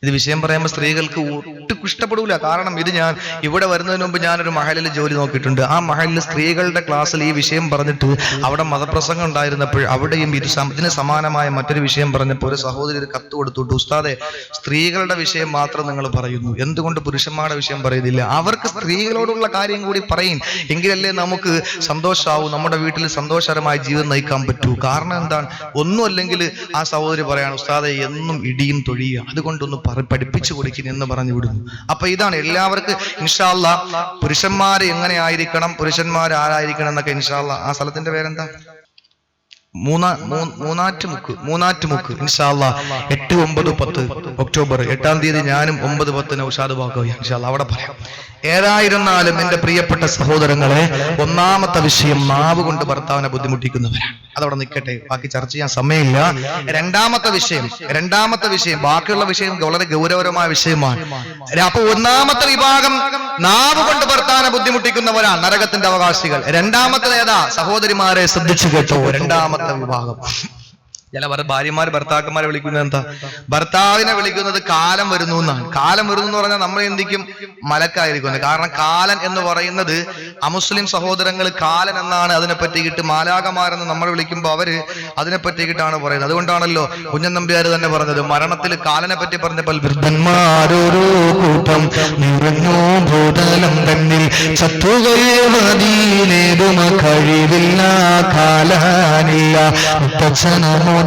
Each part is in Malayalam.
ഇത് വിഷയം പറയുമ്പോൾ സ്ത്രീകൾക്ക് ഒട്ടും ഇഷ്ടപ്പെടൂല. കാരണം ഇത് ഞാൻ ഇവിടെ വരുന്നതിന് മുമ്പ് ഞാനൊരു മഹലിൽ ജോലി നോക്കിയിട്ടുണ്ട്. ആ മഹലിൽ സ്ത്രീകളുടെ ക്ലാസ്സിൽ ഈ വിഷയം പറഞ്ഞിട്ട് അവിടെ മതപ്രസംഗം ഉണ്ടായിരുന്നപ്പോൾ അവിടെയും ഇതിന് സമാനമായ മറ്റൊരു വിഷയം പറഞ്ഞപ്പോൾ ഒരു സഹോദരി ഒരു കത്ത് കൊടുത്തുണ്ട്, ഉസ്താദെ സ്ത്രീകളുടെ വിഷയം മാത്രം നിങ്ങൾ പറയുന്നു, എന്തുകൊണ്ട് പുരുഷന്മാരുടെ വിഷയം പറയുന്നില്ല? അവർക്ക് സ്ത്രീകളോടുള്ള കാര്യം കൂടി പറയും, എങ്കിലല്ലേ നമുക്ക് സന്തോഷമാവും, നമ്മുടെ വീട്ടിൽ സന്തോഷകരമായ ജീവിതം നയിക്കാൻ പറ്റൂ. കാരണം എന്താണ്? ഒന്നും അല്ലെങ്കിൽ ആ സഹോദരി പറയാണ്, ഉസ്താദെ എന്നും ഇടിയും തൊഴിയുക, അതുകൊണ്ടൊന്ന് പഠിപ്പിച്ചു കൊടുക്കുന്നു എന്ന് പറഞ്ഞു വിടുന്നു. അപ്പൊ ഇതാണ് എല്ലാവർക്കും ഇൻഷാ അല്ലാഹ് പുരുഷന്മാര് എങ്ങനെ ആയിരിക്കണം, പുരുഷന്മാർ ആരായിരിക്കണം എന്നൊക്കെ ഇൻഷാ അല്ലാഹ്. ആ സ്ഥലത്തിന്റെ പേരെന്താ? മൂന്നാറ്റുമുക്ക് ഇൻഷാ അല്ലാഹ് 8, 9, 10 ഒക്ടോബർ 8-ാം തീയതി ഞാനും 9, 10 നൗഷാദ് ബാക്കോയ ഇൻഷാ അല്ലാഹ് അവിടെ പറയാം. ഏതായിരുന്നാലും എന്റെ പ്രിയപ്പെട്ട സഹോദരങ്ങളെ, ഒന്നാമത്തെ വിഷയം നാവ് കൊണ്ട് ഭർത്താവിനെ ബുദ്ധിമുട്ടിക്കുന്നവരാണ്. അതവിടെ നിൽക്കട്ടെ, ബാക്കി ചർച്ച ചെയ്യാൻ സമയമില്ല. രണ്ടാമത്തെ വിഷയം ബാക്കിയുള്ള വിഷയം വളരെ ഗൗരവമായ വിഷയമാണ്. അപ്പൊ ഒന്നാമത്തെ വിഭാഗം നാവ് കൊണ്ട് ഭർത്താവിനെ ബുദ്ധിമുട്ടിക്കുന്നവരാണ് നരകത്തിന്റെ അവകാശികൾ. രണ്ടാമത്തെ ഏതാ? സഹോദരിമാരെ ശ്രദ്ധിച്ചു കേട്ടോ, രണ്ടാമത്തെ വിഭാഗം. ചില ഭാര്യമാര് ഭർത്താക്കന്മാരെ വിളിക്കുന്നത് എന്താ? ഭർത്താവിനെ വിളിക്കുന്നത് കാലം വരുന്നു എന്നാണ്. കാലം വരുന്നു എന്ന് പറഞ്ഞാൽ നമ്മൾ എന്തിക്കും മലക്കായിരിക്കുന്നത്. കാരണം കാലൻ എന്ന് പറയുന്നത് അമുസ്ലിം സഹോദരങ്ങൾ കാലൻ എന്നാണ് അതിനെ പറ്റിയിട്ട്, മാലാകമാരെന്ന് നമ്മൾ വിളിക്കുമ്പോൾ അവര് അതിനെ പറ്റിയിട്ടാണ് പറയുന്നത്. അതുകൊണ്ടാണല്ലോ കുഞ്ഞൻ നമ്പ്യാർ തന്നെ പറഞ്ഞത്, മരണത്തിൽ കാലനെ പറ്റി പറഞ്ഞപ്പോൾ വൃദ്ധന്മാരൊരു കൂട്ടം നിറഞ്ഞു ഭൂതലം തന്നിൽ ചത്തുകഴിവില്ല കാലാനില്ല മുത്തച്ഛനമോ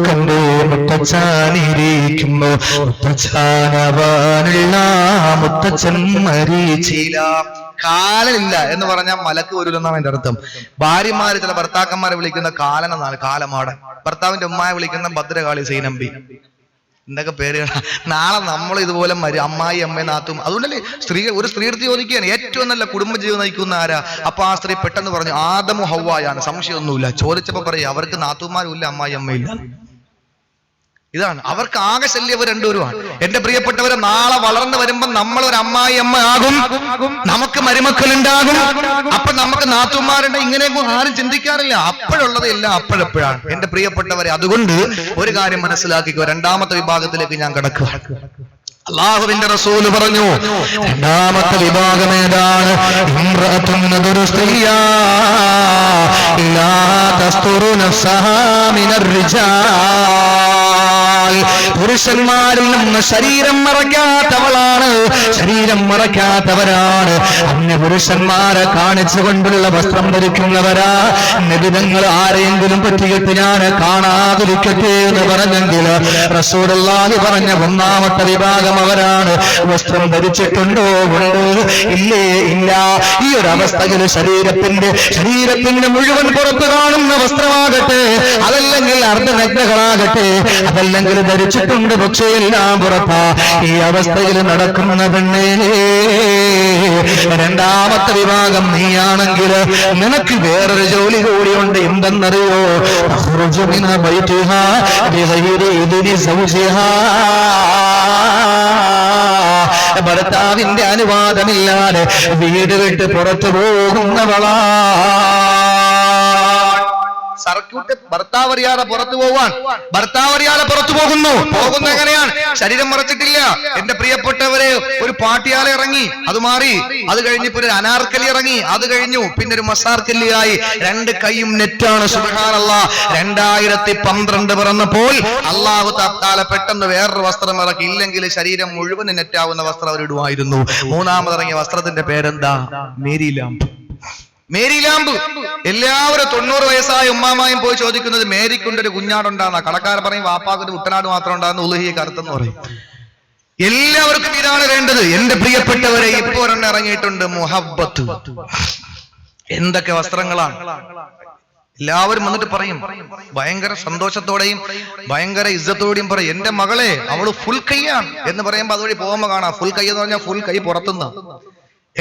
കണ്ടു മുത്തച്ഛാനിരിക്കുന്നു മുത്തച്ഛാനവാനുള്ള മുത്തച്ഛൻ മരിച്ചില്ല. കാലനില്ല എന്ന് പറഞ്ഞാൽ മലക്ക് വരൂലെന്നാണ് എന്റെ അർത്ഥം. ഭാര്യമാര് ചില ഭർത്താക്കന്മാരെ വിളിക്കുന്ന കാലൻ എന്നാണ്, കാലമാടൻ. ഭർത്താവിന്റെ ഉമ്മയെ വിളിക്കുന്ന ഭദ്രകാളി സൈനമ്പി, എന്തൊക്കെ പേരുകൾ. നാളെ നമ്മൾ ഇതുപോലെ അമ്മായി, അമ്മ, നാത്തും. അതുകൊണ്ടല്ലേ ഒരു സ്ത്രീ എടുത്ത് ചോദിക്കുകയാണ് ഏറ്റവും നല്ല കുടുംബജീവിതം നയിക്കുന്ന ആരാ? അപ്പൊ ആ സ്ത്രീ പെട്ടെന്ന് പറഞ്ഞു ആദമു ഹവ്വായാണ്, സംശയമൊന്നുമില്ല. ചോദിച്ചപ്പോ പറയും അവർക്ക് നാത്തുമാരും ഇല്ല, അമ്മായി അമ്മയില്ല. ഇതാണ് അവർക്ക് ആകെ ശല്യം രണ്ടുപേരുമാണ്. എന്റെ പ്രിയപ്പെട്ടവരെ, നാളെ വളർന്നു വരുമ്പോ നമ്മൾ ഒരു അമ്മായി അമ്മ ആകും, നമുക്ക് മരുമക്കൾ ഉണ്ടാകും, അപ്പൊ നമുക്ക് നാത്തുമാരുണ്ട്. ഇങ്ങനെയൊന്നും ആരും ചിന്തിക്കാറില്ല. അപ്പോഴുള്ളത് എല്ലാം അപ്പോഴെപ്പോഴാണ് എന്റെ പ്രിയപ്പെട്ടവരെ. അതുകൊണ്ട് ഒരു കാര്യം മനസ്സിലാക്കിക്കോ, രണ്ടാമത്തെ വിഭാഗത്തിലേക്ക് ഞാൻ കടക്കുക. അല്ലാഹുവിന്റെ റസൂല് പറഞ്ഞു, രണ്ടാമത്തെ വിഭാഗം ഏതാണ്? ഇംറഅത്തുൻ സ്ത്രീയാ ലാ തസ്തുറു നഫ്സഹാ മിനർ റിജാൽ. പുരുഷന്മാരിൽ നിന്ന് ശരീരം മറയ്ക്കാത്തവരാണ്. അന്യ പുരുഷന്മാരെ കാണിച്ചുകൊണ്ടുള്ള വസ്ത്രം ധരിക്കുന്നവരാ. നബിതങ്ങൾ ആരെയെങ്കിലും പറ്റിയിട്ട് ഞാൻ കാണാതിരിക്കട്ടെ എന്ന് പറഞ്ഞെങ്കിൽ റസൂലുള്ളാഹി പറഞ്ഞ ഒന്നാമത്തെ വിഭാഗം അവരാണ്. വസ്ത്രം ധരിച്ചിട്ടുണ്ടോ? ഉണ്ട്. ഇല്ലേ? ഇല്ല. ഈ ഒരു അവസ്ഥയിൽ ശരീരത്തിന്റെ മുഴുവൻ പുറത്ത് കാണുന്ന വസ്ത്രമാകട്ടെ, അതല്ലെങ്കിൽ അർദ്ധനഗ്നകളാകട്ടെ, അതല്ലെങ്കിൽ ധരിച്ചിട്ടുണ്ട്, പക്ഷേ എല്ലാം പുറത്താ. ഈ അവസ്ഥയിൽ നടക്കുന്ന പെണ്ണേ, രണ്ടാമത്തെ വിഭാഗം നീയാണെങ്കിൽ നിനക്ക് വേറൊരു ജോലി കൂടിയുണ്ട്. എന്തെന്നറിയോ? ഭർത്താവിന്റെ അനുവാദമില്ലാതെ വീട് വിട്ട് പുറത്തു പോകുന്നവളാ. സർക്യൂട്ട് ഭർത്താവ് അറിയാതെ പുറത്തു പോകുന്നു. എങ്ങനെയാണ്? ശരീരം മറച്ചിട്ടില്ല. എന്റെ പ്രിയപ്പെട്ടവരെ, ഒരു പാട്ടിയാല ഇറങ്ങി, അത് മാറി. അത് കഴിഞ്ഞപ്പോ ഒരു അനാർക്കലി ഇറങ്ങി, അത് കഴിഞ്ഞു. പിന്നെ ഒരു മസാർക്കല്ലിയായി. 2 കൈയും നെറ്റാണ്. സുബ്ഹാനല്ലാഹ്. 2012 പിറന്നപ്പോൾ അള്ളാഹു തആല പെട്ടെന്ന് വേറൊരു വസ്ത്രം ഇറക്കി. ഇല്ലെങ്കിൽ ശരീരം മുഴുവൻ നെറ്റാവുന്ന വസ്ത്രം അവരിടുമായിരുന്നു. മൂന്നാമതിറങ്ങിയ വസ്ത്രത്തിന്റെ പേരെന്താ? Mary lamp. എല്ലാവരും 90 വയസ്സായ ഉമ്മാമായും പോയി ചോദിക്കുന്നത് മേരിക്കൊണ്ടൊരു കുഞ്ഞാടുണ്ടാകുന്ന. കടക്കാർ പറയും വാപ്പാക്കൊരു കുട്ടനാട് മാത്രം ഉണ്ടാകുന്ന ഉളുഹിയെ കറുത്തെന്ന് പറയും. എല്ലാവർക്കും ഇതാണ് വേണ്ടത്. എന്റെ പ്രിയപ്പെട്ടവരെ, ഇപ്പൊ ഒരെണ്ണം ഇറങ്ങിയിട്ടുണ്ട്, മുഹബ്ബത്ത്. എന്തൊക്കെ വസ്ത്രങ്ങളാണ്! എല്ലാവരും വന്നിട്ട് പറയും, ഭയങ്കര സന്തോഷത്തോടെയും ഭയങ്കര ഇജ്ജത്തോടെയും പറയും, എന്റെ മകളെ അവള് ഫുൾ കൈയാണ് എന്ന് പറയുമ്പോ അതുവഴി പോകുമ്പോ കാണാം ഫുൾ കൈ എന്ന് പറഞ്ഞാൽ ഫുൾ കൈ പുറത്തുനിന്ന്.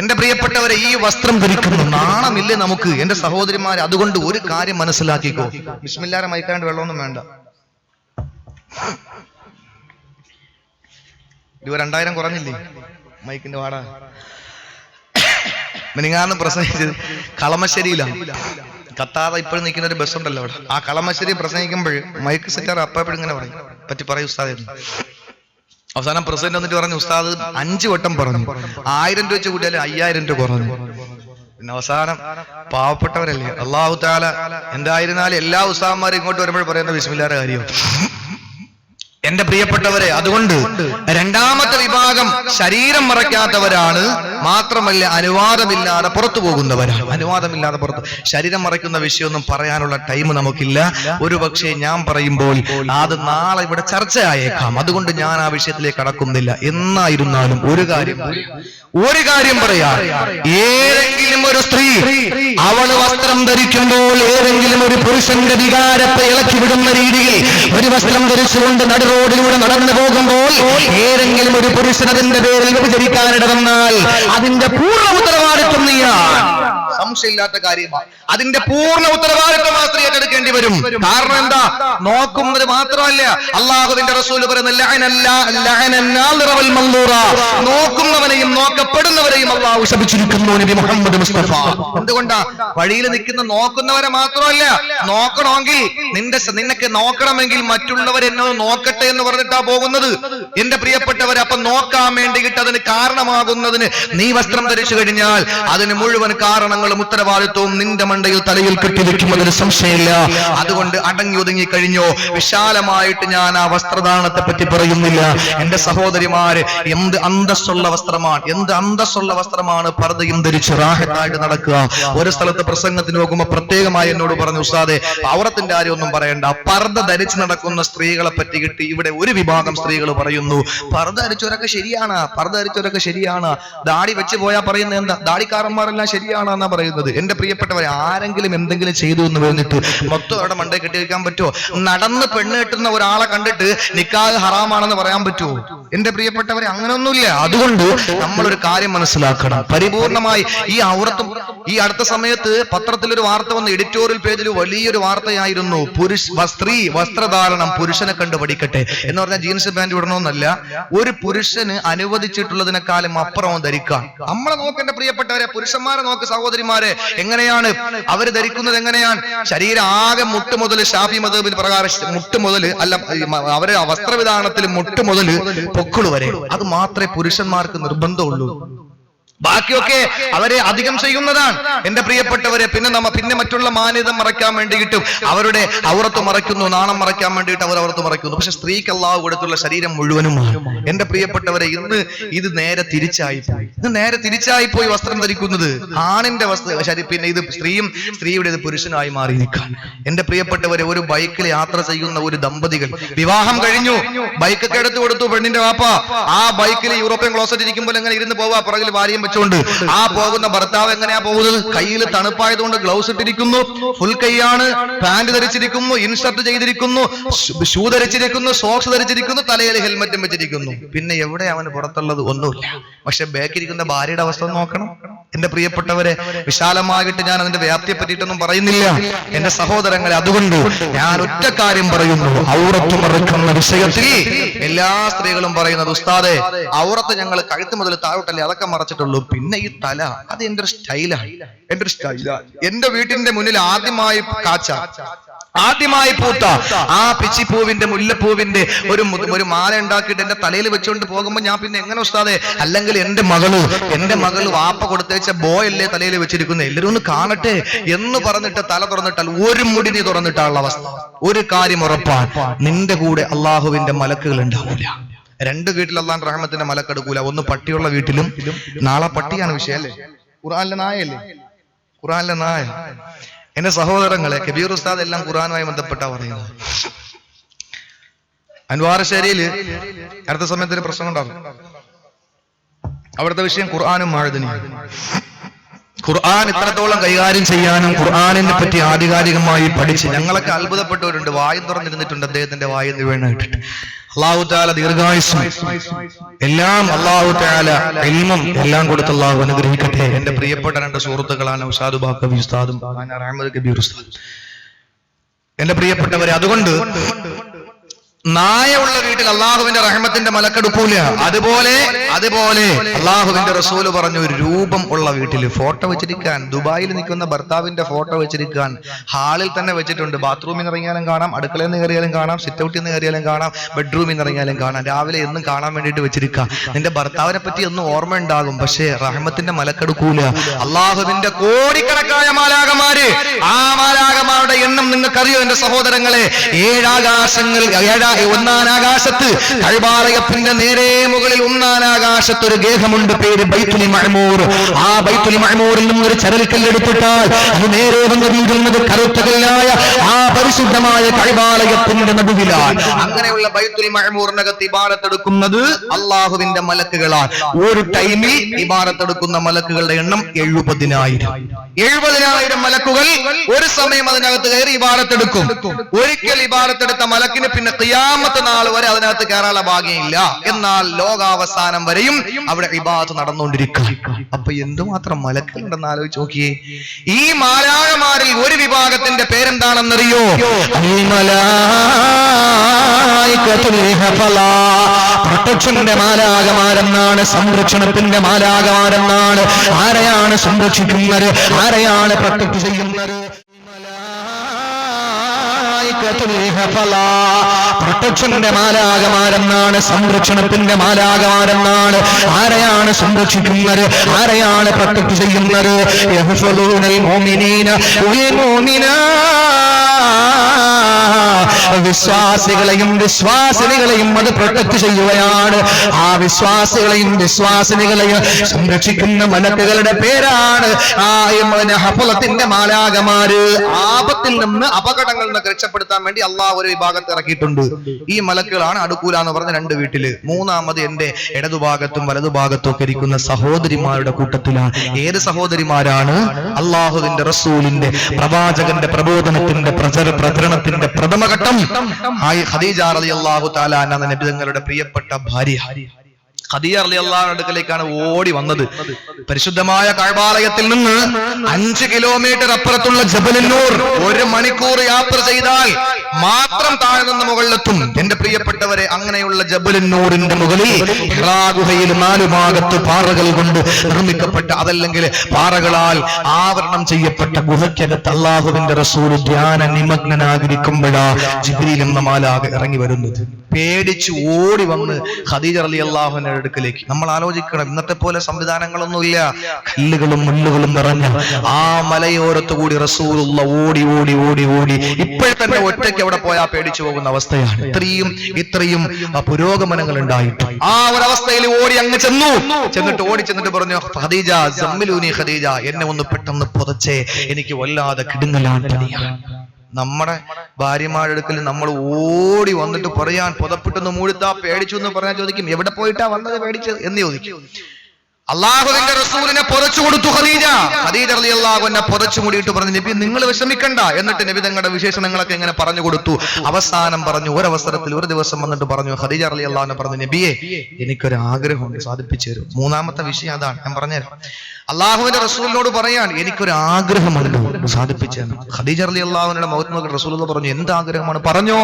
എന്റെ പ്രിയപ്പെട്ടവരെ, ഈ വസ്ത്രം ധരിക്കുന്നു നാണമില്ലേ നമുക്ക്? എന്റെ സഹോദരിമാരെ, അതുകൊണ്ട് ഒരു കാര്യം മനസ്സിലാക്കിക്കോ. ബിസ്മില്ലാഹിർ മൈക്കാണ്ട് വെള്ളമൊന്നും വേണ്ട. 2000 കുറഞ്ഞില്ലേ മൈക്കിന്റെ വാട? മിനിങ്ങാന്ന് പ്രസംഗിച്ചത് കളമശ്ശേരിയിലാണ്. കത്താതെ ഇപ്പോഴും നിൽക്കുന്ന ഒരു ബസ് ഉണ്ടല്ലോ അവിടെ. ആ കളമശ്ശേരി പ്രസംഗിക്കുമ്പോൾ മൈക്ക് സെറ്റാർ അപ്പോഴും ഇങ്ങനെ പറയും, പറ്റി പറയൂ ഉസ്താദ്. അവസാനം പ്രസിഡന്റ് എന്നിട്ട് പറഞ്ഞു, ഉസ്താദ് 5 വട്ടം പറഞ്ഞു, 1000 രൂപ വെച്ച് കൂട്ടിയാൽ 5000 രൂപ കുറഞ്ഞു. പിന്നെ അവസാനം പാവപ്പെട്ടവരല്ലേ, അല്ലാഹു തആല എന്തായിരുന്നാലും എല്ലാ ഉസ്താദന്മാരും ഇങ്ങോട്ട് വരുമ്പോൾ പറയുന്ന ബിസ്മില്ലാഹിന്റെ കാര്യം. എന്റെ പ്രിയപ്പെട്ടവരെ, അതുകൊണ്ട് രണ്ടാമത്തെ വിഭാഗം ശരീരം മറയ്ക്കാത്തവരാണ്. മാത്രമല്ല അനുവാദമില്ലാതെ പുറത്തു പോകുന്നവരാണ്. അനുവാദമില്ലാതെ പുറത്ത് ശരീരം മറയ്ക്കുന്ന വിഷയമൊന്നും പറയാനുള്ള ടൈം നമുക്കില്ല. ഒരു പക്ഷേ ഞാൻ പറയുമ്പോൾ അത് നാളെ ഇവിടെ ചർച്ചയായേക്കാം. അതുകൊണ്ട് ഞാൻ ആ വിഷയത്തിലേക്ക് കടക്കുന്നില്ല. എന്നായിരുന്നാലും ഒരു കാര്യം പറയാം. ഏതെങ്കിലും ഒരു സ്ത്രീ അവള് വസ്ത്രം ധരിക്കുമ്പോൾ ഏതെങ്കിലും ഒരു പുരുഷന്റെ വികാരത്തെ ഇളക്കി വിടുന്ന രീതിയിൽ ഒരു വസ്ത്രം ധരിച്ചുകൊണ്ട് റോഡിലൂടെ നടന്നു പോകുമ്പോൾ ഏതെങ്കിലും ഒരു പുരുഷൻ അതിന്റെ പേരിൽ വ്യഭിചരിക്കാനിട വന്നാൽ അതിന്റെ പൂർണ്ണ ഉത്തരവാദിത്വം നീയാണ്. സംശയമില്ലാത്ത കാര്യമാണ്. അതിന്റെ പൂർണ്ണ ഉത്തരവാദിത്വം ആ സ്ത്രീ ഏറ്റെടുക്കേണ്ടി വരും. കാരണം എന്താ? നോക്കുന്നത് മാത്രമല്ല, അള്ളാഹുവിന്റെ റസൂൽ പറയുന്ന നോക്കുന്നവനെയും നോക്കപ്പെടുന്നവരെയും അള്ളാഹു ശപിച്ചിരിക്കുന്നു. നബി മുഹമ്മദ് മുസ്തഫ. എന്തുകൊണ്ടാ? വഴിയിൽ നിൽക്കുന്ന നോക്കുന്നവരെ മാത്രമല്ല, നോക്കണമെങ്കിൽ നിനക്ക് നോക്കണമെങ്കിൽ മറ്റുള്ളവർ എന്നോട് നോക്കട്ടെ എന്ന് പറഞ്ഞിട്ടാ പോകുന്നത്. എന്റെ പ്രിയപ്പെട്ടവരെ, അപ്പൊ നോക്കാൻ വേണ്ടിയിട്ട് അതിന് കാരണമാകുന്നതിന് നീ വസ്ത്രം ധരിച്ചു കഴിഞ്ഞാൽ അതിന് മുഴുവൻ കാരണങ്ങളും ഉത്തരവാദിത്വവും നിന്റെ മണ്ടയിൽ തലയിൽ കെട്ടിവെക്കുന്നതിന് സംശയമില്ല. അതുകൊണ്ട് അടങ്ങി ഒതുങ്ങി കഴിഞ്ഞോ. വിശാലമായിട്ട് ഞാൻ ആ വസ്ത്രദാനത്തെ പറ്റി പറയുന്നില്ല. എന്റെ സഹോദരിമാര്, എന്ത് അന്തസ്സുള്ള വസ്ത്രമാണ് പർദ്ദയും ധരിച്ച് റാഹത്തായിട്ട് നടക്കുക. ഒരു സ്ഥലത്ത് പ്രസംഗത്തിന് പോകുമ്പോ പ്രത്യേകമായി എന്നോട് പറഞ്ഞു, ഉസ്താദേ ഔറത്തിന്റെ കാര്യമൊന്നും പറയണ്ട, പർദ്ദ ധരിച്ച് നടക്കുന്ന സ്ത്രീകളെ പറ്റി കിട്ടി. ഇവിടെ ഒരു വിഭാഗം സ്ത്രീകൾ പറയുന്നു പർദ്ദ ധരിച്ചവരൊക്കെ ശരിയാണ്, ദാടി വെച്ച് പോയാ പറയുന്നത് എന്താ, ദാടിക്കാരന്മാരെല്ലാം ശരിയാണെന്നാ പറയുന്നത്. എന്റെ പ്രിയപ്പെട്ടവരെ, ആരെങ്കിലും എന്തെങ്കിലും ചെയ്തു എന്ന് പറഞ്ഞിട്ട് മൊത്തം അവിടെ മണ്ടേ കെട്ടിവെക്കാൻ പറ്റുമോ? നടന്ന് പെണ്ണ് കെട്ടുന്ന ഒരാളെ കണ്ടിട്ട് നിക്കാഹ് ഹറാമാണെന്ന് പറയാൻ പറ്റുമോ? എന്റെ പ്രിയപ്പെട്ടവരെ, അങ്ങനെയൊന്നുമില്ല. അതുകൊണ്ട് നമ്മളൊരു കാര്യം മനസ്സിലാക്കണം പരിപൂർണമായി. ഈ ഔറത്തും ഈ അടുത്ത സമയത്ത് പത്രത്തിലൊരു വാർത്ത വന്നു, എഡിറ്റോറിയൽ പേജിൽ വലിയൊരു വാർത്തയായിരുന്നു. സ്ത്രീ വസ്ത്രധാരണം പുരുഷനെ കണ്ട് പഠിക്കട്ടെ എന്ന് പറഞ്ഞാൽ ജീൻസ് പാന്റ് ഇടണമെന്നല്ല, ഒരു പുരുഷന് അനുവദിച്ചിട്ടുള്ളതിനെക്കാളും അപ്പുറം ധരിക്കാം. നമ്മളെ നോക്കേണ്ട പ്രിയപ്പെട്ടവരെ, പുരുഷന്മാരെ നോക്ക് സഹോദരിമാരെ, എങ്ങനെയാണ് അവർ ധരിക്കുന്നത്? എങ്ങനെയാണ്? ശരീരം ആകെ മുട്ട് മുതൽ, ഷാഫി മദ്ഹബിന് പ്രകാരം മുട്ട് മുതൽ, അല്ല അവരെ വസ്ത്രവിധാനത്തിൽ മുട്ട് മുതൽ പൊക്കിള് വരെ, അത് മാത്രമേ പുരുഷന്മാർക്ക് നിർബന്ധമുള്ളൂ. ബാക്കിയൊക്കെ അവരെ അധികം ചെയ്യുന്നതാണ്. എന്റെ പ്രിയപ്പെട്ടവരെ, പിന്നെ മറ്റുള്ള മാന്യത മറയ്ക്കാൻ വേണ്ടിയിട്ടും അവരുടെ ഔറത്ത് മറയ്ക്കുന്നു, നാണം മറയ്ക്കാൻ വേണ്ടിയിട്ട് അവർ ഔറത്ത് മറയ്ക്കുന്നു. പക്ഷെ സ്ത്രീക്ക് അല്ലാഹു കൊടുത്തുള്ള ശരീരം മുഴുവനുമാണ്. എന്റെ പ്രിയപ്പെട്ടവരെ, ഇന്ന് ഇത് നേരെ തിരിച്ചായിപ്പോയി വസ്ത്രം ധരിക്കുന്നത്. ആണിന്റെ പിന്നെ ഇത് സ്ത്രീയുടെ ഇത് പുരുഷനായി മാറി നിൽക്കാൻ. എന്റെ പ്രിയപ്പെട്ടവരെ, ഒരു ബൈക്കിൽ യാത്ര ചെയ്യുന്ന ഒരു ദമ്പതികൾ വിവാഹം കഴിഞ്ഞു, ബൈക്കൊക്കെ എടുത്തു കൊടുത്തു പെണ്ണിന്റെ വാപ്പ. ആ ബൈക്കിൽ യൂറോപ്യൻ ക്ലോസറ്റ് ഇരിക്കുമ്പോൾ എങ്ങനെ ഇരുന്ന് പോവാ, പുറകിൽ ഭാര്യയും വെച്ചുകൊണ്ട്. ആ പോകുന്ന ഭർത്താവ് എങ്ങനെയാ പോകുന്നത്? കയ്യിൽ തണുപ്പായതുകൊണ്ട് ഗ്ലൗസ് ഇട്ടിരിക്കുന്നു, ഫുൾ കൈയാണ്, പാന്റ് ധരിച്ചിരിക്കുന്നു, ഇൻഷർട്ട് ചെയ്തിരിക്കുന്നു, ഷൂ ധരിച്ചിരിക്കുന്നു, സോക്സ് ധരിച്ചിരിക്കുന്നു, തലയിൽ ഹെൽമെറ്റും വെച്ചിരിക്കുന്നു. പിന്നെ എവിടെ അവന് പുറത്തുള്ളത്? ഒന്നുമില്ല. പക്ഷെ ബാക്കിരിക്കുന്ന ഭാര്യയുടെ അവസ്ഥ നോക്കണം. എന്റെ പ്രിയപ്പെട്ടവരെ, വിശാലമായിട്ട് ഞാൻ അതിന്റെ വ്യാപ്തിയെ പറ്റിയിട്ടൊന്നും പറയുന്നില്ല എന്റെ സഹോദരങ്ങളെ. അതുകൊണ്ട് ഞാൻ ഒറ്റ കാര്യം പറയുന്നു, ഔറത്ത് മറയ്ക്കുന്ന വിഷയത്തിൽ എല്ലാ സ്ത്രീകളും പറയുന്നത്, ഉസ്താദേ ഔറത്ത് ഞങ്ങൾ കഴുത്ത് മുതൽ താഴോട്ടല്ലേ അതൊക്കെ മറച്ചിട്ടുള്ളൂ, പിന്നെ ഈ തല അത് എന്റെ ഒരു സ്റ്റൈലാണ്. എന്റെ വീട്ടിന്റെ മുന്നിൽ ആദ്യമായി പൂത്ത ആ പിച്ചിപ്പൂവിന്റെ മുല്ലപ്പൂവിന്റെ ഒരു മാല ഉണ്ടാക്കിയിട്ട് എന്റെ തലയിൽ വെച്ചുകൊണ്ട് പോകുമ്പോ ഞാൻ പിന്നെ എങ്ങനെ ഉസ്താദേ? അല്ലെങ്കിൽ എന്റെ മകള് വാപ്പ കൊടുത്തേച്ച ബോയല്ലേ തലയിൽ വെച്ചിരിക്കുന്നത്, എല്ലാവരും ഒന്ന് കാണട്ടെ എന്ന് പറഞ്ഞിട്ട് തല തുറന്നിട്ടാൽ ഒരു മുടി നീ തുറന്നിട്ടാനുള്ള അവസ്ഥ. ഒരു കാര്യം ഉറപ്പാണ്, നിന്റെ കൂടെ അള്ളാഹുവിന്റെ മലക്കുകൾ ഉണ്ടാവില്ല. 2 വീട്ടിൽ അള്ളാഹുവിന്റെ റഹ്മത്തിന്റെ മലക്കെടുക്കൂല. ഒന്ന് പട്ടിയുള്ള വീട്ടിലും, നാളെ പട്ടിയാണ് വിഷയം അല്ലേ, ഖുർആനിലെ നായ. എന്റെ സഹോദരങ്ങളെ, കബീർ ഉസ്താദ് എല്ലാം ഖുർആനുമായി ബന്ധപ്പെട്ടാ പറയുന്നത്. അൻവാറശ്ശേരിയില് അടുത്ത സമയത്ത് ഒരു പ്രശ്നം ഉണ്ടാകും. അവിടുത്തെ വിഷയം ഖുർആനും മഅദനിയും. ഖുർആൻ ഇത്രത്തോളം കൈകാര്യം ചെയ്യാനും ഖുർആനിനെ പറ്റി ആധികാരികമായി പഠിച്ച് ഞങ്ങളൊക്കെ അത്ഭുതപ്പെട്ടവരുണ്ട്. വായും തുറന്നിരുന്നിട്ടുണ്ട് അദ്ദേഹത്തിന്റെ വായിൽ വീണായിട്ടിട്ട്. അല്ലാഹു തആല ദീർഘായുസ്സും എല്ലാം അല്ലാഹു തആല ഇൽമും എല്ലാം കൊടുത്ത് അല്ലാഹു അനുഗ്രഹിക്കട്ടെ. എന്റെ പ്രിയപ്പെട്ട 2 സുഹൃത്തുക്കളാണ് ഉസ്താദ് ബാക്കവി ഉസ്താദും അഹമ്മദ് കബീർ ഉസ്താദും. എന്റെ പ്രിയപ്പെട്ടവരെ, അതുകൊണ്ട് നായുള്ള വീട്ടിൽ അള്ളാഹുവിന്റെ റഹ്മത്തിന്റെ മലക്കെടുക്കൂല. അതുപോലെ അള്ളാഹുവിന്റെ റസൂല് പറഞ്ഞു, ഒരു രൂപം ഉള്ള വീട്ടിൽ ഫോട്ടോ വെച്ചിരിക്കാൻ, ദുബായിൽ നിൽക്കുന്ന ഭർത്താവിന്റെ ഫോട്ടോ വെച്ചിരിക്കാൻ ഹാളിൽ തന്നെ വെച്ചിട്ടുണ്ട്. ബാത്റൂമിൽ നിന്ന് ഇറങ്ങിയാലും കാണാം, അടുക്കളയിൽ നിന്ന് കയറിയാലും കാണാം, സിറ്റ് ഔട്ടിൽ നിന്ന് കയറിയാലും കാണാം, ബെഡ്റൂമിൽ നിന്ന് ഇറങ്ങിയാലും കാണാം. രാവിലെ എന്നും കാണാൻ വേണ്ടിയിട്ട് വെച്ചിരിക്കാം. നിന്റെ ഭർത്താവിനെ പറ്റി ഒന്നും ഓർമ്മ ഉണ്ടാകും, പക്ഷേ റഹ്മത്തിന്റെ മലക്കെടുക്കൂല. അള്ളാഹുവിന്റെ കോടിക്കണക്കായ മാലാഖമാര്, ആ മാലാഖമാരുടെ എണ്ണം നിങ്ങൾക്കറിയോ എന്റെ സഹോദരങ്ങളെ? 7 ആകാശങ്ങൾ, 1 ആകാശത്ത് കഅബാലയത്തിന്റെ നേരെ മുകളിൽ 1 ആകാശത്ത് ഒരു ഗേഹമുണ്ട്, പേര് ബൈത്തുൽ മഅമൂർ. ആ ബൈത്തുൽ മഅമൂറിൽ നിന്ന് ഒരു ചരൽക്കല്ലെടുത്തിട്ടാൽ അത് നേരെ വന്ന് വീഴുന്നത് കറുത്തകല്ലായ ആ പരിശുദ്ധമായ കഅബാലയത്തിന്റെ നടുവിലാണ്. അങ്ങനെയുള്ള ബൈത്തുൽ മഅമൂറിനകത്ത് ഇബാദത്തെടുക്കുന്നത് അള്ളാഹുവിന്റെ മലക്കുകളാണ്. ഒരു ടൈമിൽ ഇബാദത്തെടുക്കുന്ന മലക്കുകളുടെ എണ്ണം 70,000 മലക്കുകൾ ഒരു സമയം അതിനകത്ത് കയറി ഇബാദത്തെടുക്കും. ഒരിക്കൽ ഇബാദത്തെടുത്ത മലക്കിന് പിന്നെ ഖിയാമത്ത് നാൾ വരെ അതിനകത്ത് കയറാനുള്ള ഭാഗ്യമില്ല. എന്നാൽ ലോകാവസാനം വരെയും അവിടെ ഇബാദത്ത് നടന്നുകൊണ്ടിരിക്കും. അപ്പൊ എന്തുമാത്രം മലക്കുകളുണ്ടെന്ന് ആലോചിച്ച് നോക്കിയേ. ഈ മാലാഖമാരിൽ ഒരു വിഭാഗത്തിന്റെ പേരെന്താണെന്നറിയോ? പ്രൊട്ടക്ഷന്റെ മാലാഖമാരെന്നാണ്, സംരക്ഷണത്തിന്റെ മാലാഖമാരെന്നാണ്. ആരെയാണ് സംരക്ഷിക്കുന്നത്? ആരെയാണ് പ്രൊട്ടക്ട് ചെയ്യുന്നത്? പ്രൊട്ടക്ഷന്റെ മാലാഖമാരെന്നാണ്, സംരക്ഷണത്തിന്റെ മാലാഖമാരെന്നാണ്. ആരെയാണ് സംരക്ഷിക്കുന്നത്? ആരെയാണ് പ്രൊട്ടക്ട് ചെയ്യുന്നത്? യഹ്ഫദൂനൽ മുഅ്മിനീന വൽ മുഅ്മിനാത്ത്, വിശ്വാസികളെയും വിശ്വാസിനികളെയും അത് പ്രൊട്ടക്ട് ചെയ്യുകയാണ്. ആ വിശ്വാസികളെയും വിശ്വാസിനികളെയും സംരക്ഷിക്കുന്ന മലക്കുകളുടെ പേരാണ് ഹഫളത്തിന്റെ മാലാഖമാര്. ആപത്തിൽ നിന്ന്, അപകടങ്ങളിൽ നിന്ന് രക്ഷപ്പെടുത്താൻ വേണ്ടി അള്ളാഹു ഒരു വിഭാഗത്ത് ഇറക്കിയിട്ടുണ്ട്. ഈ മലക്കുകളാണ് അടുക്കൂല എന്ന് പറഞ്ഞ 2 വീട്ടില്. മൂന്നാമത് എന്റെ ഇടതുഭാഗത്തും വലതുഭാഗത്തും ഒക്കെ ഇരിക്കുന്ന സഹോദരിമാരുടെ കൂട്ടത്തിലാണ്. ഏത് സഹോദരിമാരാണ്? അള്ളാഹുവിന്റെ റസൂലിന്റെ പ്രവാചകന്റെ പ്രബോധനത്തിന്റെ പ്രചരണത്തിന്റെ പ്രഥമഘട്ടം ഖദീജ റളിയല്ലാഹു തആല അൻഹ, നബി തങ്ങളുടെ പ്രിയപ്പെട്ട ഭാര്യ. ഖദീജ റളിയല്ലാഹു അൻഹയുടെ അടുക്കലേക്കാണ് ഓടി വന്നത്. പരിശുദ്ധമായ കഅബാലയത്തിൽ നിന്ന് 5 കിലോമീറ്റർ അപ്പുറത്തുള്ള ജബലുന്നൂർ 1 മണിക്കൂർ യാത്ര ചെയ്താൽ മാത്രം താഴെ നിന്ന് മുകളിലെത്തും. എന്റെ പ്രിയപ്പെട്ടവരെ, അങ്ങനെയുള്ള ജബലുന്നൂറിന്റെ മുകളിൽ ഹിറാ ഗുഹയിൽ 4 ഭാഗത്ത് പാറകൾ കൊണ്ട് നിർമ്മിക്കപ്പെട്ട, അതല്ലെങ്കിൽ പാറകളാൽ ആവരണം ചെയ്യപ്പെട്ട ഗുഹയ്ക്കകത്ത് അള്ളാഹുവിന്റെ റസൂൽ ധ്യാന നിമഗ്നനായിരിക്കുമ്പോഴാ ജിബ്രീൽ എന്ന മാലാഖ ഇറങ്ങി വരുന്നത്. പേടിച്ച് ഓടി വന്ന് ഖദീജ റളിയല്ലാഹു അൻഹയുടെ അടുക്കലേക്ക്. നമ്മൾ ആലോചിക്കണം, ഇന്നത്തെ പോലെ സംവിധാനങ്ങളൊന്നുമില്ല. കല്ലുകളും മുള്ളുകളും നിറഞ്ഞ ആ മലയോരത്തു കൂടി റസൂലുള്ള ഓടി ഓടി ഓടി ഓടി ഇപ്പോഴത്തെ ഒറ്റയ്ക്ക് അവിടെ പോയാൽ പേടിച്ചു പോകുന്ന അവസ്ഥയാണ്. ഇത്രയും പുരോഗമനങ്ങൾ ഉണ്ടായിട്ട് ആ ഒരവസ്ഥയിൽ ഓടി അങ്ങ് ചെന്നിട്ട് പറഞ്ഞു, ഖദീജ സമ്മിലൂനി ഖദീജ, എന്നെ ഒന്ന് പെട്ടെന്ന് പുതച്ചേ, എനിക്ക് വല്ലാതെ കിടുങ്ങലാണ്, പനിയാണ്. നമ്മുടെ ഭാര്യമാരുടെ അടുക്കൽ നമ്മൾ ഓടി വന്നിട്ട് പറയാൻ, പുതപ്പിട്ടൊന്ന് മൂടുത്താ പേടിച്ചു എന്ന് പറഞ്ഞാൽ ചോദിക്കും, എവിടെ പോയിട്ടാ വന്നത് പേടിച്ചത് എന്ന് ചോദിക്കും. അള്ളാഹുവിന്റെ റസൂലിനെ പുതച്ചു കൊടുത്തു ഖദീജ. ഖദീജ റളിയല്ലാഹു അൻഹ പുതച്ചു മൂടിയിട്ട് പറഞ്ഞു, നബി നിങ്ങൾ വിഷമിക്കണ്ട. എന്നിട്ട് നബി തങ്ങളുടെ വിശേഷണങ്ങളൊക്കെ ഇങ്ങനെ പറഞ്ഞു കൊടുത്തു. അവസാനം പറഞ്ഞു, ഒരവസരത്തിൽ ഒരു ദിവസം വന്നിട്ട് പറഞ്ഞു, ഖദീജ റളിയല്ലാഹു അൻഹ പറഞ്ഞു, നബിയെ എനിക്കൊരു ആഗ്രഹമുണ്ട്, സാധിപ്പിച്ചു തരും. മൂന്നാമത്തെ വിഷയം അതാണ്, ഞാൻ പറഞ്ഞുതരാം. അള്ളാഹുവിന്റെ റസൂലിനോട് പറയാൻ, എനിക്കൊരു ആഗ്രഹമുണ്ട്, സാധിപ്പിച്ചു തരണം. ഖദീജ റളിയല്ലാഹു അൻഹയുടെ മുഖത്ത് നോക്കി റസൂലുള്ളാഹി പറഞ്ഞു, എന്ത് ആഗ്രഹമാണ്? പറഞ്ഞോ,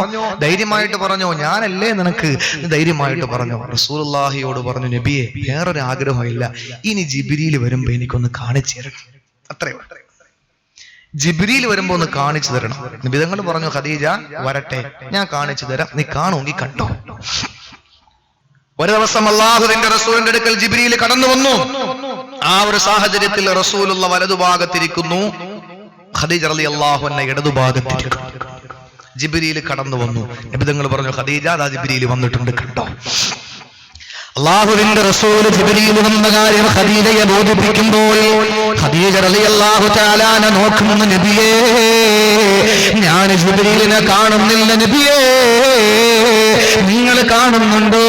ധൈര്യമായിട്ട് പറഞ്ഞോ, ഞാനല്ലേ നിനക്ക്, ധൈര്യമായിട്ട് പറഞ്ഞോ. റസൂലുള്ളാഹിയോട് പറഞ്ഞു, നബിയെ വേറൊരു ആഗ്രഹമില്ല, ഇനി ജിബ്രീൽ വരുമ്പോ എനിക്കൊന്ന് കാണിച്ചു തരണം. അത്രേ ജിബ്രീൽ വരുമ്പോ ഒന്ന് കാണിച്ചു തരണം. നബി തങ്ങൾ പറഞ്ഞു, ഖദീജ വരട്ടെ, ഞാൻ കാണിച്ചു തരാം, നീ കാണുമെങ്കിൽ കണ്ടോ. ഒരു ദിവസം അള്ളാഹുവിന്റെ റസൂലിന്റെ അടുക്കൽ ജിബ്രീൽ കടന്നു വന്നു. ആ ഒരു സാഹചര്യത്തിൽ റസൂലുള്ള വലതുഭാഗത്തിരിക്കുന്നു, ഖദീജ റളിയല്ലാഹു അൻഹ ഇടതുഭാഗത്തിരിക്കുന്നു. ജിബ്രീൽ കടന്നു വന്നു. നബി തങ്ങൾ പറഞ്ഞു, ഖദീജ ദാ ജിബ്രീൽ വന്നിട്ടുണ്ട്, കണ്ടോ. അള്ളാഹുവിന്റെ റസൂൽ ജിബ്രീൽ വന്ന കാര്യം ഖദീജയെ ബോധിപ്പിക്കുമ്പോൾ ഖദീജ റളിയല്ലാഹു തആല നോക്കുന്നു, നബിയേ ഞാൻ ജിബ്രീലിനെ കാണുന്നില്ല, നബിയേ നിങ്ങൾ കാണുന്നുണ്ടോ?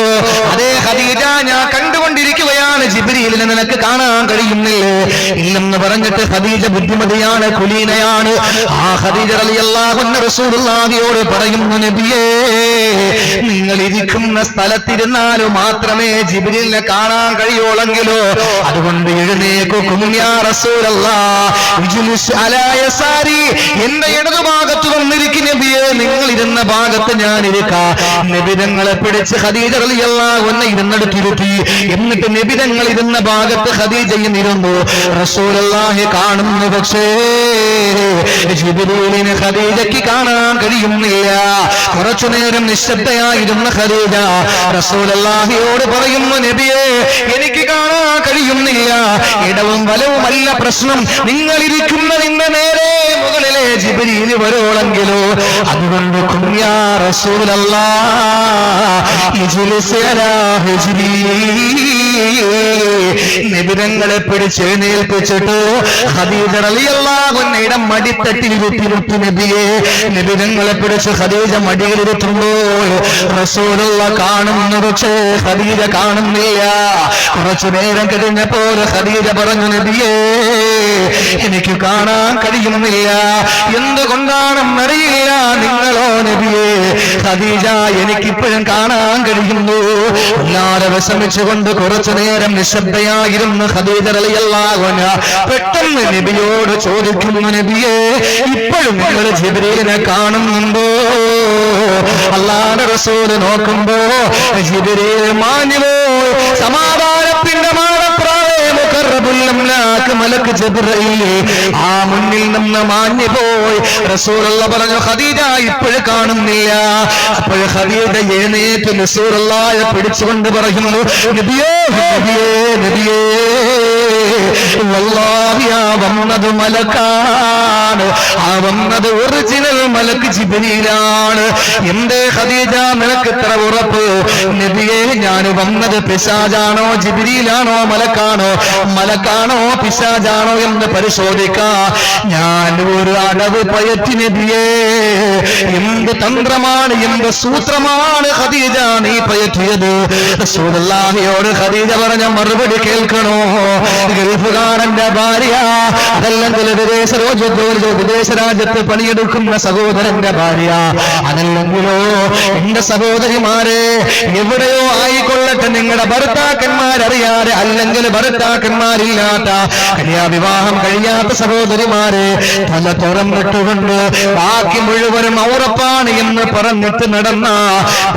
അതേ ഖദീജ, ഞാൻ കണ്ടുകൊണ്ടിരിക്കുകയാണ്, ജിബ്രീലിനെ നിനക്ക് കാണാൻ കഴിയുന്നില്ലേ? ഇല്ലെന്ന് പറഞ്ഞിട്ട് ഖദീജ ബുദ്ധിമതിയാണ്, കുലീനയാണ്. ആ ഖദീജ റളിയല്ലാഹു അൻഹ റസൂലുള്ളാഹിയോട് പറയുന്നു, നബിയേ നിങ്ങൾ ഇരിക്കുന്ന സ്ഥലത്തിരുന്നാലും മാത്രമേ ജിബ്രീലിനെ കാണാൻ കഴിയുള്ളെങ്കിലോ അതുകൊണ്ട് എഴുന്നേക്കും യാ റസൂലല്ലാഹ് ഇജ്ലിസ് അലാ യസാരി, എന്റെ ഇടതുഭാഗത്ത് വന്നിരിക്കും നബിയെ, നിങ്ങൾ ഇരുന്ന ഭാഗത്ത് ഞാൻ ഇരിക്കാം. നബിതങ്ങളെ പിടിച്ച് ഖദീജ റളിയല്ലാഹു അൻഹ ഇരുന്നെടുത്തിരുത്തി. എന്നിട്ട് നബിതങ്ങൾ ഇരുന്ന ഭാഗത്ത് ഖദീജയും ഇരുന്നു. റസൂലുള്ളാഹി കാണുന്നു, പക്ഷേ ജിബ്രീലിനെ ഖദീജയ്ക്ക് കാണാൻ കഴിയുന്നില്ല. കുറച്ചു നേരം നിശബ്ദയായിരുന്ന ഖദീജ റസൂലുള്ളാഹിയോട് പറയുന്നു, നബിയെ എനിക്ക് കാണാൻ കഴിയുന്നില്ല. ഇടവും വലവുമല്ല പ്രശ്നം, നിങ്ങൾ ഇരിക്കുന്നതിന്റെ നേരെ മുകളിലെ ജിബ്രീൽ വരോളെങ്കിലോ. അതുകൊണ്ട് യാ റസൂലല്ലാഹ് ഇജ്ലിസ് അലാ ഹിജ്രി, നബിതങ്ങളെ പിടിച്ച് എഴുന്നേൽപ്പിച്ചിട്ട് ഖദീജ റളിയല്ലാഹു അൻഹയുടെ മടിത്തട്ടിൽ ഇരുത്തി നബിയെ. നബിതങ്ങളെ പിടിച്ച് ഖദീജ മടിയിലിരുത്തുമ്പോൾ റസൂലുള്ളാഹ് കാണുന്നു, പക്ഷേ ഖദീജ കാണുന്നില്ല. കുറച്ചു നേരം കഴിഞ്ഞപ്പോൾ ഖദീജ പറഞ്ഞു, നബിയെ എനിക്ക് കാണാൻ കഴിയുന്നില്ല, എന്തുകൊണ്ടാണെന്നറിയില്ല. നിങ്ങളോ നബിയെ? ഖദീജ എനിക്കിപ്പോഴും കാണാൻ കഴിയുന്നു. അല്ലാതെ വിഷമിച്ചുകൊണ്ട് കുറച്ചു നേരം നിശബ്ദയായിരുന്നു ഖദീജ റളിയല്ലാഹു അൻഹ. പെട്ടെന്ന് നബിയോട് ചോദിക്കുന്നു, നബിയെ ഇപ്പോഴും നിങ്ങൾ ജിബ്രീലിനെ കാണുന്നുണ്ടോ? അല്ലാഹുവിന്റെ റസൂൽ നോക്കുമ്പോ ജിബ്രീൽ മാഞ്ഞുപോയി. സമാധാനത്തിന്റെ മലക്ക് ജിബ്രീൽ ആ മുന്നിൽ നിന്ന് മാഞ്ഞുപോയി. റസൂലുള്ള പറഞ്ഞു, ഖദീജ ഇപ്പോഴും കാണുന്നില്ല. അപ്പോൾ ഖദീജ എഴുന്നേറ്റ് റസൂലുള്ളാഹിയെ പിടിച്ചുകൊണ്ട് പറയുന്നു, നബിയേ നബിയേ നബിയേ, വല്ലാഹി ആ വന്നത് മലക്കാണ്, ആ വന്നത് ഒറിജിനൽ മലക്ക് ജിബ്രീലാണ്. എന്തേ ഖദീജ നിനക്ക് ഇത്ര ഉറപ്പ്? നബിയേ ഞാൻ വന്നത് പിശാചാണോ ജിബ്രീലാണോ മലക്കാണോ? മലക്കാണോ പിശാചാണോ എന്ന് പരിശോധിക്കാ. ഞാൻ ഒരു അടവ് പയറ്റി നബിയേ. എന്ത് തന്ത്രമാണ്, എന്ത് സൂത്രമാണ് ഖദീജ നീ പയറ്റിയത്? റസൂലുള്ളാഹിയോട് ഖദീജ പറഞ്ഞ മറുപടി കേൾക്കണോ? ഗൾഫുകാരന്റെ ഭാര്യ, അതല്ലെങ്കിൽ വിദേശ രാജ്യത്ത് പണിയെടുക്കുന്ന സഹോദരന്റെ ഭാര്യ, അതല്ലെങ്കിലോ എന്റെ സഹോദരിമാരെ എവിടെയോ ആയിക്കൊള്ളട്ടെ, നിങ്ങളുടെ ഭർത്താക്കന്മാരറിയാതെ അല്ലെങ്കിൽ ഭർത്താക്കന്മാരില്ലാത്ത കന്യാവിവാഹം കഴിയാത്ത സഹോദരിമാരെ തല തുറന്നിട്ടുകൊണ്ട് ബാക്കി മുഴുവനും ഔറപ്പാണ് എന്ന് പറഞ്ഞിട്ട് നടന്ന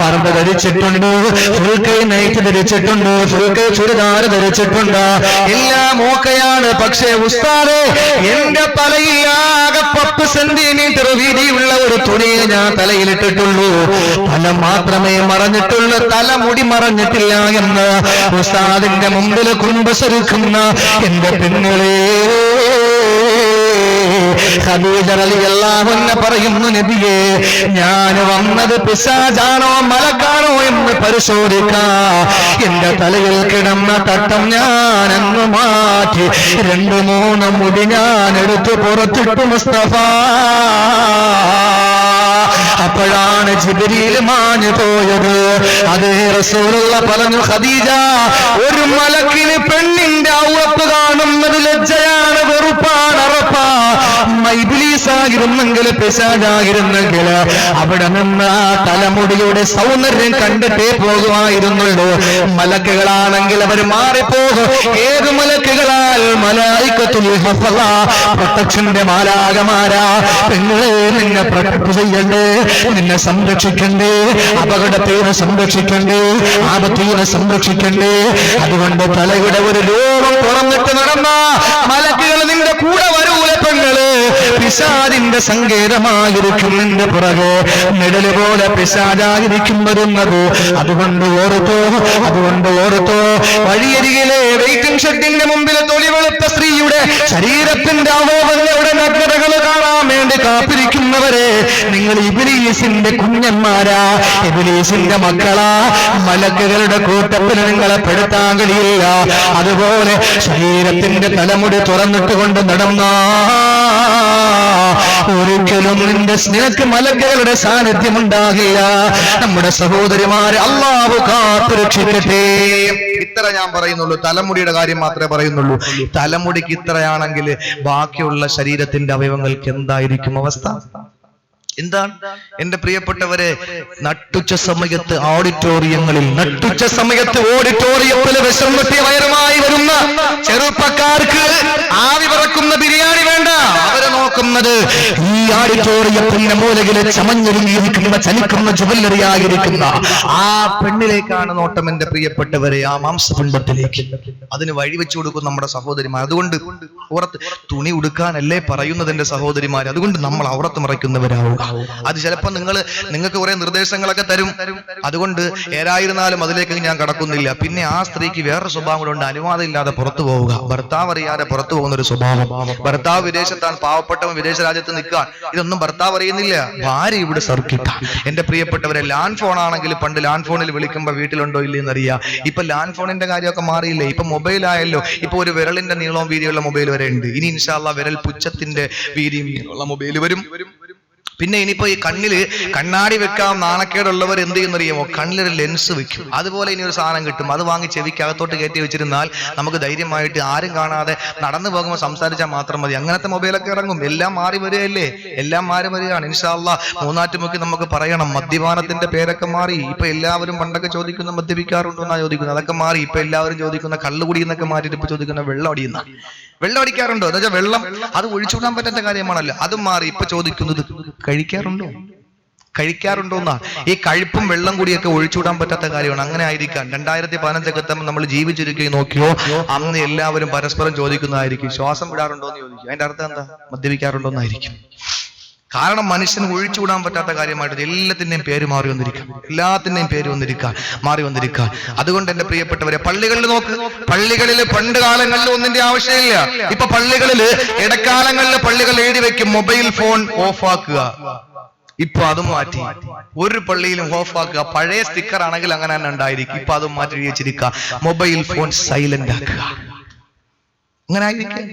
പർദ്ദ ധരിച്ചിട്ടുണ്ട്, ഫുൾ കൈ നൈറ്റ് ധരിച്ചിട്ടുണ്ട്, ഫുൾ കൈ ചുരിദാർ ധരിച്ചിട്ടുണ്ട്, എല്ലാം ഓക്കെയാണ്. പക്ഷേ ഉസ്താദേ എന്റെ തലയിലാകെ 10 സെന്റിമീറ്റർ വീതിയുള്ള ഒരു തുണിയെ ഞാൻ തലയിലിട്ടിട്ടുള്ളൂ, തല മാത്രമേ മറഞ്ഞിട്ടുള്ളൂ, തലമുടി മറഞ്ഞിട്ടില്ല എന്ന് ഉസ്താദിന്റെ മുമ്പിൽ കുമ്പസരിക്കുന്ന എന്റെ പെണ്ണുകളെ. ഖദീജ റളിയല്ലാഹു അൻഹ പറയുന്നു, നബിയേ ഞാൻ വന്നത് പിശാചാണോ മലക്കാണോ എന്ന് പരിശോധിക്കാ. എന്റെ തലയിൽ കിടന്ന തട്ടം ഞാൻ അങ്ങ് മാറ്റി 2-3 മുടി ഞാൻ എടുത്ത് പുറത്തിട്ടു മുസ്തഫ. അപ്പോഴാണ് ജിബ്രീൽ മാഞ്ഞു പോയത്. അതേ റസൂലുള്ള പറഞ്ഞു, ഖദീജ ഒരു മലക്കിന് പെണ്ണിന്റെ ഔറത്ത് കാണുന്നത് ലജ്ജയാണ്, വെറുപ്പാണ്, അറപ്പാ. ഇബ്ലീസായിരുന്നെങ്കിൽ പിശാചായിരുന്നെങ്കിൽ അവിടെ നിന്ന് തലമുടിയുടെ സൗന്ദര്യം കണ്ടിട്ടേ പോകുമായിരുന്നുള്ളൂ. മലക്കുകളാണെങ്കിൽ അവർ മാറിപ്പോകും. ഏത് മലക്കുകളാൽ? മലായികത്തുൽ ഹഫള, പ്രൊട്ടക്ഷന്റെ മാലാകമാരാ. പെണ്ണുകളെ നിന്നെ പ്രൊട്ടക്ട് ചെയ്യണ്ടേ, നിന്നെ സംരക്ഷിക്കണ്ടേ, അപകടത്തിന് സംരക്ഷിക്കണ്ടേ, ആപത്തിന് സംരക്ഷിക്കണ്ടേ. അതുകൊണ്ട് തലയുടെ ഒരു രൂപം തുറന്നിട്ട് നടന്ന മലക്കുകൾ നിന്റെ കൂടെ വരൂല പെണ്ണുകള്. പിശാചിന്റെ സങ്കേതമായിരിക്കും നിന്റെ പുറകെ, നിഴല് പോലെ പിശാചായിരിക്കും വരുന്നത്. അതുകൊണ്ട് ഓർത്തോ വഴിയരികിലെ വെയിറ്റിംഗ് ഷെഡിന്റെ മുമ്പിൽ തൊലിവെളുത്ത സ്ത്രീയുടെ ശരീരത്തിന്റെ അവയവങ്ങളുടെ നഗ്നതകൾ കാണാൻ വേണ്ടി കാത്തിരിക്കുന്നവരെ, നിങ്ങൾ ഇബ്ലീസിന്റെ കുഞ്ഞന്മാരാ, ഇബ്ലീസിന്റെ മക്കളാ. മലക്കുകളുടെ കൂട്ടത്തിൽ നിങ്ങളെ പെടുത്താൻ കഴിയില്ല. അതുപോലെ ശരീരത്തിന്റെ തലമുടി തുറന്നിട്ട് കൊണ്ട് നടന്ന ഒരിക്കലും നിന്റെ സ്നേഹക്ക് മലക്കുകളുടെ സാന്നിധ്യം ഉണ്ടാകില്ല. നമ്മുടെ സഹോദരിമാരെ അല്ലാഹു കാത്തുരക്ഷിക്കട്ടെ. ഇത്ര ഞാൻ പറയുന്നുള്ളൂ, തലമുടിയുടെ കാര്യം മാത്രമേ പറയുന്നുള്ളൂ. തലമുടിക്ക് ഇത്രയാണെങ്കിൽ ബാക്കിയുള്ള ശരീരത്തിന്റെ അവയവങ്ങൾക്ക് എന്തായിരിക്കും അവസ്ഥ? എന്താണ് എന്റെ പ്രിയപ്പെട്ടവരെ, നട്ടുച്ച സമയത്ത് ഓഡിറ്റോറിയങ്ങളിൽ, നട്ടുച്ച സമയത്ത് ഓഡിറ്റോറിയത്തിൽ വിശന്നിട്ട് വയറുമായി വരുന്ന ചെറുപ്പക്കാർക്ക് ആവി പറക്കുന്ന ബിരിയാണി വേണ്ട. അവരെ നോക്കുന്നത് ഈ ഓഡിറ്റോറിയത്തിന്റെ മൂലകിലെ ചമഞ്ഞൊരുങ്ങിയിരിക്കുന്ന ചലിക്കുന്ന ജുവല്ലറിയായിരിക്കുന്ന ആ പെണ്ണിലേക്കാണ് നോട്ടം എന്റെ പ്രിയപ്പെട്ടവരെ, ആ മാംസപിണ്ഡത്തിലേക്ക്. അതിന് വഴിവെച്ചു കൊടുക്കും നമ്മുടെ സഹോദരിമാർ. അതുകൊണ്ട് പുറത്ത് തുണി ഉടുക്കാനല്ലേ പറയുന്നത് എന്റെ സഹോദരിമാർ. അതുകൊണ്ട് നമ്മൾ ഔറത്ത് മറയ്ക്കുന്നവരാവുക. അത് ചിലപ്പോൾ നിങ്ങൾക്ക് കുറെ നിർദ്ദേശങ്ങളൊക്കെ തരും. അതുകൊണ്ട് ഏതായിരുന്നാലും അതിലേക്ക് ഞാൻ കടക്കുന്നില്ല. പിന്നെ ആ സ്ത്രീക്ക് വേറെ സ്വഭാവം കൊണ്ട് അനുവാദം ഇല്ലാതെ പുറത്തു പോവുക, ഭർത്താവ് അറിയാതെ പുറത്തു പോകുന്ന ഒരു സ്വഭാവം. ഭർത്താവ് വിദേശത്താണ്, പാവപ്പെട്ടവൻ വിദേശ രാജ്യത്ത് നിൽക്കാൻ, ഇതൊന്നും ഭർത്താവ് അറിയുന്നില്ല, ഭാര്യ ഇവിടെ സർക്കിട്ട. എന്റെ പ്രിയപ്പെട്ടവരെ, ലാൻഡ് ഫോൺ ആണെങ്കിൽ പണ്ട് ലാൻഡ് ഫോണിൽ വിളിക്കുമ്പോൾ വീട്ടിലുണ്ടോ ഇല്ലെന്ന് അറിയാം. ഇപ്പൊ ലാൻഡ് ഫോണിന്റെ കാര്യമൊക്കെ മാറിയില്ലേ, ഇപ്പൊ മൊബൈൽ ആയല്ലോ. ഇപ്പൊ ഒരു വിരലിന്റെ നീളവും വീതിയുള്ള മൊബൈൽ വരെ ഉണ്ട്. ഇനി ഇൻഷാ അല്ലാഹ് വിരൽ പുച്ഛത്തിന്റെ വീതിയും ഉള്ള മൊബൈൽ വരും. പിന്നെ ഇനിയിപ്പോ ഈ കണ്ണില് കണ്ണാടി വെക്കാം നാണക്കേടുള്ളവർ എന്ത് ചെയ്യുന്നറിയാമോ, കണ്ണിലൊരു ലെൻസ് വെക്കും. അതുപോലെ ഇനി ഒരു സാധനം കിട്ടും, അത് വാങ്ങി ചെവിക്കകത്തോട്ട് കയറ്റി വെച്ചിരുന്നാൽ നമുക്ക് ധൈര്യമായിട്ട് ആരും കാണാതെ നടന്നു പോകുമ്പോൾ സംസാരിച്ചാൽ മാത്രം മതി. അങ്ങനത്തെ മൊബൈലൊക്കെ ഇറങ്ങും. എല്ലാം മാറി വരികയല്ലേ, എല്ലാം മാറി വരികയാണ്. ഇൻഷാ അല്ലാഹ് മൂന്നാറ്റുമുക്കി നമുക്ക് പറയണം, മദ്യപാനത്തിന്റെ പേരൊക്കെ മാറി. ഇപ്പൊ എല്ലാവരും പണ്ടൊക്കെ ചോദിക്കുന്ന മദ്യപിക്കാറുണ്ടോ എന്നാ ചോദിക്കുന്നത്, അതൊക്കെ മാറി. ഇപ്പൊ എല്ലാവരും ചോദിക്കുന്ന കള്ളുകുടി എന്നൊക്കെ മാറ്റിയിട്ട് ഇപ്പൊ ചോദിക്കുന്ന വെള്ളം അടിയുന്ന. വെള്ളം അടിക്കാറുണ്ടോ എന്ന് വെച്ചാൽ വെള്ളം അത് ഒഴിച്ചുവിടാൻ പറ്റാത്ത കാര്യമാണല്ലോ, അതും മാറി. ഇപ്പൊ ചോദിക്കുന്നത് കഴിക്കാറുണ്ടോ എന്നാ. ഈ കഴിപ്പും വെള്ളം കൂടിയൊക്കെ ഒഴിച്ചുവിടാൻ പറ്റാത്ത കാര്യമാണ്. അങ്ങനെ ആയിരിക്കാം 2015 നമ്മൾ ജീവിച്ചിരിക്കുകയും നോക്കിയോ, അന്ന് എല്ലാവരും പരസ്പരം ചോദിക്കുന്നതായിരിക്കും, ശ്വാസം വിടാറുണ്ടോ എന്ന് ചോദിക്കും. അതിന്റെ അർത്ഥം എന്താ, മദ്യപിക്കാറുണ്ടോ എന്നായിരിക്കും. കാരണം മനുഷ്യന് ഒഴിച്ചുവിടാൻ പറ്റാത്ത കാര്യമായിട്ട് എല്ലാത്തിന്റെയും പേര് മാറി വന്നിരിക്കാം, എല്ലാത്തിന്റെയും പേര് മാറി വന്നിരിക്കാം. അതുകൊണ്ട് എന്റെ പ്രിയപ്പെട്ടവരെ, പള്ളികളിൽ നോക്ക്, പള്ളികളിൽ പണ്ട് കാലങ്ങളിൽ ഒന്നിന്റെ ആവശ്യമില്ല. ഇപ്പൊ പള്ളികളിൽ ഇടക്കാലങ്ങളിൽ പള്ളികൾ എഴുതി വെക്കും, മൊബൈൽ ഫോൺ ഓഫ് ആക്കുക. ഇപ്പൊ അതും മാറ്റി, ഒരു പള്ളിയിലും ഓഫ് ആക്കുക. പഴയ സ്റ്റിക്കർ ആണെങ്കിൽ അങ്ങനെ തന്നെ ഉണ്ടായിരിക്കും. ഇപ്പൊ അതും മാറ്റി എഴുതി വെച്ചിരിക്കുക, മൊബൈൽ ഫോൺ സൈലന്റ് ആക്കുക. അങ്ങനെ ആയിരിക്കും.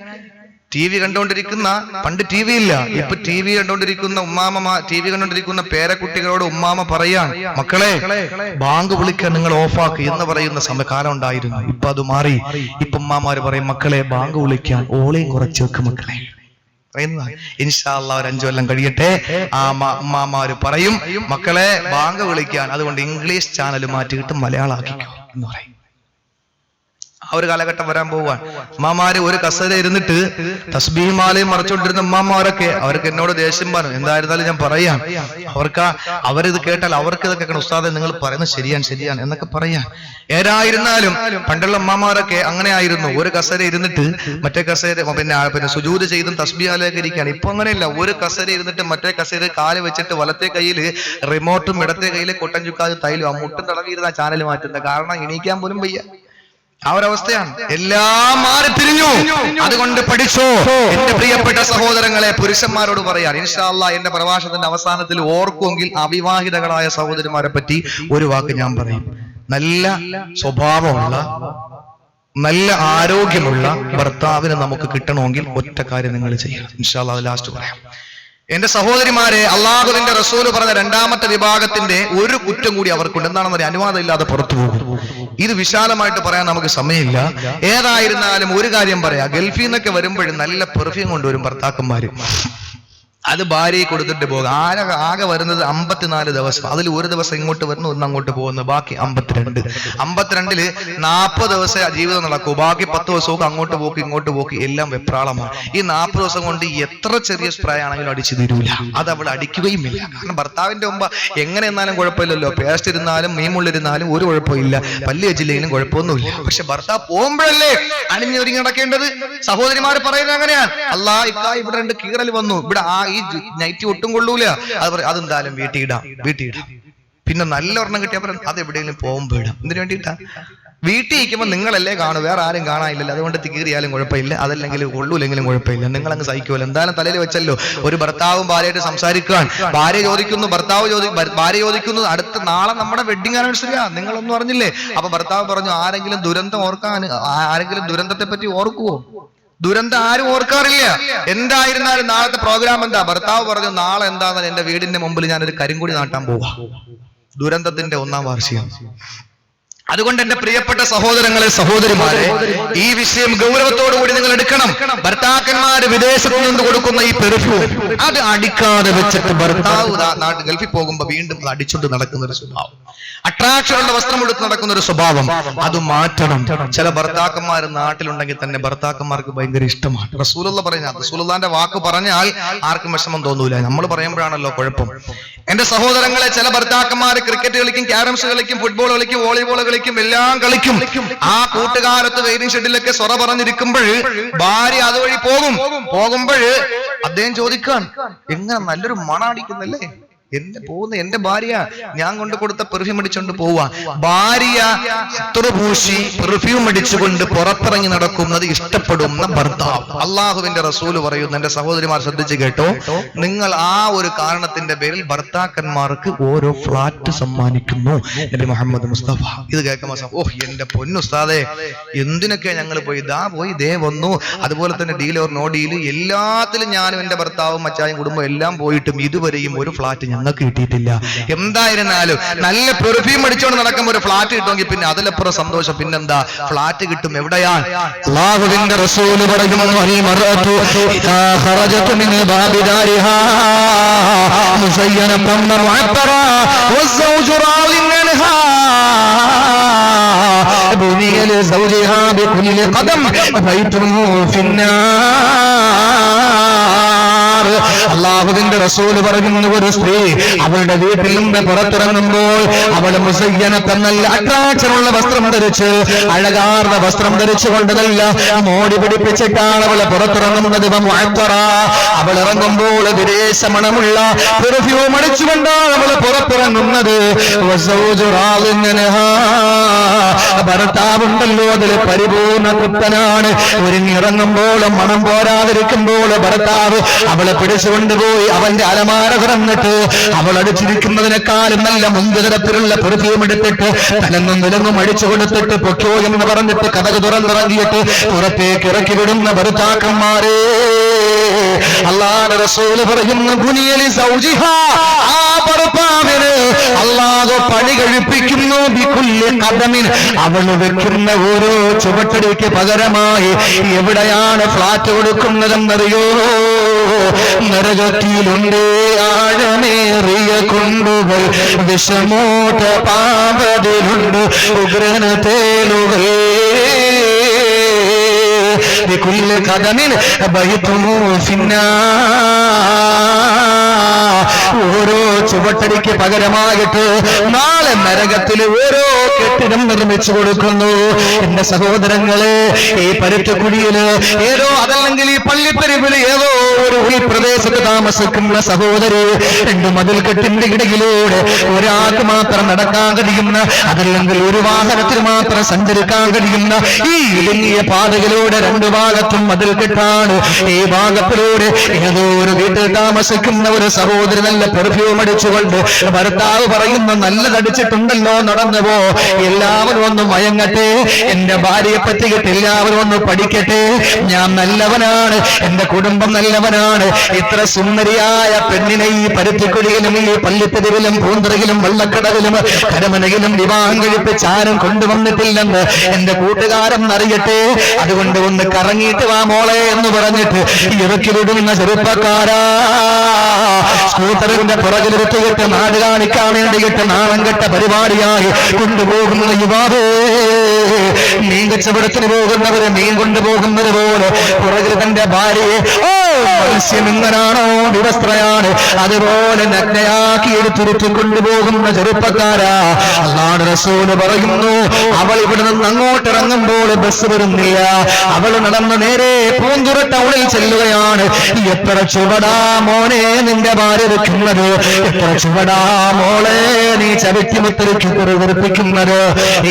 ടി വി കണ്ടുകൊണ്ടിരിക്കുന്ന, പണ്ട് ടി വി ഇല്ല, ഇപ്പൊ ടി വി കണ്ടുകൊണ്ടിരിക്കുന്ന പേരക്കുട്ടികളോട് ഉമ്മാമ പറയാൻ, മക്കളെ ബാങ്ക് വിളിക്കാൻ നിങ്ങൾ ഓഫാക്ക് എന്ന് പറയുന്ന കാലം ഉണ്ടായിരുന്നു. ഇപ്പൊ അത് മാറി. ഇപ്പൊ ഉമ്മാമാര് പറയും, മക്കളെ ബാങ്ക് വിളിക്കാൻ ഓളയും കുറച്ച് വെക്ക് മക്കളെ. ഇൻഷാ അല്ലാഹ് ഒരു 5 കൊല്ലം കഴിയട്ടെ, ആ ഉമ്മാമാര് പറയും, മക്കളെ ബാങ്ക് വിളിക്കാൻ, അതുകൊണ്ട് ഇംഗ്ലീഷ് ചാനൽ മാറ്റിയിട്ട് മലയാളാക്കിക്കോ എന്ന് പറയും. ആ ഒരു കാലഘട്ടം വരാൻ പോവാൻ. ഉമ്മാമാര് ഒരു കസേര ഇരുന്നിട്ട് തസ്ബീഹ് മാലയും മറച്ചുകൊണ്ടിരുന്ന ഉമ്മാമാരൊക്കെ, അവർക്ക് എന്നോട് ദേഷ്യം പറഞ്ഞു. എന്തായിരുന്നാലും ഞാൻ പറയാം, അവരിത് കേട്ടാൽ അവർക്ക് ഇതൊക്കെ ഉസ്താദെ നിങ്ങൾ പറയുന്നത് ശരിയാണ് എന്നൊക്കെ പറയാം. ഏതായിരുന്നാലും പണ്ടുള്ള ഉമ്മാമാരൊക്കെ അങ്ങനെ ആയിരുന്നു. ഒരു കസേര ഇരുന്നിട്ട് മറ്റേ കസേര പിന്നെ സുജൂദ് ചെയ്തും തസ്ബീഹിലേക്ക് ഇരിക്കുകയാണ്. ഇപ്പൊ അങ്ങനെയല്ല, ഒരു കസേര ഇരുന്നിട്ട് മറ്റേ കസേര കാല് വെച്ചിട്ട് വലത്തെ കയ്യില് റിമോട്ടും ഇടത്തെ കയ്യില് കൊട്ടൻ ചുക്കാതെ തൈലും ആ മുട്ടും തടവിയിരുന്ന ചാനൽ മാറ്റുന്നത്. കാരണം എണീക്കാൻ പോലും വയ്യ, ആ ഒരവസ്ഥയാണ്. എല്ലാം മാറി പിരിഞ്ഞു. അതുകൊണ്ട് പഠിച്ചോ എന്റെ പ്രിയപ്പെട്ട സഹോദരങ്ങളെ. പുരുഷന്മാരോട് പറയാൻ ഇൻഷാ അല്ലാഹ് എന്റെ പ്രഭാഷണത്തിന്റെ അവസാനത്തിൽ ഓർക്കുമെങ്കിൽ അവിവാഹിതകളായ സഹോദരിമാരെ പറ്റി ഒരു വാക്ക് ഞാൻ പറയും. നല്ല സ്വഭാവമുള്ള, നല്ല ആരോഗ്യമുള്ള ഭർത്താവിനെ നമുക്ക് കിട്ടണമെങ്കിൽ ഒറ്റ കാര്യം നിങ്ങൾ ചെയ്യണം. ഇൻഷാ അല്ലാഹ് അത് ലാസ്റ്റ് പറയാം. എന്റെ സഹോദരിമാരെ, അള്ളാഹുവിന്റെ റസൂല് പറഞ്ഞ രണ്ടാമത്തെ വിഭാഗത്തിന്റെ ഒരു കുറ്റം കൂടി അവർക്കുണ്ട്. എന്താണെന്ന് പറയാൻ, അനുവാദം ഇല്ലാതെ പുറത്തു പോകും. ഇത് വിശാലമായിട്ട് പറയാൻ നമുക്ക് സമയമില്ല. ഏതായിരുന്നാലും ഒരു കാര്യം പറയാം, ഗൾഫിൽ നിന്നൊക്കെ വരുമ്പോഴും നല്ല പെർഫ്യൂം കൊണ്ടുവരും ഭർത്താക്കന്മാര്. അത് ഭാര്യയെ കൊടുത്തിട്ട് പോകും. ആകെ വരുന്നത് 54 ദിവസം. അതിൽ ഒരു ദിവസം ഇങ്ങോട്ട് വരുന്നു, ഒന്ന് അങ്ങോട്ട് പോകുന്നു, ബാക്കി 52. 52-ല് 40 ദിവസം ജീവിതം നടക്കും. ബാക്കി 10 ദിവസമൊക്കെ അങ്ങോട്ട് പോക്ക് ഇങ്ങോട്ട് പോക്ക് എല്ലാം വെപ്രാളമാണ്. ഈ 40 ദിവസം കൊണ്ട് എത്ര ചെറിയ സ്പ്രേ ആണെങ്കിലും അടിച്ചു തീരൂല. അത് അവൾ അടിക്കുകയും ഇല്ല. കാരണം ഭർത്താവിന്റെ മുമ്പ് എങ്ങനെ എന്നാലും കുഴപ്പമില്ലല്ലോ. പേസ്റ്റ് ഇരുന്നാലും മീമുള്ളിരുന്നാലും ഒരു കുഴപ്പമില്ല, പല്ല് വെച്ചില്ലെങ്കിലും കുഴപ്പമൊന്നുമില്ല. പക്ഷെ ഭർത്താവ് പോകുമ്പോഴല്ലേ അണിഞ്ഞൊരുങ്ങി നടക്കേണ്ടത്. സഹോദരിമാര് പറയുന്നത് അങ്ങനെയാണ്. അല്ലാഹ് ഇവിടെ 2 കീറൽ വന്നു, ഇവിടെ ഈ നൈറ്റി ഒട്ടും കൊള്ളൂല, അതെന്തായാലും വീട്ടിയിടാം. പിന്നെ നല്ല ഒരെണ്ണം കിട്ടിയപ്പോൾ അത് എവിടെയെങ്കിലും പോകുമ്പോ ഇടാം. എന്തിനു വേണ്ടിയിട്ടാ? വീട്ടിൽ ഇരിക്കുമ്പോൾ നിങ്ങളല്ലേ കാണൂ, വേറെ ആരും കാണാനില്ലല്ലോ. അതുകൊണ്ട് കീറിയാലും കുഴപ്പമില്ല, അതല്ലെങ്കിൽ കൊള്ളൂലെങ്കിലും കുഴപ്പമില്ല, നിങ്ങൾ അങ്ങ് സഹിക്കുമല്ലോ. എന്തായാലും തലയിൽ വെച്ചല്ലോ. ഒരു ഭർത്താവും ഭാര്യയായിട്ട് സംസാരിക്കാൻ, ഭാര്യ ചോദിക്കുന്നു, ഭാര്യ ചോദിക്കുന്നു, അടുത്ത നാളെ നമ്മുടെ വെഡിങ് ആനിവേഴ്സറിയാ, നിങ്ങളൊന്നും അറിഞ്ഞില്ലേ? അപ്പൊ ഭർത്താവ് പറഞ്ഞു, ആരെങ്കിലും ദുരന്തം ഓർക്കാൻ, ആരെങ്കിലും ദുരന്തത്തെ പറ്റി ഓർക്കുവോ? ദുരന്തം ആരും ഓർക്കാറില്ല. എന്തായിരുന്നാലും നാളത്തെ പ്രോഗ്രാം എന്താ? ഭർത്താവ് പറഞ്ഞു, നാളെ എന്താന്ന് എന്റെ വീടിന്റെ മുമ്പിൽ ഞാനൊരു കരിങ്കൊടി നാട്ടാൻ പോവാ. ദുരന്തത്തിന്റെ 1ാം വാർഷികം. അതുകൊണ്ട് എന്റെ പ്രിയപ്പെട്ട സഹോദരങ്ങളെ, സഹോദരിമാരെ, ഈ വിഷയം ഗൗരവത്തോടുകൂടി നിങ്ങൾ എടുക്കണം. ഭർത്താക്കന്മാര് വിദേശത്ത് നിന്ന് കൊടുക്കുന്ന ഈ പെർഫ്യൂം അത് അടിക്കാതെ വെച്ചിട്ട് ഭർത്താവ് നാട്ടിൽ ഗൾഫിൽ പോകുമ്പോ വീണ്ടും അത് അടിച്ചുകൊണ്ട് നടക്കുന്ന ഒരു സ്വഭാവം, അട്രാക്ഷനുള്ള വസ്ത്രം എടുത്ത് നടക്കുന്ന ഒരു സ്വഭാവം, അത് മാറ്റണം. ചില ഭർത്താക്കന്മാർ നാട്ടിലുണ്ടെങ്കിൽ തന്നെ ഭർത്താക്കന്മാർക്ക് ഭയങ്കര ഇഷ്ടമാണ്. റസൂലുള്ള പറഞ്ഞ റസൂലുള്ളാന്റെ വാക്ക് പറഞ്ഞാൽ ആർക്കും വിഷമം തോന്നൂല. നമ്മൾ പറയുമ്പോഴാണല്ലോ കുഴപ്പം. എന്റെ സഹോദരങ്ങളെ, ചില ഭർത്താക്കന്മാർ ക്രിക്കറ്റ് കളിക്കും, ക്യാരംസ് കളിക്കും, ഫുട്ബോൾ കളിക്കും, വോളിബോൾ കളിക്കും, എല്ലാം കളിക്കും. ആ കൂട്ടുകാരത്ത് വെയിറ്റിംഗ് ഷെഡിലൊക്കെ സ്വറ പറഞ്ഞിരിക്കുമ്പോൾ ഭാര്യ അതുവഴി പോകുമ്പോൾ അദ്ദേഹം ചോദിക്കാൻ, എങ്ങനെ നല്ലൊരു മണാടിക്കുന്നല്ലേ എന്റെ ഭാര്യ ഞാൻ കൊണ്ട് കൊടുത്ത പെർഫ്യൂം അടിച്ചുകൊണ്ട് പോവാ. ഭാര്യ പൂശി പെർഫ്യൂം അടിച്ചുകൊണ്ട് പുറത്തിറങ്ങി നടക്കുന്നത് ഇഷ്ടപ്പെടുന്ന ഭർത്താവ്. അള്ളാഹുവിന്റെ റസൂല് പറയുന്നു, എന്റെ സഹോദരിമാർ ശ്രദ്ധിച്ച് കേട്ടോ, നിങ്ങൾ ആ ഒരു കാരണത്തിന്റെ പേരിൽ ഭർത്താക്കന്മാർക്ക് ഓരോ ഫ്ലാറ്റ് സമ്മാനിക്കുന്നു. നബി മുഹമ്മദ് മുസ്തഫ ഇത് കേൾക്കുമ്പോ എന്റെ പൊന്നുസ്താദേ, എന്തിനൊക്കെ ഞങ്ങൾ പോയി, ദേ വന്നു. അതുപോലെ തന്നെ ഡീൽ ഓർ നോ ഡീൽ എല്ലാത്തിലും ഞാനും എന്റെ ഭർത്താവും മച്ചായും കുടുംബം എല്ലാം പോയിട്ടും ഇതുവരെയും ഒരു ഫ്ലാറ്റ് ഞങ്ങൾക്ക് കിട്ടിയിട്ടില്ല. എന്തായിരുന്നാലും നല്ല പെർഫ്യൂം അടിച്ചോണ്ട് നടക്കുമ്പോൾ ഒരു ഫ്ലാറ്റ് കിട്ടുമെങ്കിൽ പിന്നെ അതിലപ്പുറം സന്തോഷം പിന്നെന്താ, ഫ്ലാറ്റ് കിട്ടും. എവിടെയാണ്? അല്ലാഹുവിന്റെ റസൂൽ പറയുന്നു, അള്ളാഹുവിന്റെ റസൂല് പറയുന്നു, ഒരു സ്ത്രീ അവളുടെ വീട്ടിൽ നിന്ന് പുറത്തിറങ്ങുമ്പോൾ അവൾ മുസയ്യനത്ത് നല്ല അട്രാക്ഷനുള്ള വസ്ത്രം ധരിച്ച്, അഴകാർന്ന വസ്ത്രം ധരിച്ചുകൊണ്ട് നല്ല മോടി പിടിപ്പിച്ചിട്ടാണ് അവൾ പുറത്തിറങ്ങുന്നത്. അവൾ ഇറങ്ങുമ്പോൾ വിദേശ മണമുള്ള പെർഫ്യൂം അടിച്ചുകൊണ്ടാണ് അവൾ പുറത്തിറങ്ങുന്നത്. ഭർത്താവുണ്ടല്ലോ അതിൽ പരിപൂർണ തൃപ്തനാണ്. ഒരുങ്ങിറങ്ങുമ്പോൾ മണം പോരാതിരിക്കുമ്പോൾ ഭർത്താവ് അവളെ പിടിച്ചുകൊണ്ടുപോയി അവന്റെ അലമാര തുറന്നിട്ട് അവൾ അടിച്ചിരിക്കുന്നതിനേക്കാളും നല്ല മുൻതരത്തിലുള്ള പെർഫ്യൂം എടുത്തിട്ട് തലങ്ങും വിലങ്ങും അടിച്ചു കൊടുത്തിട്ട് പൊക്കോ എന്ന് പറഞ്ഞിട്ട് കഥക് തുറന്നിറങ്ങിയിട്ട് പുറത്തേക്ക് ഇറക്കി വിടുന്ന ഭർത്താക്കന്മാരെ അല്ലാഹുവിന്റെ റസൂല് പറയുന്നു, ഗുനിയലി സൗജിഹാ, ആ ഭർത്താവിന് അല്ലാഹു പണി കഴിപ്പിക്കുന്നു. ബികുല്ലി ഖദമിൻ, അവൾ വെക്കുന്ന ഓരോ ചുവട്ടടിക്ക് പകരമായി എവിടെയാണ് ഫ്ലാറ്റ് കൊടുക്കുന്നതെന്നറിയോ? നരകത്തിലുണ്ട് ആഴമേറിയ കൊണ്ടുകൾ, വിഷമോട്ട പാമ്പതിലുണ്ട് ഉഗ്രന തേലുകൾ. ബികുല്ലി ഖദമിൻ ബൈതുമു ഫിന്നാർ, ഓരോ ചുവട്ടടിക്ക് പകരമായിട്ട് നാളെ നരകത്തിൽ ഓരോ കെട്ടിടം നിർമ്മിച്ചു കൊടുക്കുന്നു. എന്റെ സഹോദരങ്ങളെ, ഈ പരുത്തുകുഴിയില് ഏതോ അതല്ലെങ്കിൽ ഈ പള്ളിപ്പെരുവില് ഏതോ ഒരു ഉൾപ്രദേശത്ത് താമസിക്കുന്ന സഹോദരി, രണ്ട് മതിൽക്കെട്ടിന്റെ ഇടയിലൂടെ ഒരാൾക്ക് മാത്രം നടക്കാൻ കഴിയുന്ന, അതല്ലെങ്കിൽ ഒരു വാഹനത്തിന് മാത്രം സഞ്ചരിക്കാൻ കഴിയുന്ന ഈ ഇടുങ്ങിയ പാതയിലൂടെ രണ്ടു ഭാഗത്തും മതിൽക്കെട്ടാണ്. ഈ ഭാഗത്തിലൂടെ ഏതോ ഒരു വീട്ടിൽ താമസിക്കുന്ന ഒരു സഹോദരി നല്ല പെർഫ്യൂം അടിച്ചുകൊണ്ട് ഭർത്താവ് പറയുന്ന നല്ലതടിച്ചിട്ടുണ്ടല്ലോ, നടന്നുവോ, എല്ലാവരും ഒന്ന് മയങ്ങട്ടെ, എന്റെ ഭാര്യയെ പറ്റിയിട്ട് എല്ലാവരും ഒന്ന് പഠിക്കട്ടെ, ഞാൻ നല്ലവനാണ്, എന്റെ കുടുംബം നല്ലവനാണ്. ഇത്ര സുന്ദരിയായ പെണ്ണിനെ ഈ പരുത്തിക്കുഴിയിലും ഈ പള്ളിത്തെരുവിലും പൂന്തറയിലും വെള്ളക്കടവിലും കരമനയിലും വിവാഹം കഴിപ്പിച്ച് ആരും കൊണ്ടുവന്നിട്ടില്ലെന്ന് എന്റെ കൂട്ടുകാരൻ അറിയട്ടെ. അതുകൊണ്ട് ഒന്ന് കറങ്ങിയിട്ട് വാ മോളെ എന്ന് പറഞ്ഞിട്ട് ഇറക്കിലിടുന്ന ചെറുപ്പക്കാരാ, സ്കൂട്ടറിന്റെ പുറകിലിരുത്തിയിട്ട് നാട് കാണിക്കാൻ വേണ്ടിയിട്ട് നാളം കെട്ട പരിപാടിയായി കൊണ്ടുപോകുന്ന യുവാവേ, മീൻ കച്ചവടത്തിന് പോകുന്നവര് മീൻ കൊണ്ടുപോകുന്നത് പോലെ പുറകിൽ തന്റെ ഭാര്യയെ, മത്സ്യം ഇങ്ങനാണോ വിവസ്ത്രയാണ് അതുപോലെ നഗ്നയാക്കി എടുത്തുരുത്തി കൊണ്ടുപോകുന്ന ചെറുപ്പക്കാരാ, അല്ലാഹുവിന്റെ റസൂല് പറയുന്നു, അവൾ ഇവിടെ നിന്ന് അങ്ങോട്ട് ഇറങ്ങുമ്പോൾ ബസ് വരുന്നില്ല, അവൾ നടന്ന് നേരെ പൂന്തുറ ടൗണിൽ ചെല്ലുകയാണ്. എത്ര ചുവടാ മോനെ നിന്റെ ഭാര്യ വെക്കുന്നത്, എത്ര ചുവടാ മോളെ നീ ചവിട്ടിമുത്തരിക്ക് വെറുപ്പിക്കുന്നത്.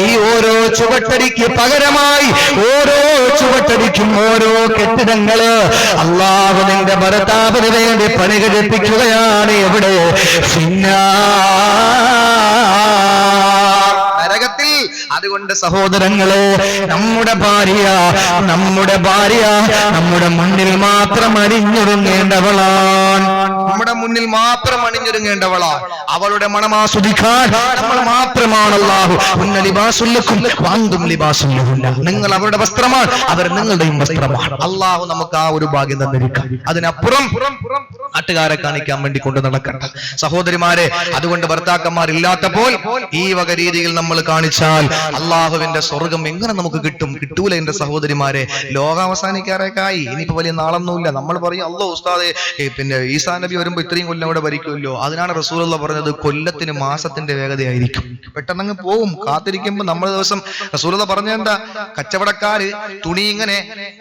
ഈ ഓരോ ചുവട്ടടിക്ക് പകരമായി ഓരോ ചുവട്ടടിക്കും ഓരോ കെട്ടിടങ്ങള് അല്ലാഹു നിന്റെ ഭർത്താവിന് വേണ്ടി പണി കഴിപ്പിക്കുകയാണ്. എവിടെ? നരകത്തിൽ അതുകൊണ്ട് സഹോദരങ്ങളെ, നമ്മുടെ ഭാര്യ നമ്മുടെ മുന്നിൽ മാത്രം അണിഞ്ഞൊരുങ്ങേണ്ടവളാണ്. നമ്മുടെ മുന്നിൽ മാത്രം അണിഞ്ഞൊരുങ്ങേണ്ടവളാണ്. അവളുടെ മണം ആസ്വദിക്കാൻ നമ്മൾ മാത്രമാണ്. അല്ലാഹു നിങ്ങൾ അവരുടെ വസ്ത്രമാണ്, അവർ നിങ്ങളുടെയും വസ്ത്രമാണ്. അല്ലാഹു നമുക്ക് ആ ഒരു ഭാഗ്യം തന്നിരിക്കാം. അതിനപ്പുറം നാട്ടുകാരെ കാണിക്കാൻ വേണ്ടി കൊണ്ട് നടക്കണ്ട സഹോദരിമാരെ. അതുകൊണ്ട് ഭർത്താക്കന്മാർ ഇല്ലാത്തപ്പോൾ ഈ വക രീതിയിൽ നമ്മൾ കാണിച്ചാൽ അള്ളാഹുവിന്റെ സ്വർഗം എങ്ങനെ നമുക്ക് കിട്ടും? കിട്ടൂല എന്റെ സഹോദരിമാരെ. ലോകം അവസാനിക്കാറേക്കായി. ഇനിയിപ്പോ വലിയ നാളൊന്നുമില്ല. നമ്മൾ പറയും അല്ലാഹു ഉസ്താദെ പിന്നെ ഈസാ നബി വരുമ്പോ ഇത്രയും കൊല്ലം കൂടെ ഭരിക്കുമല്ലോ. അതിനാണ് റസൂലുള്ള പറഞ്ഞത് കൊല്ലത്തിന് മാസത്തിന്റെ വേഗതയായിരിക്കും. പെട്ടെന്നങ്ങ് പോവും. കാത്തിരിക്കുമ്പോ നമ്മൾ ദിവസം റസൂലുള്ള പറഞ്ഞെന്താ, കച്ചവടക്കാര് തുണി ഇങ്ങനെ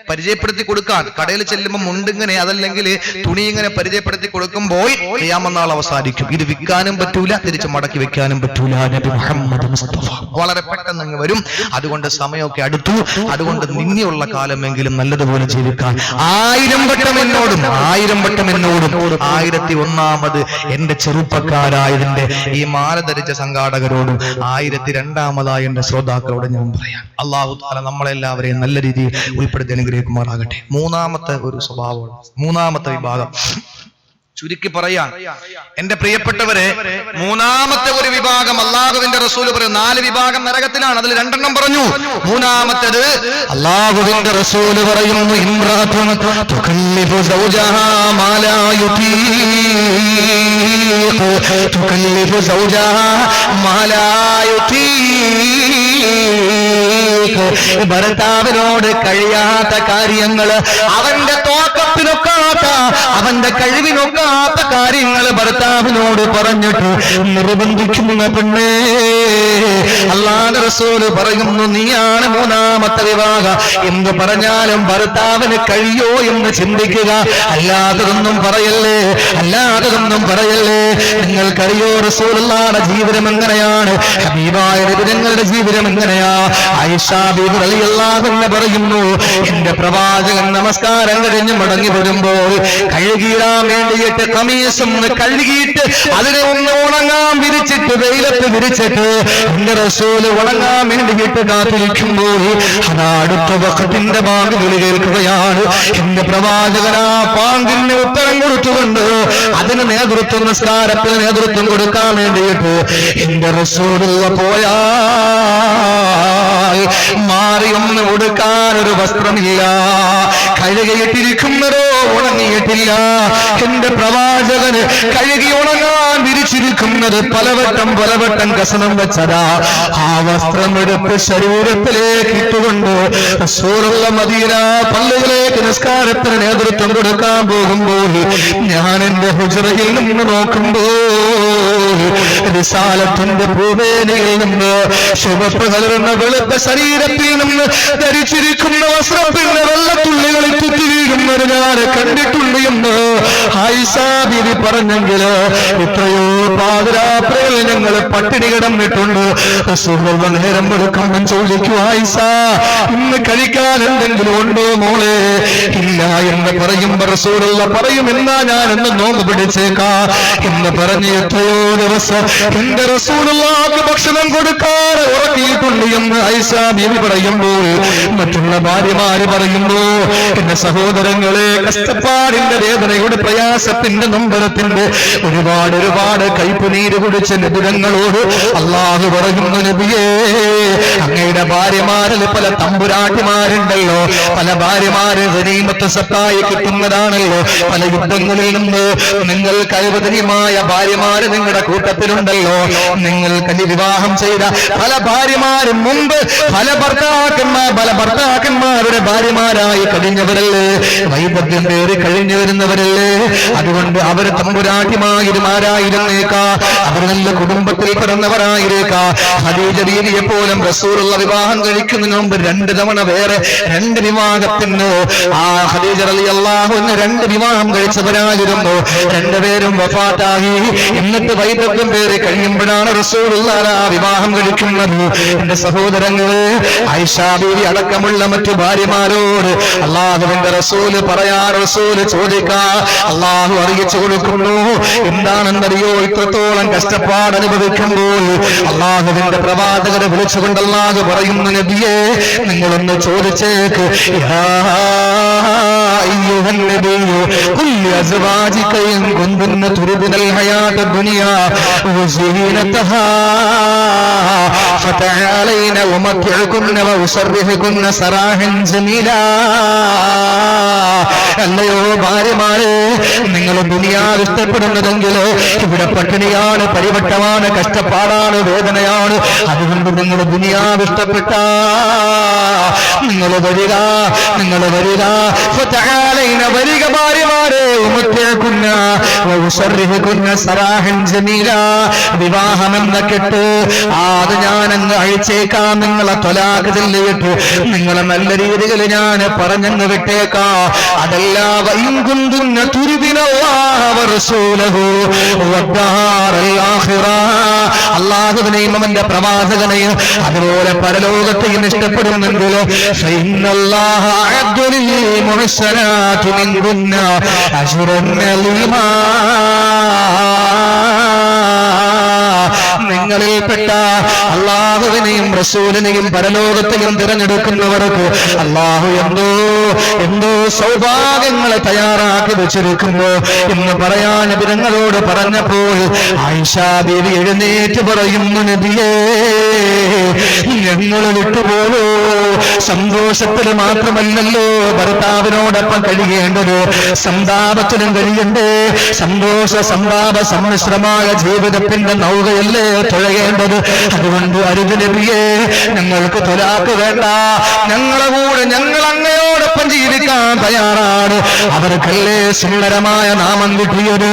പരിചയപ്പെടുത്തി കൊടുക്കാൻ കടയിൽ ചെല്ലുമ്പോൾ മുണ്ടിങ്ങനെ അതല്ലെങ്കിൽ തുണി ഇങ്ങനെ പരിചയപ്പെടുത്തി കൊടുക്കുമ്പോൾ ഖിയാമത്ത് നാൾ അവസാനിക്കും. ഇത് വിൽക്കാനും പറ്റൂല, തിരിച്ച് മടക്കി വെക്കാനും പറ്റൂല. നബി മുഹമ്മദ് മുസ്തഫ വളരെ പെട്ടെന്ന് അങ്ങ് വരും. അതുകൊണ്ട് സമയമൊക്കെ അടുത്തു. അതുകൊണ്ട് നിന്നെയുള്ള കാലമെങ്കിലും നല്ലതുപോലെ ജീവിക്കാൻ 1000 വട്ടം എന്നോടും 1001ാമത് എന്റെ ചെറുപ്പക്കാരായതിന്റെ ഈ മാല ധരിച്ച സംഘാടകരോടും 1002ാമതായ എന്റെ ശ്രോതാക്കളോട് ഞാൻ പറയാം, അല്ലാഹു തആല നമ്മളെല്ലാവരെയും നല്ല രീതിയിൽ ഉൾപ്പെടുത്തി അനുഗ്രഹിക്കുമാറാകട്ടെ. മൂന്നാമത്തെ ഒരു സ്വഭാവമാണ്, മൂന്നാമത്തെ വിഭാഗം. ചുരുക്കി പറയാൻ എന്റെ പ്രിയപ്പെട്ടവരെ, മൂന്നാമത്തെ ഒരു വിഭാഗം അള്ളാഹുവിന്റെ റസൂൽ പറയും 4 വിഭാഗം നരകത്തിലാണ്. അതിൽ 2 പറഞ്ഞു. മൂന്നാമത്തേത് അള്ളാഹുവിന്റെ റസൂൽ പറയുന്നു, ഇംറാത്തുൻ തുകല്ലിഫു സൗജഹാ മാ ലാ യുതീഖ്, തുകല്ലിഫു സൗജഹാ മാ ലാ യുതീഖ്. ഭർത്താവിനോട് കഴിയാത്ത കാര്യങ്ങൾ, അവന്റെ തോക്കത്തിനൊക്കാത്ത, അവന്റെ കഴിവിനൊക്കെ കാര്യങ്ങൾ ഭർത്താവിനോട് പറഞ്ഞിട്ട് നിർബന്ധിക്കുന്ന പെണ്ണേ, അല്ലാഹുവിന്റെ റസൂൽ പറയുന്നു, നീയാണ് മൂന്നാമത്തെ വിഭാഗം. എന്ത് പറഞ്ഞാലും ഭർത്താവിന് കഴിയോ എന്ന് ചിന്തിക്കുക, അല്ലാത്തതൊന്നും പറയല്ലേ, അല്ലാത്തതൊന്നും പറയല്ലേ. നിങ്ങൾക്കറിയോ റസൂലുള്ളാഹിയുടെ ജീവിതം എങ്ങനെയാണ്? ഹബീബായ നബിയുടെ ജീവിതം എങ്ങനെയാ? ആയിഷ ബീവി റളിയല്ലാഹു അൻഹ പറയുന്നു, എന്റെ പ്രവാചകൻ നമസ്കാരം കഴിഞ്ഞ് മടങ്ങി വരുമ്പോൾ കഴുകിയിടാൻ വേണ്ടിയിട്ട് കമീസും കഴുകിയിട്ട് അതിനെ ഒന്ന് ഉണങ്ങാൻ വിരിച്ചിട്ട് വെയിലത്ത് വിരിച്ചിട്ട് എന്റെ റസൂല് ഉണങ്ങാൻ വേണ്ടിയിട്ട് കാത്തിരിക്കുമ്പോൾ അതാ അടുത്ത വഖത്തിന്റെ ബാങ്ക് വിളി കേൾക്കുകയാണ്. എന്റെ പ്രവാചകനാ പാങ്കിന് ഉത്തരം കൊടുത്തുകൊണ്ട് അതിന് നേതൃത്വം, നിസ്കാരത്തിന് നേതൃത്വം കൊടുക്കാൻ വേണ്ടിയിട്ട് എന്റെ റസൂലുള്ള പോയാ മാറിയൊന്ന് കൊടുക്കാൻ ഒരു വസ്ത്രമില്ല, കഴുകിയിട്ടിരിക്കുന്നതോ ഉണങ്ങിയിട്ടില്ല. എന്റെ പ്രവാചകന് കഴുകി ഉണങ്ങാൻ വിരിച്ചിരിക്കുന്നത് പലവട്ടം കസനം വെച്ചതാ. ആ വസ്ത്രം എടുത്ത് ശരീരത്തിലേക്ക് ഇട്ടുകൊണ്ട് റസൂലുള്ള മദീന പള്ളിയിലേക്ക് നിസ്കാരത്തിന് നേതൃത്വം കൊടുക്കാൻ പോകുമ്പോൾ ഞാൻ എന്റെ ഹുജ്റയിൽ നിന്ന് നോക്കുമ്പോൾ റിസാലത്തിന്റെ പൂവേനയിൽ നിന്ന് ചുവപ്പ് കലർന്ന വെളുത്ത ശരീരത്തിൽ നിന്ന് ധരിച്ചിരിക്കുന്ന വസ്ത്രത്തിന്റെ വെള്ളത്തുള്ളികളിൽ തുറ്റി വീഴുന്നത് ഞാൻ കണ്ടിട്ടുണ്ട് എന്ന് ആയിഷ ബീവി പറഞ്ഞെങ്കിൽ എത്രയോ പാതിരാത്രിയിൽ ഞങ്ങൾ പട്ടിണി കിടന്നിട്ടുണ്ട്. റസൂലുള്ള നേരം വെളുക്കുമ്പം ചോദിക്കും, ആയിഷ ഇന്ന് കഴിക്കാൻ എന്തെങ്കിലും ഉണ്ടോ മോളെ? ഇല്ല എന്ന് പറയുമ്പോ റസൂലുള്ള പറയും, എന്നാ ഞാൻ എന്ന് നോമ്പ് പിടിച്ചേക്കാ എന്ന് പറഞ്ഞ് എത്രയോ ദിവസം എന്റെ റസൂലുള്ളാഹിക്ക് ഭക്ഷണം കൊടുക്കാതെ ഉറക്കിയിട്ടുണ്ട് എന്ന് ആയിഷ ബീവി പറയുമ്പോൾ മറ്റുള്ള ഭാര്യമാര് പറയുമ്പോ എന്റെ സഹോദരങ്ങളെ, കഷ്ടപ്പാടിന്റെ വേദനയുടെ പ്രയാസത്തിന്റെ നൊമ്പരത്തിന്റെ ഒരുപാട് കൈപ്പുനീര് കുടിച്ച നബിതങ്ങളോട് അല്ലാഹു പറയുന്നു, നബിയേ അങ്ങയുടെ ഭാര്യമാരിൽ പല തമ്പുരാട്ടിമാരുണ്ടല്ലോ, പല ഭാര്യമാര് ഗനീമത്ത് സത്തായി കിട്ടുന്നതാണല്ലോ, പല യുദ്ധങ്ങളിൽ നിന്ന് നിങ്ങൾ കൈവദനീയമായ ഭാര്യമാര് നിങ്ങളുടെ കൂട്ടത്തിലുണ്ടല്ലോ, നിങ്ങൾ വിവാഹം ചെയ്ത പല ഭാര്യമാരും മുമ്പ് പല ഭർത്താക്കന്മാരുടെ ഭാര്യമാരായി കഴിഞ്ഞവരല്ലേ, വൈദഗ്ധ്യം പേര് കഴിഞ്ഞു വരുന്നവരല്ലേ. അതുകൊണ്ട് അവർ തമ്പുരാട്ടിമായിരുമാരായിരുന്നേക്കാ, അവർ നല്ല കുടുംബത്തിൽ പിറന്നവരായിരുന്നേക്കാ. ഖദീജ ബീവിയെ പോലും റസൂലുള്ള വിവാഹം കഴിക്കുന്നതിന് മുമ്പ് 2 തവണ വേറെ 2 വിവാഹത്തിന് ആ ഖദീജ റളിയല്ലാഹു അൻഹ 2 വിവാഹം കഴിച്ചവരായിരുന്നു. 2 പേരും വഫാത്തായി. എന്നിട്ട് വൈദഗ്ധ്യം പേര് കഴിയുമ്പോഴാണ് റസൂലുള്ളാഹി വിവാഹം കഴിക്കുന്നത്. എന്റെ സഹോദരങ്ങള്, ആയിഷാ ബീവി അടക്കമുള്ള മറ്റു ഭാര്യമാരോട് അള്ളാഹുവിന്റെ റസൂല് റസൂല് ചോദിക്കാ, അള്ളാഹു അറിയിച്ചു കൊടുക്കുന്നു. എന്താണെന്നറിയോ? ഇത്രത്തോളം കഷ്ടപ്പാട് അനുഭവിക്കുമ്പോൾ അള്ളാഹുവിന്റെ പ്രവാചകരെ വിളിച്ചുകൊണ്ട് അള്ളാഹു പറയുന്നു, നബിയെ നിങ്ങളൊന്ന് ചോദിച്ചേക്ക്, യാ അയ്യുഹൻ നബിയ്യു ഖുൽ ലിഅസ്വാജിക ഇൻ കുന്തുന്ന തുരിദുനൽ ഹയാത ദുനിയാ വസീനതഹാ ഫതഅലൈന ഉമത്തിഉകുന്ന വഉസർരിഹുകുന്ന സറാഹൻ ജമീലാ. അല്ലയോ ഭാര്യമാരെ, നിങ്ങൾ ദുനിയാവ് ഇഷ്ടപ്പെടുന്നതെങ്കിൽ ഇവിടെ പട്ടിണിയാണ്, പരിവട്ടമാണ്, കഷ്ടപ്പാടാണ്, വേദനയാണ്. അതുകൊണ്ട് നിങ്ങൾ ദുനിയാവ് ഇഷ്ടപ്പെട്ട നിങ്ങൾ വരിക വരിക ഭാര്യമാരെ, വിവാഹമെന്ന കെട്ട് അത് ഞാനങ്ങ് അഴിച്ചേക്കാം, നിങ്ങളെ ത്വലാഖ് ചൊല്ലിയിട്ട് നിങ്ങളെ നല്ല രീതിയിൽ ഞാൻ പറഞ്ഞങ്ങ് വിട്ടേക്കാം. അതല്ല അല്ലാഹുവിനെയും അവന്റെ പ്രവാചകനെയും അതുപോലെ പരലോകത്തെയും ഇഷ്ടപ്പെടുന്നെങ്കിൽ നിങ്ങളിൽപ്പെട്ട അള്ളാഹുവിനെയും റസൂലിനെയും പരലോകത്തെയും തിരഞ്ഞെടുക്കുന്നവർക്ക് അള്ളാഹു എന്തോ സൗഭാഗ്യങ്ങളെ തയ്യാറാക്കി വെച്ചിരിക്കുന്നു എന്ന് പറയാൻ നബിങ്ങളോട് പറഞ്ഞപ്പോൾ ആയിഷാ ബീവി എഴുന്നേറ്റ് പറയുന്നു, നബിയേ ഞങ്ങൾ വിട്ടുപോയോ? സന്തോഷത്തിൽ മാത്രമല്ലല്ലോ ഭർത്താവിനോടൊപ്പം കഴിയേണ്ടത്, സന്താപത്തിലും കഴിയണ്ടേ? സന്തോഷ സന്താപ സമ്മിശ്രമായ ജീവിതത്തിന്റെ നൗകയല്ലേ തുഴയേണ്ടത്? അതുകൊണ്ട് അരുത് നബിയേ, ഞങ്ങൾക്ക് ത്വലാഖ് വേണ്ട, ഞങ്ങളെ കൂടെ ഞങ്ങൾ അങ്ങയോടൊപ്പം ജീവിക്കാൻ തയ്യാറാണ്. അവർക്കല്ലേ സുന്ദരമായ നാമം കിട്ടിയത്.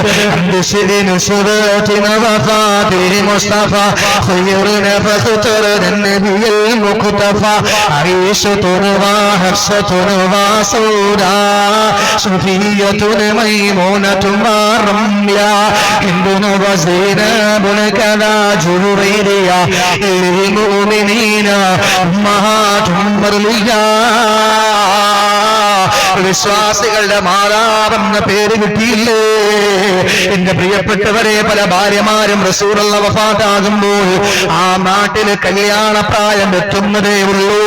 വിശ്വാസികളുടെ മാതാവെന്ന പേര് കിട്ടിയില്ലേ? എന്റെ പ്രിയപ്പെട്ടവരെ, പല ഭാര്യമാരും റസൂലുള്ള വഫാത്താകുമ്പോൾ ആ നാട്ടില് കല്യാണപ്രായം എത്തുന്നതേ ഉള്ളൂ.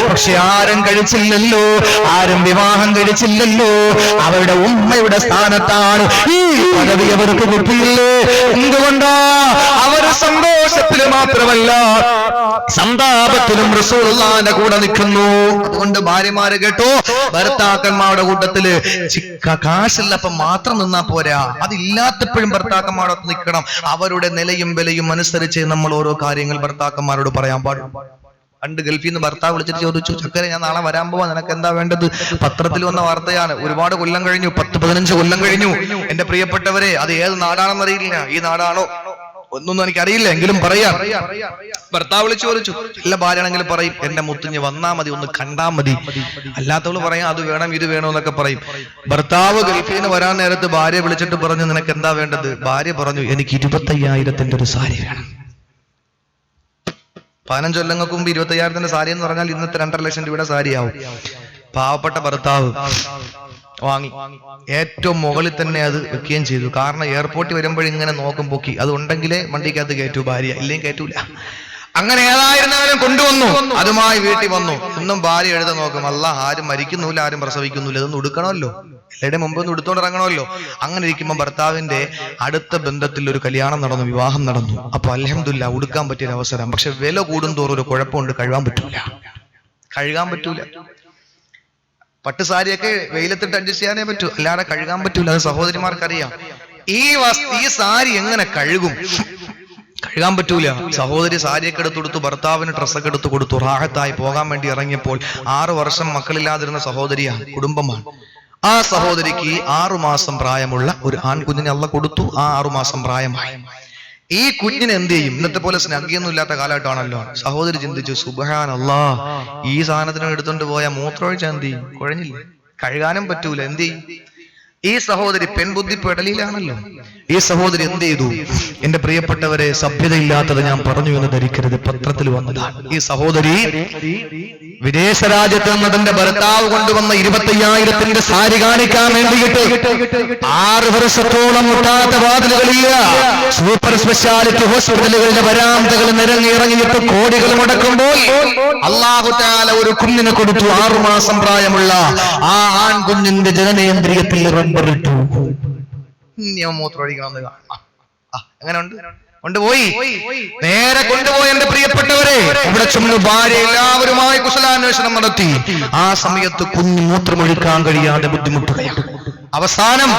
പക്ഷെ ആരും കഴിച്ചില്ലല്ലോ, ആരും വിവാഹം കഴിച്ചില്ലല്ലോ. അവരുടെ ഉമ്മയുടെ സ്ഥാനത്താണ് ഈ പദവി അവർക്ക് കിട്ടിയില്ലേ? എന്തുകൊണ്ടാ? അവർ സന്തോഷത്തിൽ മാത്രമല്ല സന്താപത്തിലും റസൂലുള്ളാഹിന്റെ കൂടെ നിൽക്കുന്നു. അതുകൊണ്ട് ഭാര്യമാര് കേട്ടോ, ഭർത്താക്കന്മാരുടെ കൂട്ടത്തില് കാശില്ലപ്പം മാത്രം നിന്നാ പോരാ, അതില്ലാത്തപ്പോഴും ഭർത്താക്കന്മാരോടൊത്ത് നിൽക്കണം. അവരുടെ നിലയും വിലയും അനുസരിച്ച് നമ്മൾ ഓരോ കാര്യങ്ങൾ ഭർത്താക്കന്മാരോട് പറയാൻ പാടും. പണ്ട് ഗൾഫിൽ നിന്ന് ഭർത്താവ് വിളിച്ചിട്ട് ചോദിച്ചു, ചക്കര ഞാൻ നാളെ വരാൻ പോവാ, നിനക്ക് എന്താ വേണ്ടത്? പത്രത്തിൽ വന്ന വാർത്തയാണ്, ഒരുപാട് കൊല്ലം കഴിഞ്ഞു, 10-15 കൊല്ലം കഴിഞ്ഞു. എന്റെ പ്രിയപ്പെട്ടവരെ, അത് ഏത് നാടാണെന്നറിയില്ല, ഈ നാടാണോ ഒന്നൊന്നും എനിക്കറിയില്ല, എങ്കിലും പറയാം. ഭർത്താവ് വിളിച്ചു ചോദിച്ചു, എല്ലാ ഭാര്യയാണെങ്കിലും പറയും, എന്റെ മുത്തിഞ്ഞ് വന്നാ മതി, ഒന്ന് കണ്ടാ മതി. അല്ലാത്തവള് പറയാം, അത് വേണം ഇത് വേണം എന്നൊക്കെ പറയും. ഭർത്താവ് ഗൾഫിൽ നിന്ന് വരാൻ നേരത്ത് ഭാര്യ വിളിച്ചിട്ട് പറഞ്ഞു, നിനക്ക് എന്താ വേണ്ടത്? ഭാര്യ പറഞ്ഞു, എനിക്ക് 25,000 ഒരു സാരി വേണം. 15 കൊല്ലങ്ങൾക്ക് മുമ്പ് 25,000 സാരി എന്ന് പറഞ്ഞാൽ ഇന്നത്തെ 2.5 ലക്ഷം രൂപയുടെ സാരിയാവും. പാവപ്പെട്ട ഭർത്താവ് വാങ്ങി, ഏറ്റവും മുകളിൽ തന്നെ അത് വെക്കുകയും ചെയ്തു. കാരണം എയർപോർട്ടിൽ വരുമ്പോഴിങ്ങനെ നോക്കും പൊക്കി, അത് ഉണ്ടെങ്കിലേ വണ്ടിക്കകത്ത് കയറ്റൂ ഭാര്യ, ഇല്ലെങ്കിൽ കയറ്റൂല. അങ്ങനെ ഏതായിരുന്നാലും കൊണ്ടുവന്നു, അതുമായി വീട്ടിൽ വന്നു. ഒന്നും ഭാര്യ എഴുത നോക്കും, അല്ല ആരും മരിക്കുന്നില്ല, ആരും പ്രസവിക്കുന്നില്ല, ഇതൊന്നും ഉടുക്കണമല്ലോ, എല്ലാവരുടെ മുമ്പ് ഒന്ന് ഉടുത്തോണ്ട് ഇറങ്ങണമല്ലോ. അങ്ങനെ ഇരിക്കുമ്പോൾ ഭർത്താവിന്റെ അടുത്ത ബന്ധത്തിൽ ഒരു കല്യാണം നടന്നു, വിവാഹം നടന്നു. അപ്പൊ അൽഹംദുലില്ലാ ഉടുക്കാൻ പറ്റിയൊരു അവസരം. പക്ഷെ വില കൂടുന്തോറും ഒരു കുഴപ്പമുണ്ട്, കഴുകാൻ പറ്റൂല. പട്ടുസാരിയൊക്കെ വെയിലത്തിട്ട് അഡ്ജസ്റ്റ് ചെയ്യാനേ പറ്റൂ, അല്ലാതെ കഴുകാൻ പറ്റൂല. അത് സഹോദരിമാർക്കറിയാം. ഈ സാരി എങ്ങനെ കഴുകാൻ പറ്റൂല. സഹോദരി സാരിയൊക്കെ എടുത്തു കൊടുത്തു, ഭർത്താവിന് ഡ്രസ്സൊക്കെ എടുത്തു കൊടുത്തു, റാഹത്തായി പോകാൻ വേണ്ടി ഇറങ്ങിയപ്പോൾ 6 വർഷം മക്കളില്ലാതിരുന്ന സഹോദരിയാണ്, കുടുംബമാണ്. ആ സഹോദരിക്ക് 6 മാസം പ്രായമുള്ള ഒരു ആൺകുഞ്ഞിനെ അള്ളാഹ് കൊടുത്തു. ആ 6 മാസം പ്രായമായി. ഈ കുഞ്ഞിനെ എന്ത് ചെയ്യും? ഇന്നത്തെ പോലെ സ്നഗ്ഗിയൊന്നും ഇല്ലാത്ത കാലഘട്ടമാണല്ലോ. സഹോദരി ചിന്തിച്ചു, സുബ്ഹാനല്ലാഹ്, ഈ സാധനത്തിനെ എടുത്തോണ്ട് പോയ മൂത്രമൊഴിച്ചാൽ എന്ത് ചെയ്യും? കുഴഞ്ഞില്ലേ? കഴുകാനും പറ്റൂല, എന്ത് ചെയ്യും? ഈ സഹോദരി പെൺബുദ്ധി പെടലിലാണല്ലോ. ഈ സഹോദരി എന്ത് ചെയ്തു? എന്റെ പ്രിയപ്പെട്ടവരെ, സഭ്യതയില്ലാത്തത് ഞാൻ പറഞ്ഞു എന്ന് ധരിക്കരുത്, പത്രത്തിൽ വന്നതാണ്. ഈ സഹോദരി വിദേശ രാജ്യത്ത് നിന്ന് തന്റെ ഭർത്താവ് കൊണ്ടുവന്ന 25,000 സാരി കാണിക്കാൻ വേണ്ടിയിട്ട് 6 വർഷത്തോളം മുട്ടാത്ത വാതിലുകളില്ല സൂപ്പർ സ്പെഷ്യാലിറ്റി ഹോസ്പിറ്റലുകളുടെ വരാന്തകൾ നിരങ്ങിയിറങ്ങിയിട്ട് കോടികൾ മുടക്കുമ്പോൾ അല്ലാഹു തആല ഒരു കുഞ്ഞിനെ കൊടുത്തു. 6 മാസം പ്രായമുള്ള ആ ആൺകുഞ്ഞിന്റെ ജനനേന്ദ്രിയത്തിൽ റബ്ബറിട്ടു. മൂത്രമൊഴിക്കണമെന്ന് കാണാം. അങ്ങനെ ഉണ്ട്, കൊണ്ടുപോയി, നേരെ കൊണ്ടുപോയി. എന്റെ പ്രിയപ്പെട്ടവരെ, ഇവിടെ ചെന്ന് ഭാര്യ എല്ലാവരുമായി കുശലാന്വേഷണം നടത്തി. ആ സമയത്ത് കുഞ്ഞ് മൂത്രമൊഴിക്കാൻ കഴിയാതെ ബുദ്ധിമുട്ടുകയാണ്. അവസാനം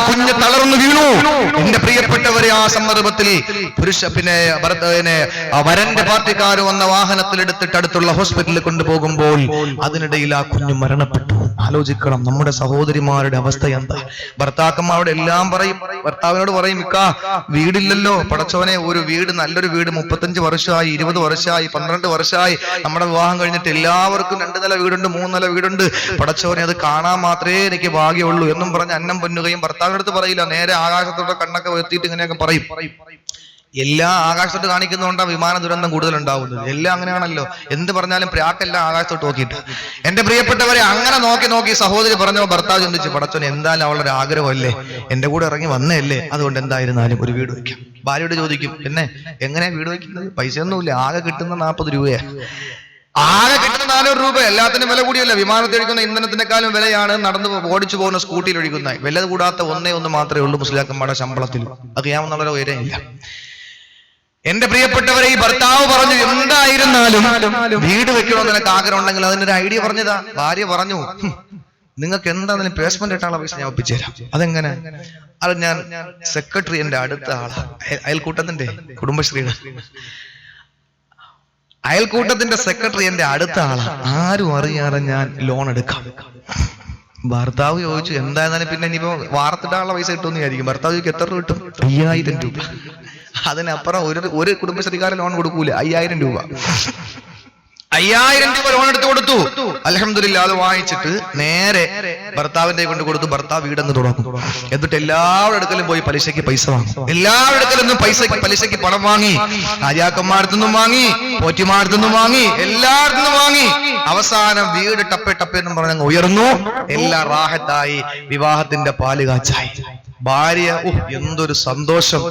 കുഞ്ഞ് തളർന്നു വീണു. എന്റെ പ്രിയപ്പെട്ടവരെ, ആ സന്ദർഭത്തിൽ വരന്റെ പാർട്ടിക്കാർ വന്ന വാഹനത്തിൽ എടുത്തിട്ട് അടുത്തുള്ള ഹോസ്പിറ്റലിൽ കൊണ്ടുപോകുമ്പോൾ അതിനിടയിൽ ആ കുഞ്ഞ് മരണപ്പെട്ടു. ആലോചിക്കണം നമ്മുടെ സഹോദരിമാരുടെ അവസ്ഥ എന്താ. ഭർത്താക്കന്മാരോട് എല്ലാം പറയും, ഭർത്താവിനോട് പറയും, ഇക്കാ വീടില്ലല്ലോ, പടച്ചോനെ ഒരു വീട്, നല്ലൊരു വീട് 35 വർഷമായി, 20 വർഷമായി, 12 വർഷമായി നമ്മുടെ വിവാഹം കഴിഞ്ഞിട്ട് എല്ലാവർക്കും 2 നില വീടുണ്ട്, 3 നില വീടുണ്ട്, പടച്ചോനെ അത് കാണാൻ മാത്രമേ എനിക്ക് ഭാഗ്യമുള്ളൂ എന്നും പറഞ്ഞ് അന്നം പൊന്നുകയും ഭർത്താവിനടുത്ത് പറയില്ല, നേരെ ആകാശത്തോടെ കണ്ണൊക്കെ ഉയർത്തിയിട്ട് ഇങ്ങനെയൊക്കെ പറയും. എല്ലാം ആകാശത്തോട്ട് കാണിക്കുന്നതുകൊണ്ടാണ് വിമാന ദുരന്തം കൂടുതൽ ഉണ്ടാവുന്നത്. എല്ലാം അങ്ങനെയാണല്ലോ, എന്ത് പറഞ്ഞാലും പ്രാക്കെല്ലാം ആകാശത്തോട്ട് നോക്കിയിട്ട്. എന്റെ പ്രിയപ്പെട്ടവരെ, അങ്ങനെ നോക്കി സഹോദരി പറഞ്ഞ ഭർത്താവ് ചിന്തിച്ചു, പടച്ചോൻ എന്തായാലും അവളുടെ ആഗ്രഹമല്ലേ, എന്റെ കൂടെ ഇറങ്ങി വന്നല്ലേ, അതുകൊണ്ട് എന്തായിരുന്നാലും ഒരു വീട് വയ്ക്കാം. ഭാര്യയോട് ചോദിക്കും, പിന്നെ എങ്ങനെയാ വീട് വയ്ക്കുന്നത്? പൈസയൊന്നുമില്ല, ആകെ കിട്ടുന്ന 40 രൂപയാണ്. ആകെ കിട്ടുന്ന 400 രൂപ. എല്ലാത്തിനും വില കൂടിയല്ല, വിമാനത്തിൽ ഒഴിക്കുന്ന ഇന്ധനത്തിനേക്കാളും വിലയാണ് നടന്ന് ഓടിച്ചു പോകുന്ന സ്കൂട്ടിയിൽ ഒഴിക്കുന്ന. വില കൂടാത്ത ഒന്നേ മാത്രമേ ഉള്ളൂ മുസ്ലിയാക്കന്മാരുടെ ശമ്പളത്തിൽ. അത് ചെയ്യാമെന്നുള്ള ഉയരമില്ല. എന്റെ പ്രിയപ്പെട്ടവരെ, ഈ ഭർത്താവ് പറഞ്ഞു, എന്തായിരുന്നാലും വീട് വെക്കണമെന്ന് നിനക്ക് ആഗ്രഹം ഉണ്ടെങ്കിൽ അതിനൊരു ഐഡിയ പറഞ്ഞതാ. ഭാര്യ പറഞ്ഞു, നിങ്ങൾക്ക് എന്താണെങ്കിലും പേസ്മെന്റ് ഇട്ടാനുള്ള പൈസ ഞാൻ ഒപ്പിച്ചു തരാം. അതെങ്ങനെ? അത് ഞാൻ സെക്രട്ടറി, എന്റെ അടുത്ത ആളാ, അയൽക്കൂട്ടത്തിന്റെ, കുടുംബശ്രീയുടെ അയൽക്കൂട്ടത്തിന്റെ സെക്രട്ടറി എന്റെ അടുത്ത ആളാ, ആരും അറിയാതെ ഞാൻ ലോൺ എടുക്കാം. ഭർത്താവ് ചോദിച്ചു, എന്തായിരുന്നാലും പിന്നെ ഇനിയിപ്പോ വാർത്തിട്ടാനുള്ള പൈസ കിട്ടുമെന്ന് വിചാരിക്കും. ഭർത്താവ് ചോദിക്കും, എത്ര രൂപ കിട്ടും? 5000 രൂപ. അതിനപ്പുറം ഒരു കുടുംബശ്രീക്കാരൻ ലോൺ കൊടുക്കൂല. 5000 രൂപ. 5000 രൂപ ലോൺ എടുത്ത് കൊടുത്തു. അൽഹംദുലില്ലാ, അത് വാങ്ങിച്ചിട്ട് നേരെ ഭർത്താവിന്റെ കൊണ്ട് കൊടുത്തു. ഭർത്താവ് വീടങ്ങ് തുടങ്ങും. എന്നിട്ട് എല്ലാവരുടെ അടുക്കലും പോയി പലിശയ്ക്ക് പൈസ വാങ്ങും. എല്ലാവരുടെ അടുക്കലും പലിശയ്ക്ക് പണം വാങ്ങി. ആര്യാക്കന്മാരത്തുനിന്നും വാങ്ങി, പോറ്റിമാരത്തുനിന്നും വാങ്ങി, എല്ലായിടത്തുനിന്നും വാങ്ങി. അവസാനം വീട് ടപ്പെന്നും പറഞ്ഞങ്ങ് ഉയർന്നു. എല്ലാം റാഹത്തായി. വിവാഹത്തിന്റെ പാല് കാച്ചായി. ഭാര്യ, എന്തൊരു സന്തോഷം,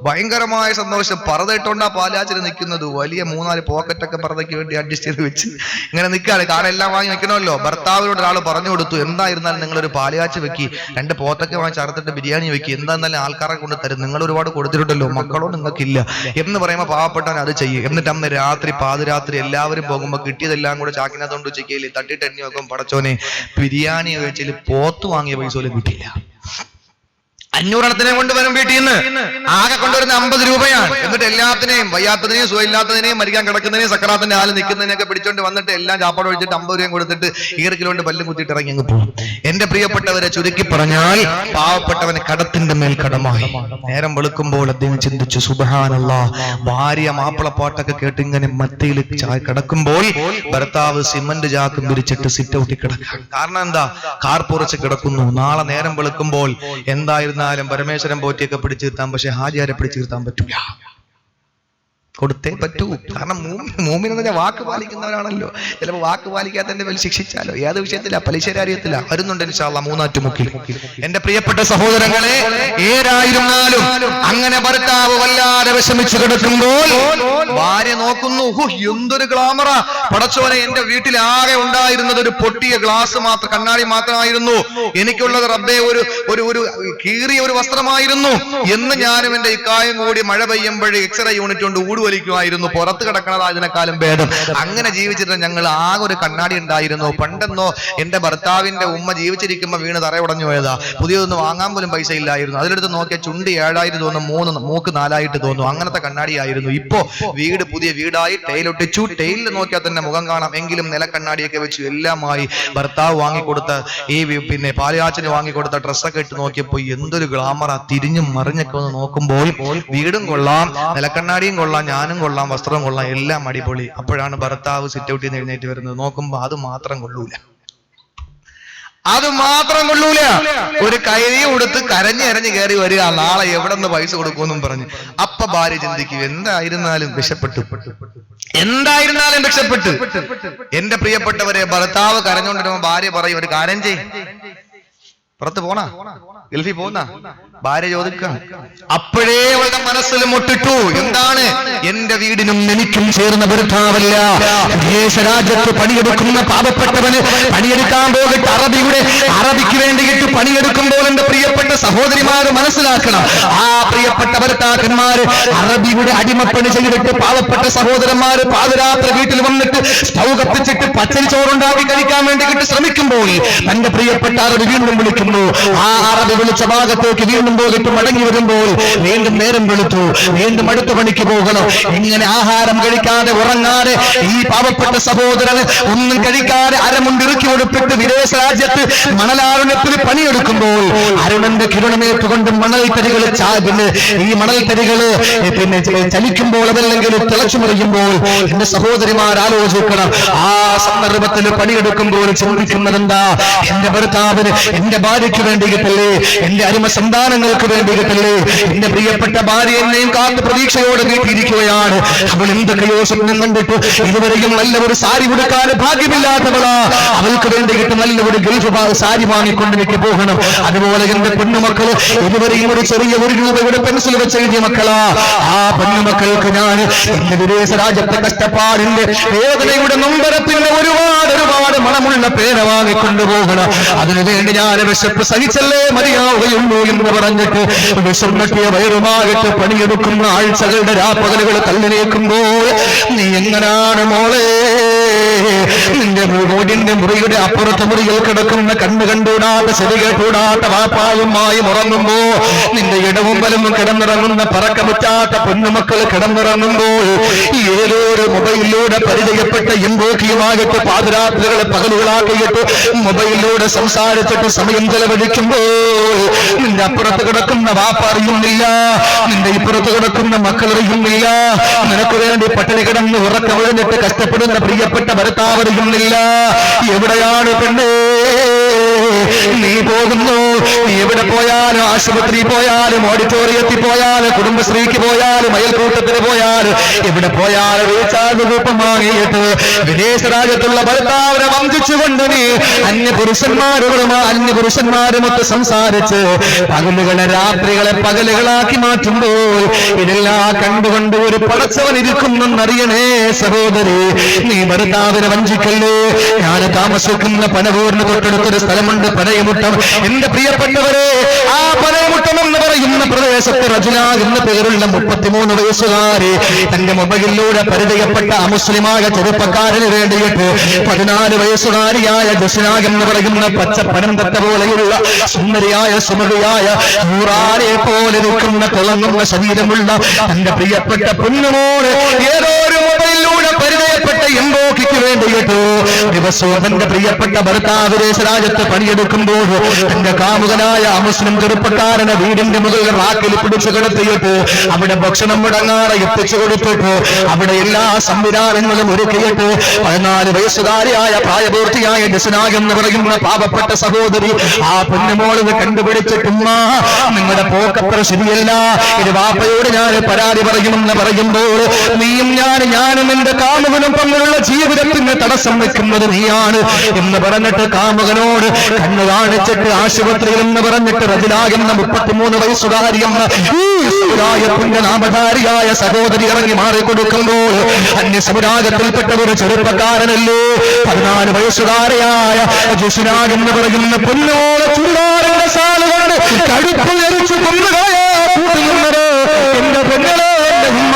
ഭയങ്കരമായ സന്തോഷം. പറതയിട്ടുണ്ടാ പാലാച്ചിന് നിൽക്കുന്നത്. വലിയ 3-4 പോക്കറ്റൊക്കെ പറതയ്ക്ക് വേണ്ടി അഡ്ജസ്റ്റ് ചെയ്ത് വെച്ച് ഇങ്ങനെ നിൽക്കാണ്. കാരണം എല്ലാം വാങ്ങി വെക്കണമല്ലോ. ഭർത്താവിനോട് ഒരാൾ പറഞ്ഞു കൊടുത്തു, എന്തായിരുന്നാലും നിങ്ങളൊരു പാലുകാച്ച് വെക്കി, 2 പോത്തൊക്കെ വാങ്ങി ചേർത്തിട്ട് ബിരിയാണി വെക്കി, എന്തായിരുന്നാലും ആൾക്കാരെ കൊണ്ട് തരും, നിങ്ങൾ ഒരുപാട് കൊടുത്തിട്ടുണ്ടല്ലോ, മക്കളോ നിങ്ങൾക്കില്ല എന്ന് പറയുമ്പോൾ പാവപ്പെട്ടവൻ അത് ചെയ്യും. എന്നിട്ട് അന്ന് രാത്രി പാതിരാത്രി എല്ലാവരും പോകുമ്പോൾ കിട്ടിയതെല്ലാം കൂടെ ചാക്കിനകത്തോണ്ട് ഉച്ചയ്ക്ക് തട്ടിട്ട് എണ്ണി വെക്കും. പടച്ചോനെ, ബിരിയാണി വെച്ചിൽ പോത്ത് വാങ്ങിയ പൈസ പോലും കിട്ടിയില്ല. 500 എണ്ണത്തിനെ കൊണ്ടുവരും വീട്ടിൽ നിന്ന്. ആകെ കൊണ്ടുവരുന്ന 50 രൂപയാണ്. എന്നിട്ട് എല്ലാത്തിനെയും, വയ്യാത്തതിനെയും സുഖമില്ലാത്തതിനെയും മരിക്കാൻ കിടക്കുന്നതിനെയും സക്കറാത്തിന്റെ ആല് നിൽക്കുന്നതിനൊക്കെ പിടിച്ചോണ്ട് വന്നിട്ട് എല്ലാം ചാപ്പാട് ഒഴിച്ചിട്ട് 50 രൂപയും കൊടുത്തിട്ട് 1 കിലോന്റെ പല്ലും കുത്തിയിട്ട് ഇറങ്ങി അങ്ങ് പോകും. എന്റെ പ്രിയപ്പെട്ടവരെ, ചുരുക്കി പറഞ്ഞാൽ പാവപ്പെട്ടവന് കടത്തിന്റെ മേൽ കടമായി. നേരം വെളുക്കുമ്പോൾ അദ്ദേഹം ചിന്തിച്ചു, സുബ്ഹാനല്ലാഹ്, ഭാര്യ മാപ്പിളപ്പാട്ടൊക്കെ കേട്ട് ഇങ്ങനെ മത്തിയിൽ കിടക്കുമ്പോൾ ഭർത്താവ് സിമന്റ് ചാക്കും പിരിച്ചിട്ട് സിറ്റ് ഔട്ടിൽ കിടക്കാം. കാരണം എന്താ? കാർ പുറച്ച് കിടക്കുന്നു. നാളെ നേരം വെളുക്കുമ്പോൾ എന്തായിരുന്നു പരമേശ്വരൻ പോറ്റിയൊക്കെ പിടിച്ചു നിർത്താൻ, പക്ഷെ ഹാജിയാരെ പിടിച്ചു നിർത്താൻ പറ്റൂല. കൊടുത്തേ പറ്റൂ. കാരണം മൂമിൻ എന്ന് പറഞ്ഞാൽ വാക്ക് പാലിക്കുന്നവരാണല്ലോ. ചിലപ്പോൾ വാക്ക് പാലിക്കാത്തതിന്റെ പേരിൽ ശിക്ഷിച്ചാലോ. ഏത് വിഷയത്തില? പലിശകാര്യത്തില വരുന്നുണ്ട് ഇൻഷാ അല്ലാഹ് മൂന്നാറ്റുമുക്കിൽ. എന്റെ പ്രിയപ്പെട്ട സഹോദരങ്ങളെ, ഏതായിരുന്നാലും അങ്ങനെ ഭർത്താവ് വല്ലാതെ വിഷമിച്ചു കിടക്കുമ്പോൾ ഭാര്യ നോക്കുന്നു, എന്തൊരു ഗ്ലാമറ, പടച്ചോനെ, എന്റെ വീട്ടിൽ ആകെ ഉണ്ടായിരുന്നത് ഒരു പൊട്ടിയ ഗ്ലാസ് മാത്രം, കണ്ണാടി മാത്രമായിരുന്നു. എനിക്കുള്ളത് റബ്ബേ ഒരു കീറിയ ഒരു വസ്ത്രമായിരുന്നു എന്ന് ഞാനും എന്റെ ഇക്കായും കൂടി മഴ പെയ്യുമ്പോഴേ എക്സ്റേ യൂണിറ്റ് കൊണ്ട് ഊടുവലിക്കുമായിരുന്നു. പുറത്ത് കിടക്കണത് അതിനേക്കാളും ഭേദം. അങ്ങനെ ജീവിച്ചിട്ട് ഞങ്ങൾ ആകെ ഒരു കണ്ണാടി ഉണ്ടായിരുന്നു. പണ്ടെന്നോ എന്റെ ഭർത്താവിന്റെ ഉമ്മ ജീവിച്ചിരിക്കുമ്പോൾ വീണ് തറയുടഞ്ഞു പോയതാ. പുതിയതൊന്നും വാങ്ങാൻ പോലും പൈസ ഇല്ലായിരുന്നു. അതിലെടുത്ത് നോക്കിയാൽ ചുണ്ടി 7,000 തോന്നും, മൂക്ക് 4,000 തോന്നും. അങ്ങനത്തെ കണ്ണാടിയായിരുന്നു. ഇപ്പോ വീട് പുതിയ വീടായി, ടൈലൊട്ടിച്ചു. ടൈലിൽ നോക്കിയാൽ തന്നെ മുഖം കാണാം. എങ്കിലും നിലക്കണ്ണാടിയൊക്കെ വെച്ചു എല്ലാമായി. ഭർത്താവ് വാങ്ങിക്കൊടുത്ത ഈ പാലുകാച്ചിന് വാങ്ങിക്കൊടുത്ത ഡ്രസ്സൊക്കെ ഇട്ട് നോക്കിയപ്പോ എന്തൊരു ഗ്ലാമറാ. തിരിഞ്ഞും മറിഞ്ഞൊക്കെ ഒന്ന് നോക്കുമ്പോൾ വീടും കൊള്ളാം, നിലക്കണ്ണാടിയും കൊള്ളാം, ഞാനും കൊള്ളാം, വസ്ത്രവും കൊള്ളാം, എല്ലാം അടിപൊളി. അപ്പോഴാണ് ഭർത്താവ് സിറ്റ് ഔട്ടിൽ നിന്ന് എഴുന്നേറ്റ് വരുന്നത്. നോക്കുമ്പോ അത് മാത്രം കൊള്ളൂല. അത് മാത്രം കൊള്ളൂല, ഒരു കൈ കൊടുത്ത് കരഞ്ഞ് കയറി വരിക, നാളെ എവിടെ നിന്ന് പൈസ കൊടുക്കുമെന്നും പറഞ്ഞ്. അപ്പ ഭാര്യ ചിന്തിക്കും, എന്തായിരുന്നാലും രക്ഷപ്പെട്ടു, എന്തായിരുന്നാലും രക്ഷപ്പെട്ടു. എന്റെ പ്രിയപ്പെട്ടവരെ, ഭർത്താവ് കരഞ്ഞുകൊണ്ടിരുമ്പോ ഭാര്യ പറയും, ഒരു കാര്യം ചെയ്, പുറത്ത് പോണ, ഗൾഫിൽ പോന്ന, ഭാര്യ ചോദിക്കാം. അപ്പോഴേ അവളുടെ മനസ്സിൽ മുട്ടിട്ടു, എന്താണ്, എന്റെ വീടിനും എനിക്കും ചേർന്ന ഭർത്താവല്ല, വിദേശ രാജ്യത്ത് പണിയെടുക്കുന്ന പാവപ്പെട്ടവന് പണിയെടുക്കാൻ പോകട്ടെ. അറബിക്ക് വേണ്ടിയിട്ട് പണിയെടുക്കുമ്പോൾ എന്റെ പ്രിയപ്പെട്ട സഹോദരിമാര് മനസ്സിലാക്കണം, ആ പ്രിയപ്പെട്ട ഭർത്താക്കന്മാര് അറബിയുടെ അടിമപ്പണി ചെയ്തിട്ട് പാവപ്പെട്ട സഹോദരന്മാര് പാതിരാത്രി വീട്ടിൽ വന്നിട്ട് സ്റ്റൗ കത്തിച്ചിട്ട് പച്ചരി ചോറുണ്ടാക്കി കഴിക്കാൻ വേണ്ടിയിട്ട് ശ്രമിക്കുമ്പോൾ തന്റെ പ്രിയപ്പെട്ട അറബി വീണ്ടും വിളിക്കുന്നു. ആ അറബി വിളിച്ച ഭാഗത്തേക്ക് വീണ്ടും പോയിട്ട് മടങ്ങി വരുമ്പോൾ വീണ്ടും നേരം വെളുത്തു, വീണ്ടും അടുത്ത പണിക്ക് പോകണം. ഇങ്ങനെ ആഹാരം കഴിക്കാതെ ഉറങ്ങാതെ ഈ പാവപ്പെട്ട സഹോദരന് ഒന്നും കഴിക്കാതെ അരമുണ്ടിറുക്കി കൊടുത്തിട്ട് വിദേശ രാജ്യത്ത് മണലാരുണ്യത്തിൽ പണിയെടുക്കുമ്പോൾ അരുണന്റെ കിരണമേറ്റുകൊണ്ട് മണൽത്തരികൾ ഈ മണൽത്തരികള് ചലിക്കുമ്പോൾ, അതല്ലെങ്കിൽ തിളച്ചുമറിയുമ്പോൾ എന്റെ സഹോദരിമാർ ആലോചിക്കണം, ആ സന്ദർഭത്തിൽ പണിയെടുക്കുമ്പോൾ ചിന്തിക്കുന്നതെന്താ, എന്റെ ഭർത്താവിന്, എന്റെ ഭാര്യയ്ക്ക് വേണ്ടിയിട്ടല്ലേ, എന്റെ അരുമ സന്താനങ്ങൾക്ക് വേണ്ടിയിട്ടല്ലേ, എന്റെ പ്രിയപ്പെട്ട ഭാര്യ എന്നെയും കാത്ത് പ്രതീക്ഷയോടെ വീട്ടിയിരിക്കുകയാണ്. അവൾ എന്തൊക്കെയോ സ്വപ്നം കണ്ടിട്ട് ഇതുവരെയും നല്ല ഒരു സാരി കൊടുക്കാൻ ഭാഗ്യമില്ലാത്തവളാ, അവൾക്ക് വേണ്ടിയിട്ട് നല്ല ഒരു ഗൾഫ് സാരി വാങ്ങിക്കൊണ്ട് എനിക്ക് പോകണം. അതുപോലെ എന്റെ പെണ്ണുമക്കള് ഇതുവരെയും ഒരു ചെറിയ ₹1 പെൻസിൽ വെച്ച് എഴുതിയ മക്കളാ, ആ പെണ്ണുമക്കൾക്ക് ഞാൻ എന്റെ വിദേശ രാജ്യത്തെ കഷ്ടപ്പാടിന്റെ വേദനയുടെ നൊമ്പരത്തിന്റെ ഒരുപാട് മണമുള്ള പേന വാങ്ങിക്കൊണ്ടുപോകണം. അതിനുവേണ്ടി ഞാൻ വിശപ്പ് സഹിച്ചല്ലേ മതിയാവുകയുള്ളൂ എന്ന് പറഞ്ഞിട്ട് വിശന്നിട്ടിയ വയറുമായിട്ട് പണിയെടുക്കുന്ന ആഴ്ചകളുടെ രാപ്പകലുകൾ തള്ളിനേക്കുമ്പോൾ നീ എങ്ങനാണ് മോളെ നിന്റെ വീടിന്റെ മുറിയുടെ അപ്പുറത്തെ മുറിയിൽ കിടക്കുന്ന കണ്ണ് കണ്ടൂടാത്ത ചെവി കേട്ടൂടാത്ത വാപ്പായുമായി ഉറങ്ങുമ്പോ, നിന്റെ ഇടവും വലവും കിടന്നിറങ്ങുന്ന പറക്കമുറ്റാത്ത പൊന്നുമക്കൾ കിടന്നിറങ്ങുമ്പോൾ ഏതൊരു മൊബൈലിലൂടെ പരിചയപ്പെട്ട എംബോക്കിയുമായിട്ട് പാതിരാത്രികളെ പകലുകളാക്കിയിട്ട് മൊബൈലിലൂടെ സംസാരിച്ചിട്ട് സമയം ചെലവഴിക്കുമ്പോൾ നിന്റെ അപ്പുറത്ത് കിടക്കുന്ന വാപ്പ അറിയുന്നില്ല, നിന്റെ ഇപ്പുറത്ത് കിടക്കുന്ന മക്കൾ അറിയുന്നില്ല, നിനക്ക് വേണ്ടി പട്ടിണി കിടന്ന് ഉറക്കമിഴഞ്ഞിട്ട് കഷ്ടപ്പെടുന്ന പ്രിയപ്പെട്ട ഭർത്താവ് അറിയുന്നില്ല. എവിടെയാണ് പെണ്ണേ നീ പോകുന്നു? നീ എവിടെ പോയാലും, ആശുപത്രി പോയാലും, ഓഡിറ്റോറിയത്തിൽ പോയാലും, കുടുംബശ്രീക്ക് പോയാലും, അയൽക്കൂട്ടത്തിന് പോയാലും, എവിടെ പോയാലും റീചാർജ് രൂപം വാങ്ങിയിട്ട് വിദേശ രാജ്യത്തുള്ള ഭർത്താവിനെ വഞ്ചിച്ചുകൊണ്ട് നീ അന്യപുരുഷന്മാരുമൊത്ത് സംസാരിച്ച് പകലുകളെ രാത്രികളെ പകലുകളാക്കി മാറ്റുമ്പോൾ ഇതെല്ലാം കണ്ടുകൊണ്ട് ഒരു പടച്ചവൻ ഇരിക്കുന്നെന്നറിയണേ സഹോദരി. നീ ഭർത്താവിനെ വഞ്ചിക്കല്ലേ. ഞാൻ താമസിക്കുന്ന പനവൂരിന് തൊട്ടടുത്തൊരു സ്ഥലമുണ്ട്, പനയമുട്ടം. എന്റെ പ്രിയപ്പെട്ടവരെ, ആ പനയമുട്ടം എന്ന് പറയുന്ന പ്രദേശത്ത് റജുല എന്ന പേരുള്ള 33 വയസ്സുകാരി തന്റെ മൊബൈലിലൂടെ പരിചയപ്പെട്ട അമുസ്ലിമായ ചെറുപ്പക്കാരന് വേണ്ടിയിട്ട് 14 വയസ്സുകാരിയായ ജസ്നാഗ് എന്ന് പറയുന്ന പച്ചപ്പനം തട്ട പോലെയുള്ള സുന്ദരിയായ സുമതിയായ നൂറാനെ പോലെ നിൽക്കുന്ന തിളങ്ങുന്ന ശരീരമുള്ള തന്റെ പ്രിയപ്പെട്ട പൊന്നുമോള് ഏതോ ഒരു മൊബൈലിലൂടെ പരിചയപ്പെട്ട എംബോക്കിക്ക് വേണ്ടിയിട്ട് ദിവസവും തന്റെ പ്രിയപ്പെട്ട ഭർത്താവ് വിദേശ രാജ്യത്ത് പണിയെടുക്കുമ്പോൾ തന്റെ കാമുകനായ അമുസ്ലിം ചെറുപ്പക്കാരനെ വീടിന്റെ മുകളിൽ റാക്കിൽ പിടിച്ചു കിടത്തിയിട്ട് അവിടെ ഭക്ഷണം മുടങ്ങാതെ എത്തിച്ചു കൊടുത്തിട്ട് അവിടെ എല്ലാ സംവിധാനങ്ങളും ഒരുക്കിയിട്ട് 14 വയസ്സുകാരിയായ പ്രായപൂർത്തിയായ ജസ്നാഗ് എന്ന് പറയുന്ന പാവപ്പെട്ട സഹോദരി ആ പൊന്നുമോളിന് കണ്ടുപിടിച്ചിട്ടുമ്മ നിങ്ങളുടെ പോക്കത്ര ശരിയല്ല, ഇത് വാപ്പയോട് ഞാൻ പരാതി പറയുമെന്ന് പറയുമ്പോൾ നീയും ഞാനും എന്റെ കാമുകനും തമ്മിലുള്ള ജീവിതത്തിന് തടസ്സം വെക്കുന്നത് നീയാണ് എന്ന് പറഞ്ഞിട്ട് കാമുകനോട് കണ്ണു കാണിച്ചിട്ട് ആശുപത്രിയിൽ എന്ന് പറഞ്ഞിട്ട് റജിലാകുന്ന 33 വയസ്സുകാരിയെന്ന ഈ സമുദായത്തിന്റെ നാമധാരിയായ സഹോദരി ഇറങ്ങി മാറിക്കൊടുക്കുമ്പോൾ അന്യ സമുദായത്തിൽപ്പെട്ട ഒരു ചെറുപ്പക്കാരനല്ലേ 14 വയസ്സുകാരിയായ ജസ്നാഗ് എന്ന് പറയുന്ന പൊന്നോളെ ചുള്ളാറിന്റെ സാലുകൊണ്ട് കടുപ്പ് എരിച്ചു കൊന്നുകായുന്നത് എന്റെ പെങ്ങളെ, എന്റെ ഉമ്മ.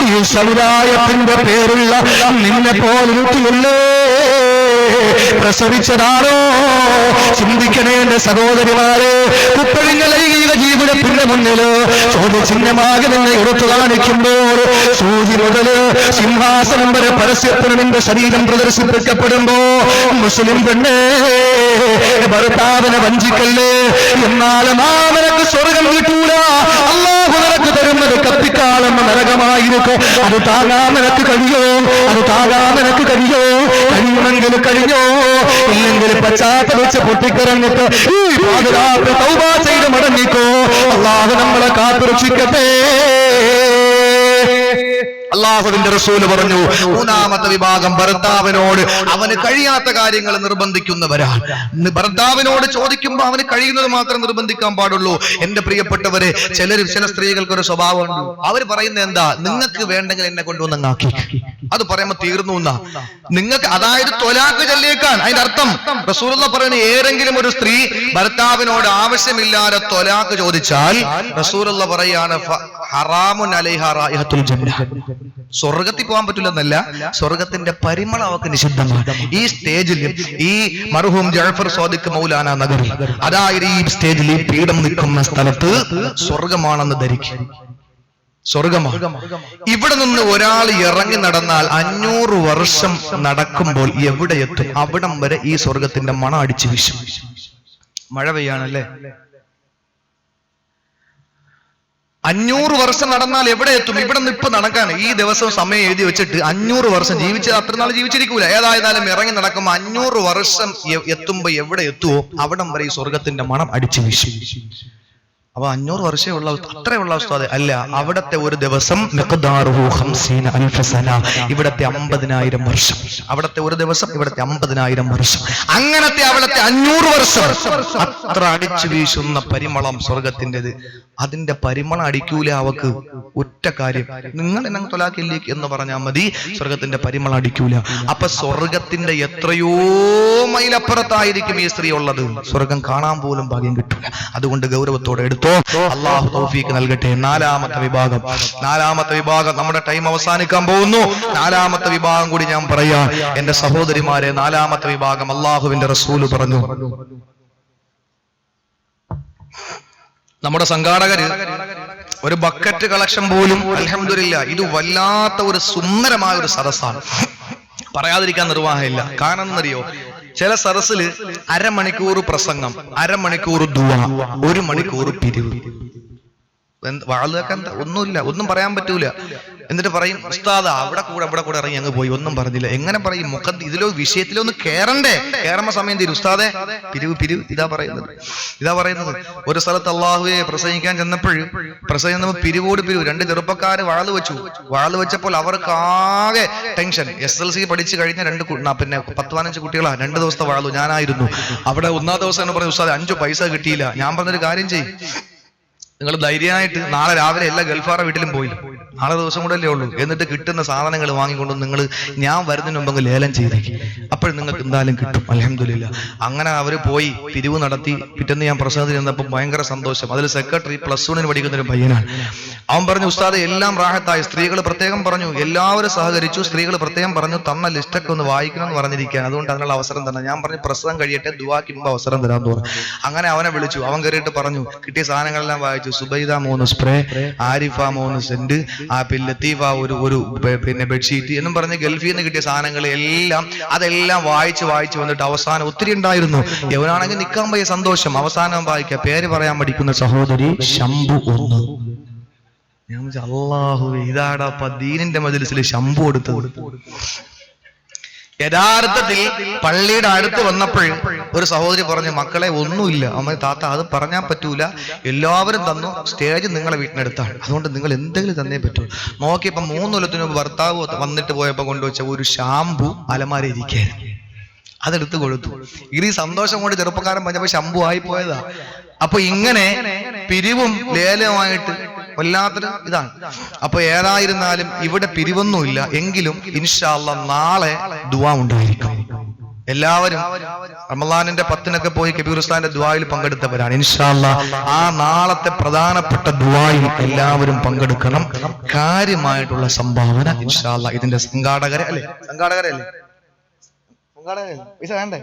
ഈ സമുദായത്തിന്റെ പേരുള്ള നിന്നെ പോലുള്ളേ പ്രസവിച്ചതാണോ? ചിന്തിക്കണേ എന്റെ സഹോദരിമാരെ. കുപ്പഴിഞ്ഞ ലൈംഗിക ജീവിതത്തിന്റെ മുന്നില് ചോദ്യചിഹ്നമാകെ നിന്നെ എടുത്തു കാണിക്കുമ്പോൾ സൂചി മുതല് സിംഹാസനം വരെ പരസ്യത്തിന് നിന്റെ ശരീരം പ്രദർശിപ്പിക്കപ്പെടുമ്പോ മുസ്ലിം പെണ്ണേ ഭർത്താവിനെ വഞ്ചിക്കല്ലേ. എന്നാലും ആ നിനക്ക് സ്വർഗം കിട്ടൂല. അല്ലാഹു നിനക്ക് തരുന്നത് കത്തിക്കാലം നരകമായിരിക്കും. അത് താങ്ങാൻ നിനക്ക് കഴിയോ? കഴിയുമെങ്കിൽ കഴിഞ്ഞോ, ഇല്ലെങ്കിൽ പശ്ചാത്തപിച്ച് പൊട്ടിക്കരഞ്ഞിട്ട് ഈ പാതിരാത്രി തൗബ ചെയ്ത് മടങ്ങിക്കോ. അല്ലാഹു നമ്മളെ കാത്തുരക്ഷിക്കട്ടെ. അല്ലാഹുവിന്റെ റസൂൽ പറഞ്ഞു, മൂന്നാമത്തെ വിഭാഗം ഭർത്താവിനോട് അവന് കഴിയാത്ത കാര്യങ്ങൾ നിർബന്ധിക്കുന്നവരാണ്. ഭർത്താവിനോട് ചോദിക്കുമ്പോൾ അവന് കഴിയുന്നത് മാത്രം നിർബന്ധിക്കാൻ പാടുള്ളൂ. എന്റെ പ്രിയപ്പെട്ടവരെ, ചില സ്ത്രീകൾക്ക് ഒരു സ്വഭാവമുണ്ട്. അവർ പറയുന്നത് എന്താ, നിങ്ങൾക്ക് വേണ്ടെങ്കിൽ എന്നെ കൊണ്ടുവന്നാക്കി. അത് പറയുമ്പോ തീർന്നു എന്നാ. നിങ്ങൾക്ക് അതായത് ത്വലാഖ് ചൊല്ലിയേക്കാൻ. അതിന്റെ അർത്ഥം റസൂലുള്ളാഹി പറയുന്നത്, ഏതെങ്കിലും ഒരു സ്ത്രീ ഭർത്താവിനോട് ആവശ്യമില്ലാതെ ത്വലാഖ് ചോദിച്ചാൽ റസൂലുള്ളാഹി പറയാണ്, ഹറാമുൻ അലൈഹാ റായിഹത്തുൽ ജന്ന. സ്വർഗത്തിൽ പോകാൻ പറ്റില്ലെന്നല്ല, സ്വർഗത്തിന്റെ പരിമളം അവർക്ക് നിഷിദ്ധമാണ്. ഈ സ്റ്റേജിൽ ഈ മർഹൂം ജഅഫർ സാദിഖ് മൗലാന നഗറിൽ, അതായത് ഈ സ്റ്റേജിൽ ഈ പീഠം നിൽക്കുന്ന സ്ഥലത്ത് സ്വർഗമാണെന്ന് ധരിക്കും. സ്വർഗമാണ്. ഇവിടെ നിന്ന് ഒരാൾ ഇറങ്ങി നടന്നാൽ 500 വർഷം നടക്കുമ്പോൾ എവിടെ എത്തും? അവിടം വരെ ഈ സ്വർഗത്തിന്റെ മണം അടിച്ചു വീശും. മഴ പെയ്യാണല്ലേ. 500 വർഷം നടന്നാൽ എവിടെ എത്തും? ഇവിടെ നിന്ന് ഇപ്പൊ നടക്കാണ്. ഈ ദിവസം സമയം എഴുതി വെച്ചിട്ട് 500 വർഷം ജീവിച്ചത് അത്ര നാൾ ജീവിച്ചിരിക്കൂല. ഏതായാലും ഇറങ്ങി നടക്കുമ്പോൾ 500 വർഷം എത്തുമ്പോ എവിടെ എത്തുവോ അവിടം വരെ ഈ സ്വർഗത്തിന്റെ മണം അടിച്ചു വീശും. അപ്പൊ 500 വർഷമേ ഉള്ള അത്രയുള്ള അവസ്ഥ അല്ല. അവിടത്തെ ഒരു ദിവസം ഇവിടത്തെ 50,000 വർഷം. അവിടത്തെ ഒരു ദിവസം ഇവിടത്തെ 50,000 വർഷം. അങ്ങനത്തെ അവിടത്തെ 500 വർഷം അത്ര അടിച്ചു വീശുന്ന പരിമളം സ്വർഗത്തിൻ്റെത്. അതിന്റെ പരിമളം അടിക്കൂല അവക്ക്. ഒറ്റ കാര്യം, നിങ്ങൾ എന്നെ തൊലാക്കില്ലേക്ക് എന്ന് പറഞ്ഞാൽ മതി, സ്വർഗത്തിന്റെ പരിമളം അടിക്കൂല. അപ്പൊ സ്വർഗത്തിന്റെ എത്രയോ മൈലപ്പുറത്തായിരിക്കും ഈ സ്ത്രീ ഉള്ളത്. സ്വർഗം കാണാൻ പോലും ഭാഗ്യം കിട്ടൂല. അതുകൊണ്ട് ഗൗരവത്തോടെ എടുത്തോ. അല്ലാഹു തൗഫീഖ് നൽകട്ടെ. നാലാമത്തെ വിഭാഗം നമ്മുടെ ടൈം അവസാനിക്കാൻ പോകുന്നു. നാലാമത്തെ വിഭാഗം കൂടി ഞാൻ പറയാം എന്റെ സഹോദരിമാരെ. നാലാമത്തെ വിഭാഗം അല്ലാഹുവിന്റെ റസൂല് പറഞ്ഞു, നമ്മുടെ സംഘാടകര് ഒരു ബക്കറ്റ് കളക്ഷൻ പോലും അൽഹംദുലില്ലാ, ഇത് വല്ലാത്ത ഒരു സുന്ദരമായ ഒരു സദസ്സാണ്. പറയാതിരിക്കാൻ നിർവാഹമില്ല. കാരണം എന്നറിയോ, ചില സദസ്സിൽ അരമണിക്കൂർ പ്രസംഗം, അരമണിക്കൂർ ദുആ, 1 മണിക്കൂർ പിരിവ്. വാളുകൾക്ക് എന്താ ഒന്നുമില്ല, ഒന്നും പറയാൻ പറ്റൂല. എന്നിട്ട് പറയും, ഉസ്താദ് അവിടെ കൂടെ ഇറങ്ങി അങ്ങ് പോയി, ഒന്നും പറഞ്ഞില്ല. എങ്ങനെ പറയും? ഇതിലോ വിഷയത്തിലോ ഒന്ന് കേറണ്ടേ? കേറുമ്പോ സമയം തീരും. ഉസ്താദെ പിരിവ് ഇതാ പറയുന്നത്. ഒരു സ്ഥലത്ത് അള്ളാഹുവെ പ്രസംഗിക്കാൻ ചെന്നപ്പോൾ പിരിവോട് പിരിവ്. 2 ചെറുപ്പക്കാര് വാള് വെച്ചപ്പോൾ അവർക്ക് ആകെ ടെൻഷൻ. SLC പഠിച്ചു കഴിഞ്ഞ 10-15 കുട്ടികളാ. 2 ദിവസത്തെ വാളു ഞാനായിരുന്നു അവിടെ. 1-ാം ദിവസം എന്ന് പറഞ്ഞു, ഉസ്താദ് 5 പൈസ കിട്ടിയില്ല. ഞാൻ പറഞ്ഞൊരു കാര്യം ചെയ്യും, നിങ്ങൾ ധൈര്യമായിട്ട് നാളെ രാവിലെ എല്ലാ ഗൾഫാറ വീട്ടിലും പോയി, നാളെ ദിവസം കൂടെ അല്ലേ ഉള്ളൂ. എന്നിട്ട് കിട്ടുന്ന സാധനങ്ങൾ വാങ്ങിക്കൊണ്ട് നിങ്ങൾ ഞാൻ വരുന്നതിന് മുമ്പ് ലേലം ചെയ്തേക്ക്, അപ്പോൾ നിങ്ങൾക്ക് എന്തായാലും കിട്ടും. അൽഹംദുലില്ലാ. അങ്ങനെ അവർ പോയി പിരിവ് നടത്തി. പിറ്റേന്ന് ഞാൻ പ്രസംഗത്തിൽ ചെന്നപ്പോൾ ഭയങ്കര സന്തോഷം. അതിൽ സെക്രട്ടറി +1 പഠിക്കുന്ന ഒരു പയ്യനാണ്. അവൻ പറഞ്ഞു, ഉസ്താദ് എല്ലാം റാഹത്തായി. സ്ത്രീകൾ പ്രത്യേകം പറഞ്ഞു, എല്ലാവരും സഹകരിച്ചു. സ്ത്രീകൾ പ്രത്യേകം പറഞ്ഞു, തന്ന ലിസ്റ്റൊക്കെ ഒന്ന് വായിക്കണമെന്ന് പറഞ്ഞിരിക്കുകയാണ്, അതുകൊണ്ട് അതിനുള്ള അവസരം തന്നെ. ഞാൻ പറഞ്ഞു, പ്രസംഗം കഴിയട്ടെ, ദുആക്ക് മുമ്പ് അവസരം തരാൻ തോന്നുന്നു. അങ്ങനെ അവനെ വിളിച്ചു. അവൻ കയറിയിട്ട് പറഞ്ഞു, കിട്ടിയ സാധനങ്ങളെല്ലാം വായിച്ചു. സുബൈദ 3 സ്പ്രേ, ആരിഫ 3 സെന്റ്, ലത്തീഫ ഒരു ബെഡ്ഷീറ്റ് എന്നും പറഞ്ഞ് ഗൾഫിൽ നിന്ന് കിട്ടിയ സാധനങ്ങൾ അതെല്ലാം വായിച്ച് വന്നിട്ട് അവസാനം ഒത്തിരി ഉണ്ടായിരുന്നു. എവനാണെങ്കിൽ നിൽക്കാൻ പോയ സന്തോഷം. അവസാനം വായിക്കുക, പേര് പറയാൻ പഠിക്കുന്ന സഹോദരി ശംഭു 1. ഞാൻ അല്ലാഹു, ഇതാടാ ദീനിന്റെ മജ്‌ലിസിൽ ശംഭു കൊടുത്തത്. യഥാർത്ഥത്തിൽ പള്ളിയുടെ അടുത്ത് വന്നപ്പോൾ ഒരു സഹോദരി പറഞ്ഞു, മക്കളെ ഒന്നുമില്ല. അമ്മ താത്ത അത് പറഞ്ഞാൽ പറ്റൂല, എല്ലാവരും തന്നു, സ്റ്റേജ് നിങ്ങളെ വീട്ടിനടുത്താണ്, അതുകൊണ്ട് നിങ്ങൾ എന്തെങ്കിലും തന്നേ പറ്റൂ. നോക്കിയപ്പോ 3 കൊല്ലത്തിന് മുമ്പ് ഭർത്താവ് വന്നിട്ട് പോയപ്പോ കൊണ്ടുവച്ച ഒരു ഷാമ്പു അലമാര ഇരിക്കായിരുന്നു. അതെടുത്ത് കൊടുത്തു. ഈ സന്തോഷം കൊണ്ട് ചെറുപ്പക്കാരൻ പറഞ്ഞപ്പോ ശംഭു ആയി പോയതാ. അപ്പൊ ഇങ്ങനെ പിരിവും ലേലവുമായിട്ട് വല്ലാത്തൊരു ഇതാണ്. അപ്പൊ ഏതായിരുന്നാലും ഇവിടെ പിരിവൊന്നുമില്ല. എങ്കിലും ഇൻഷാ അല്ലാഹ് നാളെ ദുആ ഉണ്ടായിരിക്കും. എല്ലാവരും റമളാനിന്റെ 10-നൊക്കെ പോയി കബീർ ഉസ്താദിന്റെ ദുആയിൽ പങ്കെടുത്തവരാണ്. ഇൻഷാ അല്ലാഹ് ആ നാളത്തെ പ്രധാനപ്പെട്ട ദുആയിൽ എല്ലാവരും പങ്കെടുക്കണം. കാര്യമായിട്ടുള്ള സംഭാവന ഇൻഷാ അല്ലാഹ് ഇതിന്റെ സംഘാടകരെ പൈസ വേണ്ടേ?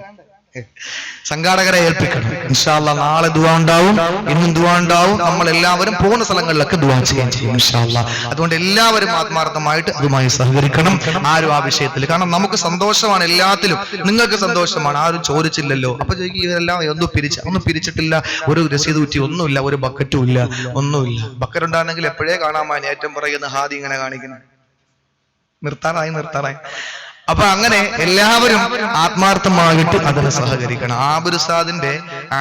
സംഘാടകരെ ഏൽപ്പിക്കണം. ഇൻഷാ അല്ലാഹ് നാളെ ദുആ ഉണ്ടാവും, ഇന്നും ദുആ ഉണ്ടാവും. നമ്മൾ എല്ലാവരും പോകുന്ന സ്ഥലങ്ങളിലൊക്കെ ദുആ ചെയ്യാൻ ചെയ്യും ഇൻഷാ അല്ലാഹ്. അതുകൊണ്ട് എല്ലാവരും ആത്മാർത്ഥമായിട്ട് അതുമായി സഹകരിക്കണം. ആരും ആ വിഷയത്തിൽ, കാരണം നമുക്ക് സന്തോഷമാണ് എല്ലാത്തിലും, നിങ്ങൾക്ക് സന്തോഷമാണ്. ആരും ചോദിച്ചില്ലല്ലോ. അപ്പൊ ചോദിക്കും, ഇതെല്ലാം ഒന്നും പിരിച്ചിട്ടില്ല, ഒരു രസീത് കുറ്റി ഒന്നുമില്ല, ഒരു ബക്കറ്റും ഇല്ല, ഒന്നുമില്ല. ബക്കറ്റ് ഉണ്ടായിരുന്നെങ്കിൽ എപ്പോഴേ കാണാൻ. ഏറ്റവും പറയുന്ന ഹാദി ഇങ്ങനെ കാണിക്കുന്നത് നിർത്താറായി. അപ്പൊ അങ്ങനെ എല്ലാവരും ആത്മാർത്ഥമായിട്ട് അതിന് സഹകരിക്കണം.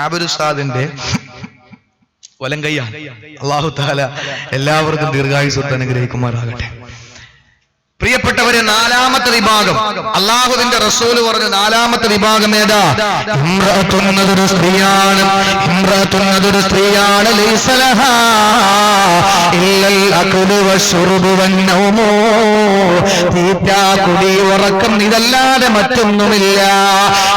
ആബുരുസാദിന്റെ വലം കയ്യാണ്. അല്ലാഹു തആല എല്ലാവർക്കും ദീർഘായുസ്സോടെ അനുഗ്രഹിക്കുമാറാകട്ടെ. പ്രിയപ്പെട്ടവരെ, നാലാമത്തെ വിഭാഗം അല്ലാഹുവിന്റെ റസൂൽ പറഞ്ഞു. നാലാമത്തെ വിഭാഗം ഏതാ? ഇംറഅത്തുന്നതൊരു സ്ത്രീയാണ്. ഇംറഅത്തുന്നതൊരു സ്ത്രീയാണ്. ലൈസ ലഹാ ഇല്ലൽ അഖ്ലു വശുർബു വന്നൗമു. തീറ്റ, കുടി, ഉറക്കം ഇതല്ലാതെ മറ്റൊന്നുമില്ല.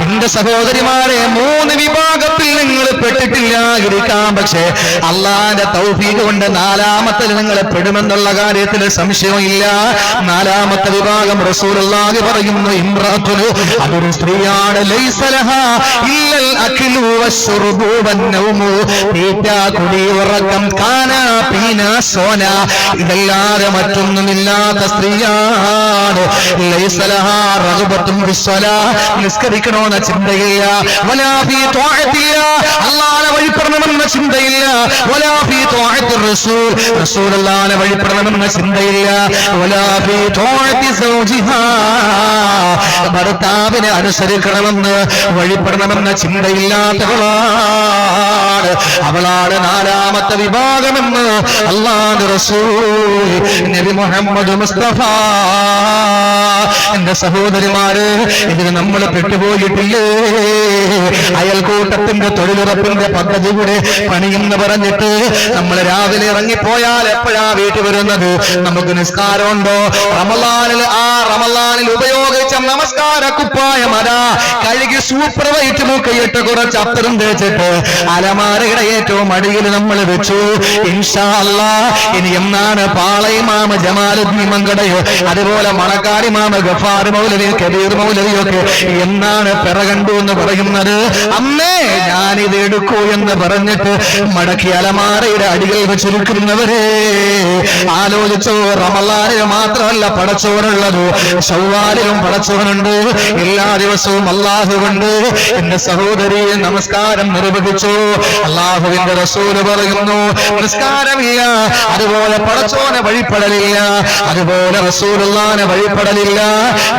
എന്റെ സഹോദരിമാരെ, 3 വിഭാഗത്തിൽ നിങ്ങൾ പെട്ടിട്ടില്ലായിരിക്കാം. പക്ഷേ അള്ളാന്റെ തൗഫീഖ് കൊണ്ട് നാലാമത്തിൽ നിങ്ങൾ പെടുമെന്നുള്ള കാര്യത്തിൽ സംശയമില്ല. നാലാമത്തെ വിഭാഗം റസൂലുള്ളാഹി പറയുന്നു, ഇംറഅത്തുൻ, അതൊരു സ്ത്രീയാണ്. ലൈസ ലഹാ ഇല്ലൽ അഖ്ലു വശുർബു വന്നൗമു. തീറ്റ, കുടി, ഉറക്കം, കാന, പീന, സോന ഇതല്ലാതെ മറ്റൊന്നുമില്ലാത്ത സ്ത്രീയാണ്. ലൈസ ലഹാ റഗ്ബത്തുൻ ഫിസ്സലാ, നിസ്കരിക്കണമെന്ന ചിന്തയില്ല. വലാ ഫീ ത്വാഅത്തില്ല, അല്ലാഹുവിനെ വഴിപ്പെടണമെന്ന ചിന്തയില്ല. വലാ ഫീ ത്വാഅത്തിർ റസൂൽ, റസൂലുള്ളാഹിനെ വഴിപ്പെടണമെന്ന ചിന്തയില്ല. വലാ ഫീ ത്വാഅത്തി സൗജിഹാ, ഭർത്താവിനെ അനുസരിക്കണമെന്ന് വഴിപ്പെടണമെന്ന ചിന്തയില്ലാത്തവളാണ്. അവളാണ് നാലാമത്തെ വിഭാഗമെന്ന് അല്ലാഹുവിന്റെ റസൂൽ നബി മുഹമ്മദ് മുസ്തഫ. എന്റെ സഹോദരിമാര്, ഇതിന് നമ്മൾ പെട്ടുപോയിട്ടില്ലേ? അയൽക്കൂട്ടത്തിന്റെ തൊഴിലുറപ്പിന്റെ പദ്ധതി കൂടെ പണിയെന്ന് പറഞ്ഞിട്ട് നമ്മൾ രാവിലെ ഇറങ്ങിപ്പോയാൽ എപ്പോഴാ വീട്ടിൽ വരുന്നത്? നമുക്ക് നിസ്കാരമുണ്ടോ? റമളാനിൽ ഉപയോഗിച്ച നമസ്കാര കുപ്പായം അതാ കഴുകി സൂപ്പർ വൈറ്റ് മൂക്കയിട്ട് കുറച്ച് അത്തരം തേച്ചിട്ട് അലമാരയുടെ ഏറ്റവും അടിയിൽ നമ്മൾ വെച്ചു. ഇൻഷാ അല്ലാഹ് ഇനി എന്നാണ് പാളയിമാമ ജമാലുദ്ദീൻ മങ്കടയോ അതുപോലെ മണക്കാരി മാമ ഗഫാർ മൗലവി, കബീർ മൗലവിയൊക്കെ എന്നാണ് പിറകണ്ടു എന്ന് പറയുന്നത്? അമ്മേ, ഞാനിത് എടുക്കൂ എന്ന് പറഞ്ഞിട്ട് മടക്കി അലമാരയുടെ അടികൾ വെച്ചിരിക്കുന്നവരെ ആലോചിച്ചോ. റമളാനിൽ മാത്രമല്ല പടച്ചോനുള്ളത്, ശവ്വാലിലും പടച്ചോനുണ്ട്. എല്ലാ ദിവസവും അല്ലാഹുവുണ്ട്. എന്റെ സഹോദരി, നമസ്കാരം നിർവഹിച്ചു. അല്ലാഹുവിന്റെ റസൂല് പറയുന്നു, നിസ്കാരമില്ല, അതുപോലെ പടച്ചോനെ വഴിപ്പെടലില്ല, അതുപോലെ റസൂലുള്ളാഹിനെ വഴിപ്പെടലില്ല,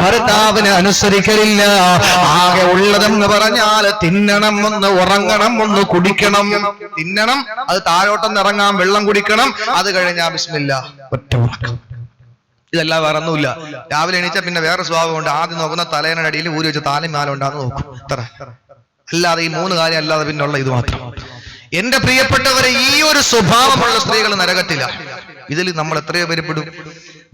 ഭർത്താവിനെ അനുസരിക്കലില്ല. ആകെ ഉള്ളതെന്ന് പറഞ്ഞാൽ തിന്നണം ഒന്ന്, ഉറങ്ങണം ഒന്ന്, കുടിക്കണം. തിന്നണം, അത് താഴോട്ടൊന്ന് ഇറങ്ങാം, വെള്ളം കുടിക്കണം, അത് കഴിഞ്ഞാ ബിസ്മില്ലാ, ഒറ്റ ഉറക്കം. ഇതെല്ലാം വേറെ ഒന്നുമില്ല. രാവിലെ എണീച്ചാൽ പിന്നെ വേറെ സ്വഭാവമുണ്ട്. ആദ്യം നോക്കുന്ന തലേനയുടെ അടിയിൽ ഊരി വെച്ച താലും മാലും ഉണ്ടാന്ന് നോക്കും. അത്ര അല്ലാതെ ഈ 3 കാര്യം അല്ലാതെ പിന്നുള്ള ഇത് മാത്രം. എന്റെ പ്രിയപ്പെട്ടവരെ, ഈ ഒരു സ്വഭാവമുള്ള സ്ത്രീകൾ നരകത്തില്ല. ഇതിൽ നമ്മൾ എത്രയോ പേര് പെടും.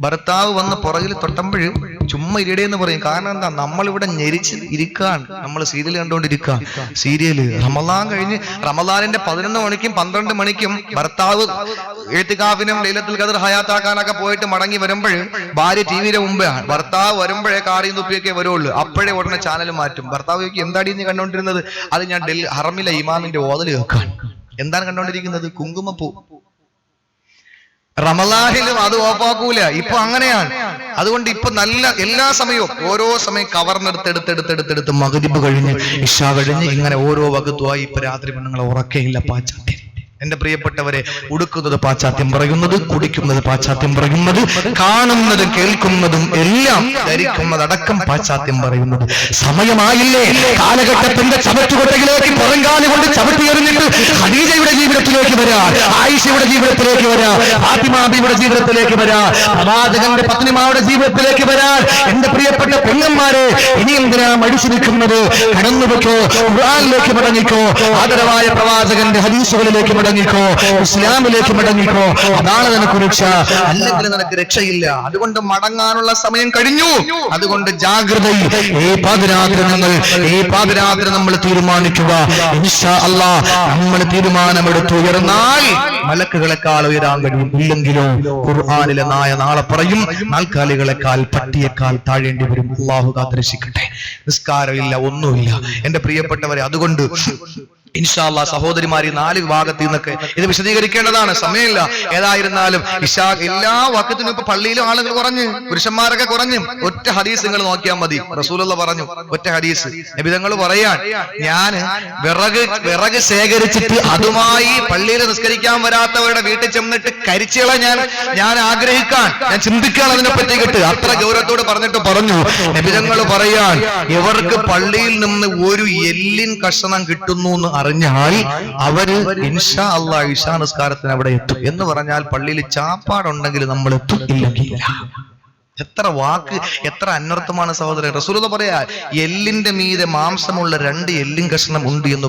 ഭർത്താവ് വന്ന് പുറകിൽ തൊട്ടുമ്പോഴും ചുമ്മാ ഇരിടേന്ന് പറയും. കാരണം എന്താ? നമ്മളിവിടെ ഞെരിച്ച് ഇരിക്കാൻ, നമ്മൾ സീരിയൽ കണ്ടുകൊണ്ടിരിക്കുക. സീരിയല് റമളാൻ കഴിഞ്ഞ് റമളാനിന്റെ 11 മണിക്കും 12 മണിക്കും ഭർത്താവ് എഴുത്തിക്കാഫിനും ലൈലത്തുൽ ഖദർ ഹയാത്താക്കാനൊക്കെ പോയിട്ട് മടങ്ങി വരുമ്പോഴും ഭാര്യ ടിവിയുടെ മുമ്പാണ്. ഭർത്താവ് വരുമ്പോഴേ കാടിയും തുപ്പിയൊക്കെ വരുള്ളൂ. അപ്പോഴേ ഉടനെ ചാനൽ മാറ്റും. ഭർത്താവ് എന്താടി നീ കണ്ടോണ്ടിരുന്നത്? അത് ഞാൻ ഹറമിലെ ഇമാമിന്റെ ഓതൽ കേൾക്കാൻ. എന്താണ് കണ്ടോണ്ടിരിക്കുന്നത്? കുങ്കുമപ്പൂ. റമളാനിലും അത് ഓഫാക്കൂല. ഇപ്പൊ അങ്ങനെയാണ്. അതുകൊണ്ട് ഇപ്പൊ നല്ല എല്ലാ സമയവും ഓരോ സമയം കവർന്നെടുത്തെടുത്തെടുത്തെടുത്തെടുത്ത് മഗ്രിബ് കഴിഞ്ഞ് ഇശാ കഴിഞ്ഞ് ഇങ്ങനെ ഓരോ വകുത്തുമായി ഇപ്പൊ രാത്രി പെണ്ണുങ്ങളെ ഉറക്കയില്ല. പാശ്ചാത്യം. എന്റെ പ്രിയപ്പെട്ടവരെ, ഉടുക്കുന്നത് പാശ്ചാത്യം പറയുന്നത്, കുടിക്കുന്നത് പാശ്ചാത്യം പറയുന്നത്, കാണുന്നതും കേൾക്കുന്നതും എല്ലാം ധരിക്കുന്നതടക്കം പാശ്ചാത്യം പറയുന്നത്. സമയമായില്ലേ കാലഘട്ടത്തിന്റെ ചവറ്റുകൊട്ടയിലേക്ക് പുറങ്കാലി കൊണ്ട് ചവിട്ടിയെറിഞ്ഞിട്ട് ഖദീജയുടെ ജീവിതത്തിലേക്ക് വരാം, ആയിഷയുടെ ജീവിതത്തിലേക്ക് വരാം, ഫാത്തിമാബിയുടെ ജീവിതത്തിലേക്ക് വരാം, പ്രവാചകന്റെ പത്നിമാരുടെ ജീവിതത്തിലേക്ക് വരാൻ. എന്റെ പ്രിയപ്പെട്ട പെണ്ണന്മാരെ, ഇനി എന്തിനാ മടിച്ചു നിൽക്കുന്നത്? കടന്നുവെക്കോ, ഖുർആനിലേക്ക് മടങ്ങിക്കോ, ആദരവായ പ്രവാചകന്റെ ഹദീസുകളിലേക്ക് മടങ്ങിക്കോ, ഇസ്ലാമിലേക്ക് മടങ്ങിക്കോ. അതാണ് നിനക്ക് രക്ഷ, അല്ലെങ്കിൽ നിനക്ക് രക്ഷയില്ല. അതുകൊണ്ട് മടങ്ങാനുള്ള സമയം കഴിഞ്ഞു. അതുകൊണ്ട് ജാഗ്രത. ഈ പാതിരാത്രി നമ്മൾ തീരുമാനിക്കുക. ഇൻഷാ അല്ലാഹ് നമ്മൾ തീരുമാനമെടുത്ത് ഉയർന്നാൽ മലക്കുകളെക്കാൾ ഉയരാൻ കഴിയും. ഇല്ലെങ്കിലോ ഖുർആനിലെ നാളെ പറയും, നാൽക്കാലികളെക്കാൾ പട്ടിയേക്കാൾ താഴേണ്ടി വരും. അല്ലാഹു കാത്തിരക്ഷിക്കട്ടെ. നിസ്കാരമില്ല, ഒന്നുമില്ല. എന്റെ പ്രിയപ്പെട്ടവരെ, അതുകൊണ്ട് ഇൻഷാ അല്ലാഹ് സഹോദരിമാരി 4 വിഭാഗത്തിൽ നിന്നൊക്കെ ഇത് വിശദീകരിക്കേണ്ടതാണ്, സമയമില്ല. ഏതായിരുന്നാലും ഇശാ എല്ലാ വഖത്തിനും ഇപ്പൊ പള്ളിയിലും ആളുകൾ കുറഞ്ഞ്, പുരുഷന്മാരൊക്കെ കുറഞ്ഞു. ഒറ്റ ഹദീസ് നിങ്ങൾ നോക്കിയാൽ മതി. റസൂലുള്ള പറഞ്ഞു ഒറ്റ ഹദീസ്, നബി തങ്ങൾ പറയാൻ, ഞാൻ വിറക് ശേഖരിച്ചിട്ട് അതുമായി പള്ളിയിൽ നിസ്കരിക്കാൻ വരാത്തവരുടെ വീട്ടിൽ ചെന്നിട്ട് കരിച്ചുകള ഞാൻ ആഗ്രഹിക്കാൻ, ഞാൻ ചിന്തിക്കാൻ അതിനെ പറ്റിയിട്ട് അത്ര ഗൗരവത്തോട് പറഞ്ഞിട്ട് പറഞ്ഞു, നബി തങ്ങൾ പറയാൻ, ഇവർക്ക് പള്ളിയിൽ നിന്ന് ഒരു എല്ലിൻ കഷണം കിട്ടുന്നു എന്ന് അറിഞ്ഞാൽ അവര് ഇൻഷാ അല്ലാഹ് ഇശാ നിസ്കാരത്തിന് അവിടെ എത്തും. എന്ന് പറഞ്ഞാൽ പള്ളിയിൽ ചാപ്പാടുണ്ടെങ്കിൽ നമ്മൾ എത്തും, ഇല്ലെങ്കിൽ എത്ര വാക്ക്, എത്ര അനർത്ഥമാണ് സഹോദരൻ. റസൂലുള്ളാഹി പറയാ, എല്ലിന്റെ മീതെ മാംസമുള്ള 2 എല്ലിൻ കഷ്ണം ഉണ്ട് എന്ന്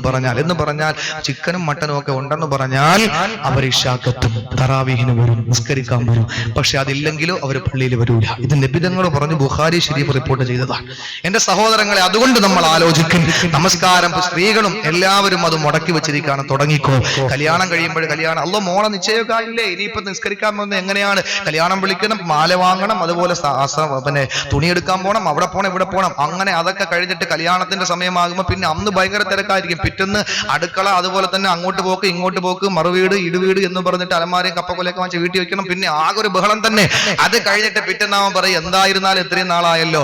പറഞ്ഞാൽ ചിക്കനും മട്ടനും ഒക്കെ ഉണ്ടെന്ന് പറഞ്ഞാൽ അവർ ഇശാക്കെത്തും, തറാവീഹിന് വരും, നിസ്കരിക്കാൻ വരും. പക്ഷെ അതില്ലെങ്കിലോ അവർ പള്ളിയിൽ വരൂല. ഇത് നബി തങ്ങൾ പറഞ്ഞു, ബുഖാരി ശരീഫ് റിപ്പോർട്ട് ചെയ്തതാണ്. എന്റെ സഹോദരങ്ങളെ, അതുകൊണ്ട് നമ്മൾ ആലോചിക്കും, നമസ്കാരം സ്ത്രീകളും എല്ലാവരും അത് മുടക്കി വെച്ചിരിക്കുകയാണ്. തുടങ്ങിക്കോ, കല്യാണം കഴിയുമ്പോൾ കല്യാണം, അല്ലോ മോളെ നിശ്ചയമൊക്കെ ഇല്ലേ, ഇനിയിപ്പോ നിസ്കരിക്കാൻ പോകുന്നത് എങ്ങനെയാണ്, കല്യാണം വിളിക്കണം, മാല വാങ്ങണം, അതുപോലെ പിന്നെ തുണിയെടുക്കാൻ പോകണം, അവിടെ പോണം, ഇവിടെ പോണം, അങ്ങനെ അതൊക്കെ കഴിഞ്ഞിട്ട് കല്യാണത്തിന്റെ സമയമാകുമ്പോൾ പിന്നെ അന്ന് ഭയങ്കര തിരക്കായിരിക്കും. പിറ്റേന്ന് അടുക്കള, അതുപോലെ തന്നെ അങ്ങോട്ട് പോക്ക് ഇങ്ങോട്ട് പോക്ക്, മറുവീട് ഇടുവീട് എന്ന് പറഞ്ഞിട്ട് അലമാരയും കപ്പക്കൊലയൊക്കെ വാങ്ങിച്ച് വീട്ടിൽ വെക്കണം. പിന്നെ ആകെ ഒരു ബഹളം തന്നെ. അത് കഴിഞ്ഞിട്ട് പിറ്റേന്നാവൻ പറയും, എന്തായിരുന്നാലും ഇത്രയും നാളായല്ലോ,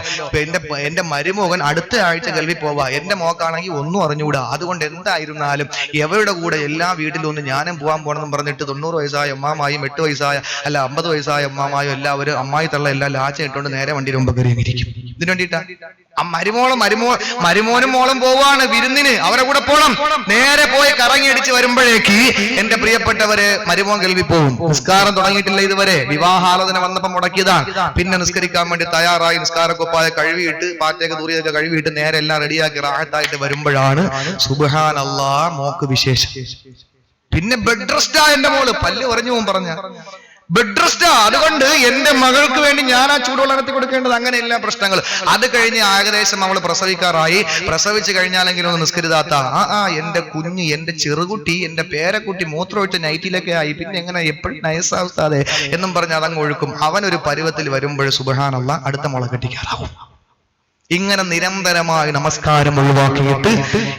എന്റെ മരുമോഹൻ അടുത്ത ആഴ്ച ഗൾഫിൽ പോവാ, എന്റെ മോക്കാണെങ്കിൽ ഒന്നും അറിഞ്ഞുകൂടാ, അതുകൊണ്ട് എന്തായിരുന്നാലും എവരുടെ കൂടെ എല്ലാ വീട്ടിലും ഒന്ന് ഞാനും പോകാൻ പോകണമെന്ന് പറഞ്ഞിട്ട് 90 വയസ്സായ അമ്മാമായും 8 വയസ്സായ 50 വയസ്സായ അമ്മാമായും എല്ലാവരും അമ്മായി തള്ള എല്ലാം ലാച്ച ഇട്ടുകൊണ്ട് നേരെ വണ്ടിയുടെ മുമ്പ് കയറിയിരിക്കും. ഇതിനു വേണ്ടിയിട്ടാ ആ മരുമോനും മോളും പോവാണ് വിരുന്നിന്, അവരെ കൂടെ പോണം. നേരെ പോയി കറങ്ങി അടിച്ച് വരുമ്പോഴേക്ക് എന്റെ പ്രിയപ്പെട്ടവര് മരുമോൻ ഗൾഫിൽ പോകും. നിസ്കാരം തുടങ്ങിയിട്ടില്ല ഇതുവരെ, വിവാഹാലോചന വന്നപ്പോ മുടക്കിയതാണ്. പിന്നെ നിസ്കരിക്കാൻ വേണ്ടി തയ്യാറായി നിസ്കാരക്കൊപ്പായ കഴുകിയിട്ട് പാറ്റയൊക്കെ ദൂരെയൊക്കെ കഴുകിയിട്ട് നേരെ എല്ലാം റെഡിയാക്കി റാഹത്തായിട്ട് വരുമ്പോഴാണ് സുബ്ഹാനല്ലാഹ് മോക്ക് വിശേഷം. പിന്നെ ബെഡ് റെസ്റ്റാ എന്റെ മോള്, പല്ല് പറഞ്ഞു പോകും പറഞ്ഞ ബെഡ് റെസ്റ്റാ. അതുകൊണ്ട് എന്റെ മകൾക്ക് വേണ്ടി ഞാൻ ആ ചൂടുവെള്ളം നടത്തി കൊടുക്കേണ്ടത്, അങ്ങനെ എല്ലാ പ്രശ്നങ്ങൾ. അത് കഴിഞ്ഞ് ഏകദേശം അവൾ പ്രസവിക്കാറായി. പ്രസവിച്ച് കഴിഞ്ഞാലെങ്കിലും ഒന്ന് നിസ്കരിതാത്ത എന്റെ കുഞ്ഞ്, എന്റെ ചെറുകുട്ടി, എന്റെ പേരക്കുട്ടി മൂത്രമൊഴിച്ച നൈറ്റിലൊക്കെ ആയി, പിന്നെ എങ്ങനെ എപ്പോഴും നയസാവസ്ഥാതെ എന്നും പറഞ്ഞ് അതങ്ങ് ഒഴുക്കും. അവനൊരു പരുവത്തിൽ വരുമ്പോൾ സുബ്ഹാനല്ലാഹ് അടുത്ത മുള കെട്ടിക്കാറാവും. ഇങ്ങനെ നിരന്തരമായി നമസ്കാരം ഒഴിവാക്കിയിട്ട്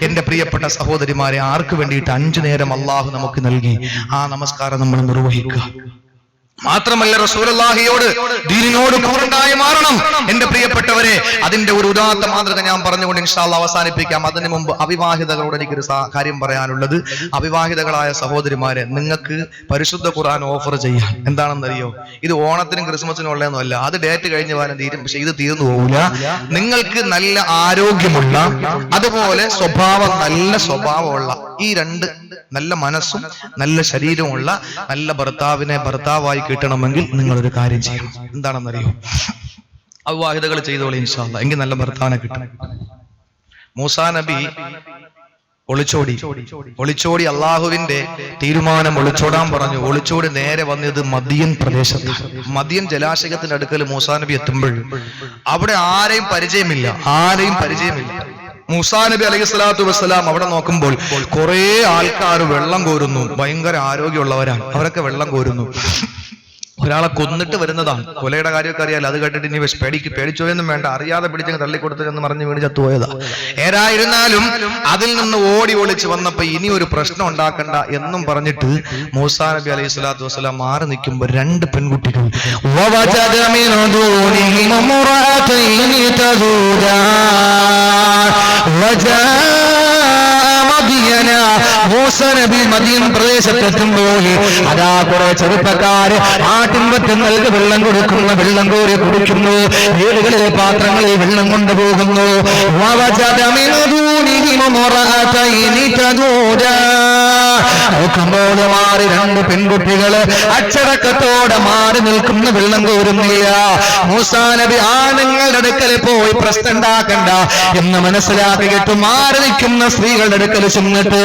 എന്റെ പ്രിയപ്പെട്ട സഹോദരിമാരെ, ആർക്ക് വേണ്ടിയിട്ട് 5 നേരം അള്ളാഹു നമുക്ക് നൽകി, ആ നമസ്കാരം നമ്മൾ നിർവഹിക്കുക. മാത്രമല്ല റസൂലുള്ളാഹിയോട്, ദീനിനോട് കൂറുണ്ടായി മാറണം എന്റെ പ്രിയപ്പെട്ടവരെ. അതിന്റെ ഒരു ഉദാത്ത മാതൃക ഞാൻ പറഞ്ഞുകൊണ്ട് ഇൻഷാ അല്ലാഹ് അവസാനിപ്പിക്കാം. അതിനു മുമ്പ് അവിവാഹിതകളോട് എനിക്കൊരു കാര്യം പറയാനുള്ളത്, അവിവാഹിതകളായ സഹോദരിമാരെ, നിങ്ങൾക്ക് പരിശുദ്ധ ഖുർആൻ ഓഫർ ചെയ്യാം. എന്താണെന്നറിയോ, ഇത് ഓണത്തിനും ക്രിസ്മസിനും ഉള്ളതൊന്നുമല്ല, അത് ഡേറ്റ് കഴിഞ്ഞ വാരം തീരും, പക്ഷെ ഇത് തീർന്നു പോകില്ല. നിങ്ങൾക്ക് നല്ല ആരോഗ്യമുള്ള, അതുപോലെ നല്ല സ്വഭാവമുള്ള, ഈ 2 നല്ല മനസ്സും നല്ല ശരീരമുള്ള നല്ല ഭർത്താവായി കിട്ടണമെങ്കിൽ നിങ്ങളൊരു കാര്യം ചെയ്യണം. എന്താണെന്നറിയോ, അവിവാഹിതകൾ ചെയ്തോളി ഇൻഷാ അല്ലാഹ്, എങ്കിൽ നല്ല ഭർത്താവിനെ കിട്ടും. മൂസാ നബി ഒളിച്ചോടി അള്ളാഹുവിന്റെ തീരുമാനം ഒളിച്ചോടാൻ പറഞ്ഞു. ഒളിച്ചോടി നേരെ വന്നത് മദിയൻ പ്രദേശത്ത്. മദിയൻ ജലാശയത്തിന്റെ അടുക്കൽ മൂസാ നബി എത്തുമ്പോൾ അവിടെ ആരെയും പരിചയമില്ല. മൂസാ നബി അലൈഹി സ്വലാത്തു വസ്സലാം അവിടെ നോക്കുമ്പോൾ കുറെ ആൾക്കാർ വെള്ളം കോരുന്നു. ഭയങ്കര ആരോഗ്യമുള്ളവരാണ്, അവരൊക്കെ വെള്ളം കോരുന്നു. ഒരാളെ കൊന്നിട്ട് വരുന്നതാണ്. കൊലയുടെ കാര്യമൊക്കെ അറിയാലോ. അത് കേട്ടിട്ട് ഇനി പേടിച്ചോയൊന്നും വേണ്ട, അറിയാതെ പിടിച്ചങ്ങ് തള്ളിക്കൊടുത്തെന്ന് പറഞ്ഞ് വീണ് ചത്തുപോയതാ. ഏതായിരുന്നാലും അതിൽ നിന്ന് ഓടി ഒളിച്ച് വന്നപ്പോ ഇനി ഒരു പ്രശ്നം ഉണ്ടാക്കണ്ട എന്നും പറഞ്ഞിട്ട് മൂസാ നബി അലൈഹി സ്വലാത്തു വസ്സലാം മാറി നിൽക്കുമ്പോ 2 പെൺകുട്ടികൾ മൂസാ നബി മദീൻ പ്രദേശത്തെത്തുമ്പോൾ അതാ കുറെ ചെറുപ്പക്കാര് ആട്ടിൻപറ്റങ്ങൾക്ക് വെള്ളം കൊടുക്കുന്നു, വെള്ളം കോരി കുടിക്കുന്നു, വീടുകളിലെ പാത്രങ്ങളിൽ വെള്ളം കൊണ്ടുപോകുന്നു. മാറി 2 പെൺകുട്ടികള് അച്ചടക്കത്തോടെ മാറി നിൽക്കുന്ന, വെള്ളം കോരുന്നില്ല. മൂസാ നബി ആണുങ്ങളുടെ അടുക്കൽ പോയി പ്രശ്നം ഉണ്ടാക്കണ്ട എന്ന് മനസ്സിലാക്കിയിട്ട് മാറി നിൽക്കുന്ന സ്ത്രീകളുടെ അടുക്കൽ ചെന്നിട്ട്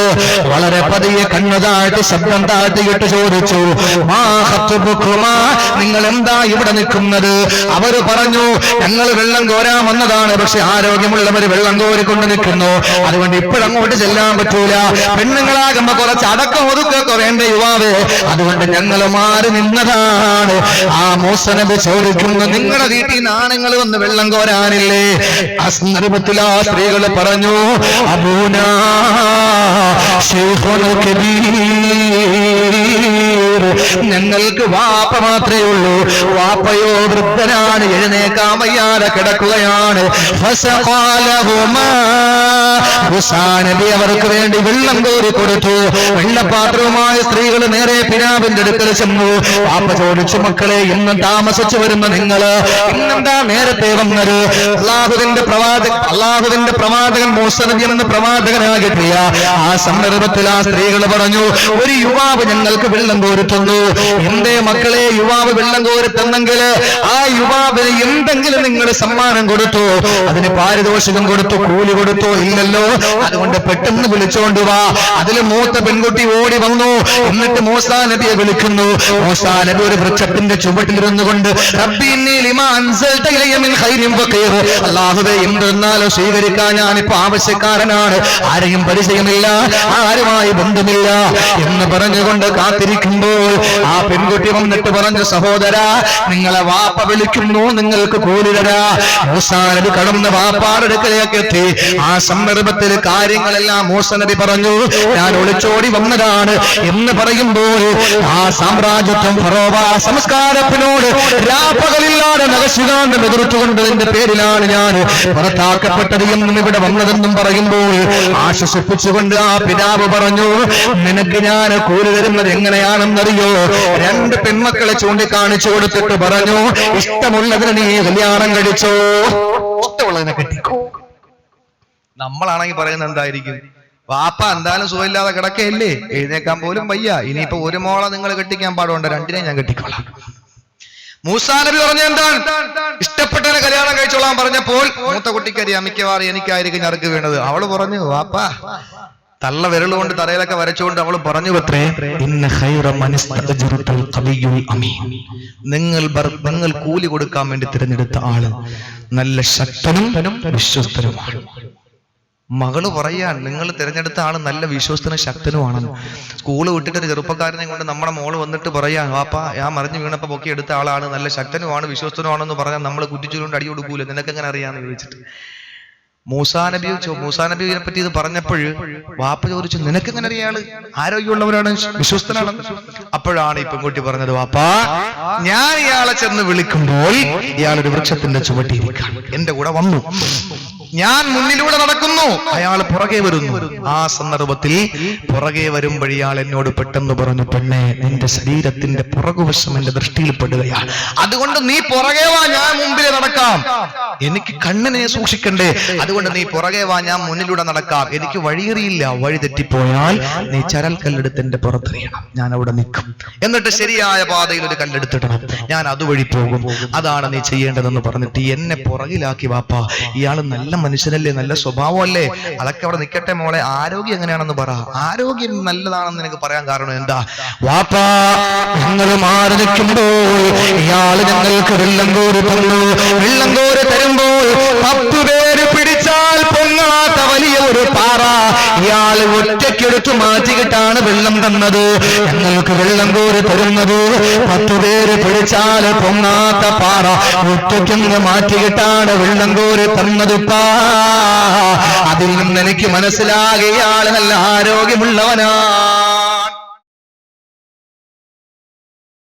വളരെ വളരെ പതിയെ കണ്ണു താഴ്ത്തി ശബ്ദം താഴ്ത്തിയിട്ട് ചോദിച്ചു, മാ ഖത്ബുകുമാ, നിങ്ങൾ എന്താ ഇവിടെ നിൽക്കുന്നത്? അവര് പറഞ്ഞു, ഞങ്ങൾ വെള്ളം കോരാൻ വന്നതാണ്, പക്ഷെ ആരോഗ്യമുള്ളവർ വെള്ളം കോരിക്കൊണ്ട് നിൽക്കുന്നു, അതുകൊണ്ട് ഇപ്പോഴങ്ങോട്ട് ചെല്ലാൻ പറ്റൂല. പെണ്ണുങ്ങളാകുമ്പോ കുറച്ച് അടക്കം ഒതുക്കൊക്കെ വേണ്ട യുവാവ്, അതുകൊണ്ട് ഞങ്ങൾ മാറി നിന്നതാണ്. ആ മൂസ നബി ചോദിക്കുന്നു, നിങ്ങളുടെ വീട്ടിൽ നിന്ന് ആണുങ്ങൾ വന്ന് വെള്ളം കോരാനില്ലേ? ആ സന്ദർഭത്തിൽ ആ സ്ത്രീകൾ പറഞ്ഞു, അബൂനാ ശൈഖുൻ കബീർ, ഞങ്ങൾക്ക് വാപ്പ മാത്രമേ ഉള്ളൂ, വാപ്പയോ വൃദ്ധനാണ്, എഴുന്നേക്കാൻ വയ്യാതെ കിടക്കുകയാണ്. നബി അവർക്ക് വേണ്ടി വെള്ളം കോരി കൊടുത്തു. വെള്ളപാത്രവുമായി സ്ത്രീകൾ നേരെ പിതാവിന്റെ അടുക്കൽ ചെന്നു. വാപ്പ ചോദിച്ചു, മക്കളെ ഇന്നും താമസിച്ചു വരുന്ന നിങ്ങള് ഇന്നെന്താ നേരത്തെ വന്നത്? അള്ളാഹുവിന്റെ പ്രവാചകൻ മൂസ നബി എന്ന പ്രവാചകനാകിട്ടില്ല. ആ സന്ദർഭത്തിൽ ആ സ്ത്രീകൾ പറഞ്ഞു, ഒരു യുവാവ് ഞങ്ങൾക്ക് വെള്ളം കോരി തന്നു. എന്തേ മക്കളെ, യുവാവ് വെള്ളം കോരി തന്നെങ്കിൽ ആ യുവാവിന് എന്തെങ്കിലും നിങ്ങൾ സമ്മാനം കൊടുത്തു, അതിന് പാരിതോഷികം കൊടുത്തു, കൂലി കൊടുത്തോ? ഇല്ലല്ലോ. അതുകൊണ്ട് പെട്ടെന്ന് വിളിച്ചോണ്ട് വാ. അതിൽ മൂത്ത പെൺകുട്ടി ഓടി വന്നു. എന്നിട്ട് മൂസാ നബിയെ വിളിക്കുന്നു. മൂസാ നബി ഒരു വൃക്ഷത്തിന്റെ ചുവട്ടിലിരുന്നു കൊണ്ട്, അല്ലാഹുവേ, എന്തെന്നാലും സ്വീകരിക്കാൻ ഞാനിപ്പോ ആവശ്യക്കാരനാണ്, ആരെയും പരിചയമില്ല, ആരുമായി ബന്ധമില്ല എന്ന് പറഞ്ഞുകൊണ്ട് കാത്തിരിക്കുമ്പോൾ ആ പെൺകുട്ടി വന്നിട്ട് പറഞ്ഞു, സഹോദരാ, നിങ്ങളെ വാപ്പ വിളിക്കുന്നു, നിങ്ങൾക്ക് കൂലി തരാ. മൂസാ നബി കടന്ന് വാപ്പാടെ അടുക്കലേക്ക് എത്തി. ആ സന്ദർഭത്തിൽ കാര്യങ്ങളെല്ലാം മൂസ നബി പറഞ്ഞു, ഞാൻ ഒളിച്ചോടി വന്നതാണ് എന്ന് പറയുമ്പോൾ ആ സാമ്രാജ്യത്വം ഫറോവ സംസ്കാരത്തിനോട് രാപ്പകലില്ലാതെ നഗശികാന്ത എതിർത്തുകൊണ്ടതിന്റെ പേരിലാണ് ഞാൻ പുറത്താക്കപ്പെട്ടത് എന്നും ഇവിടെ വന്നതെന്നും പറയുമ്പോൾ ആശ്വസിപ്പിച്ചുകൊണ്ട് ആ പിതാവ് പറഞ്ഞു, നിനക്ക് ഞാൻ കൂലി തരുന്നത് എങ്ങനെയാണെന്നറിയോ? രണ്ട് പെൺമക്കളെ ചൂണ്ടിക്കാണിച്ചു കൊടുത്തിട്ട് പറഞ്ഞു, ഇഷ്ടമുള്ളതിന് നീ കല്യാണം കഴിച്ചോ, ഇഷ്ടമുള്ളതിനെ കെട്ടിക്കോ. നമ്മളാണെങ്കിൽ പറയുന്നത് എന്തായിരിക്കും? വാപ്പ എന്തായാലും സുഖമില്ലാതെ കിടക്കയല്ലേ, എഴുന്നേക്കാൻ പോലും വയ്യ, ഇനിയിപ്പോ ഒരു മോളെ നിങ്ങൾ കെട്ടിക്കാൻ പാടുണ്ട്, രണ്ടിനെ ഞാൻ കെട്ടിക്കോളാം. മൂസാ നബി പറഞ്ഞ എന്താണ്? ഇഷ്ടപ്പെട്ടതിനെ കല്യാണം കഴിച്ചോളാൻ പറഞ്ഞപ്പോൾ മൂത്ത കുട്ടിക്കറിയാം, മിക്കവാറും എനിക്കായിരിക്കും ഞറുക്ക് വീണത്. അവള് പറഞ്ഞു, വാപ്പ തള്ള വിരലുകൊണ്ട് തറയിലൊക്കെ വരച്ചുകൊണ്ട് അവൾ പറഞ്ഞു, അത്രേ, നിങ്ങൾ കൂലി കൊടുക്കാൻ വേണ്ടി തിരഞ്ഞെടുത്ത ആള് നല്ല ശക്തനും വിശ്വസ്തനുമാണ്. മകള് പറയാൻ, നിങ്ങൾ തിരഞ്ഞെടുത്ത ആള് നല്ല വിശ്വസ്തനും ശക്തനുമാണെന്ന്. സ്കൂള് വിട്ടിട്ട് ഒരു ചെറുപ്പക്കാരനെ കൊണ്ട് നമ്മുടെ മോള് വന്നിട്ട് പറയാ, വാപ്പാ ഞാൻ മറിഞ്ഞു വീണപ്പോ പൊക്കി എടുത്ത ആളാണ്, നല്ല ശക്തനുമാണ് വിശ്വസ്തനുമാണെന്ന് പറഞ്ഞാൽ നമ്മൾ കുറ്റിച്ചുകൊണ്ട് അടി കൊടുക്കൂല. നിനക്കെങ്ങനെ അറിയാന്ന് ചോദിച്ചിട്ട് മൂസാ നബിയെ പറ്റി ഇത് പറഞ്ഞപ്പോൾ വാപ്പ ചോദിച്ചു, നിനക്കെങ്ങനെ അറിയാള് ആരോഗ്യമുള്ളവരാണ്, വിശ്വസ്തനാണ്? അപ്പോഴാണ് ഈ പെൺകുട്ടി പറഞ്ഞത്, വാപ്പാ, ഞാൻ ഇയാളെ ചെന്ന് വിളിക്കുമ്പോൾ ഇയാളൊരു വൃക്ഷത്തിന്റെ ചുവട്ടിയിരിക്കാൻ എന്റെ കൂടെ വന്നു, ഞാൻ മുന്നിലൂടെ നടക്കുന്നു, അയാൾ പുറകെ വരുന്നു. ആ സന്ദർഭത്തിൽ പുറകെ വരുമ്പോൾ ഇയാൾ എന്നോട് പെട്ടെന്ന് പറഞ്ഞു, പെണ്ണെ, നിന്റെ ശരീരത്തിന്റെ പുറകുവശം എന്റെ ദൃഷ്ടിയിൽപ്പെടുകയാണ്, അതുകൊണ്ട് നീ പുറകെ വാ, ഞാൻ മുമ്പിൽ നടക്കാം, എനിക്ക് കണ്ണിനെ സൂക്ഷിക്കണ്ടേ, അതുകൊണ്ട് നീ പുറകെ വാ, ഞാൻ മുന്നിലൂടെ നടക്കാം, എനിക്ക് വഴിയറിയില്ല, വഴി തെറ്റിപ്പോയാൽ നീ ചരൽ കല്ലെടുത്ത് എന്റെ പുറത്തെറിയണം, ഞാൻ അവിടെ നിൽക്കും, എന്നിട്ട് ശരിയായ പാതയിൽ ഒരു കല്ലെടുത്തിടണം, ഞാൻ അതുവഴി പോകും, അതാണ് നീ ചെയ്യേണ്ടതെന്ന് പറഞ്ഞിട്ട് എന്നെ പുറകിലാക്കി. വാപ്പാ, ഇയാൾ നല്ല മനുഷ്യനല്ലേ, നല്ല സ്വഭാവമല്ലേ, അതൊക്കെ അവിടെ നിൽക്കട്ടെ മോളെ, ആരോഗ്യം എങ്ങനെയാണെന്ന് പറ. ആരോഗ്യം നല്ലതാണെന്ന് എനിക്ക് പറയാൻ കാരണം എന്താ? വാപ്പാ, ഞങ്ങൾ മാറി നിൽക്കുമ്പോൾ ഇയാള് ഞങ്ങൾക്ക് വെള്ളം കോരി തന്നു. വെള്ളം കോരി തരുമ്പോൾ 10 പേര് പിടിച്ചാൽ പൊങ്ങാത്ത വലിയ ഒരു പാറ ഇയാൾ ഒറ്റയ്ക്കെടുത്ത് മാറ്റിക്കിട്ടാണ് വെള്ളം തന്നത്. ഞങ്ങൾക്ക് വെള്ളം കോരി തരുന്നത് 10 പേര് പിടിച്ചാൽ പൊങ്ങാത്ത പാറ ഒറ്റയ്ക്കെന്ന് മാറ്റിക്കിട്ടാണ് വെള്ളം കോരി തന്നത്. അതിൽ നിന്ന് എനിക്ക് മനസ്സിലാകിയ ഇയാൾ നല്ല ആരോഗ്യമുള്ളവനാ.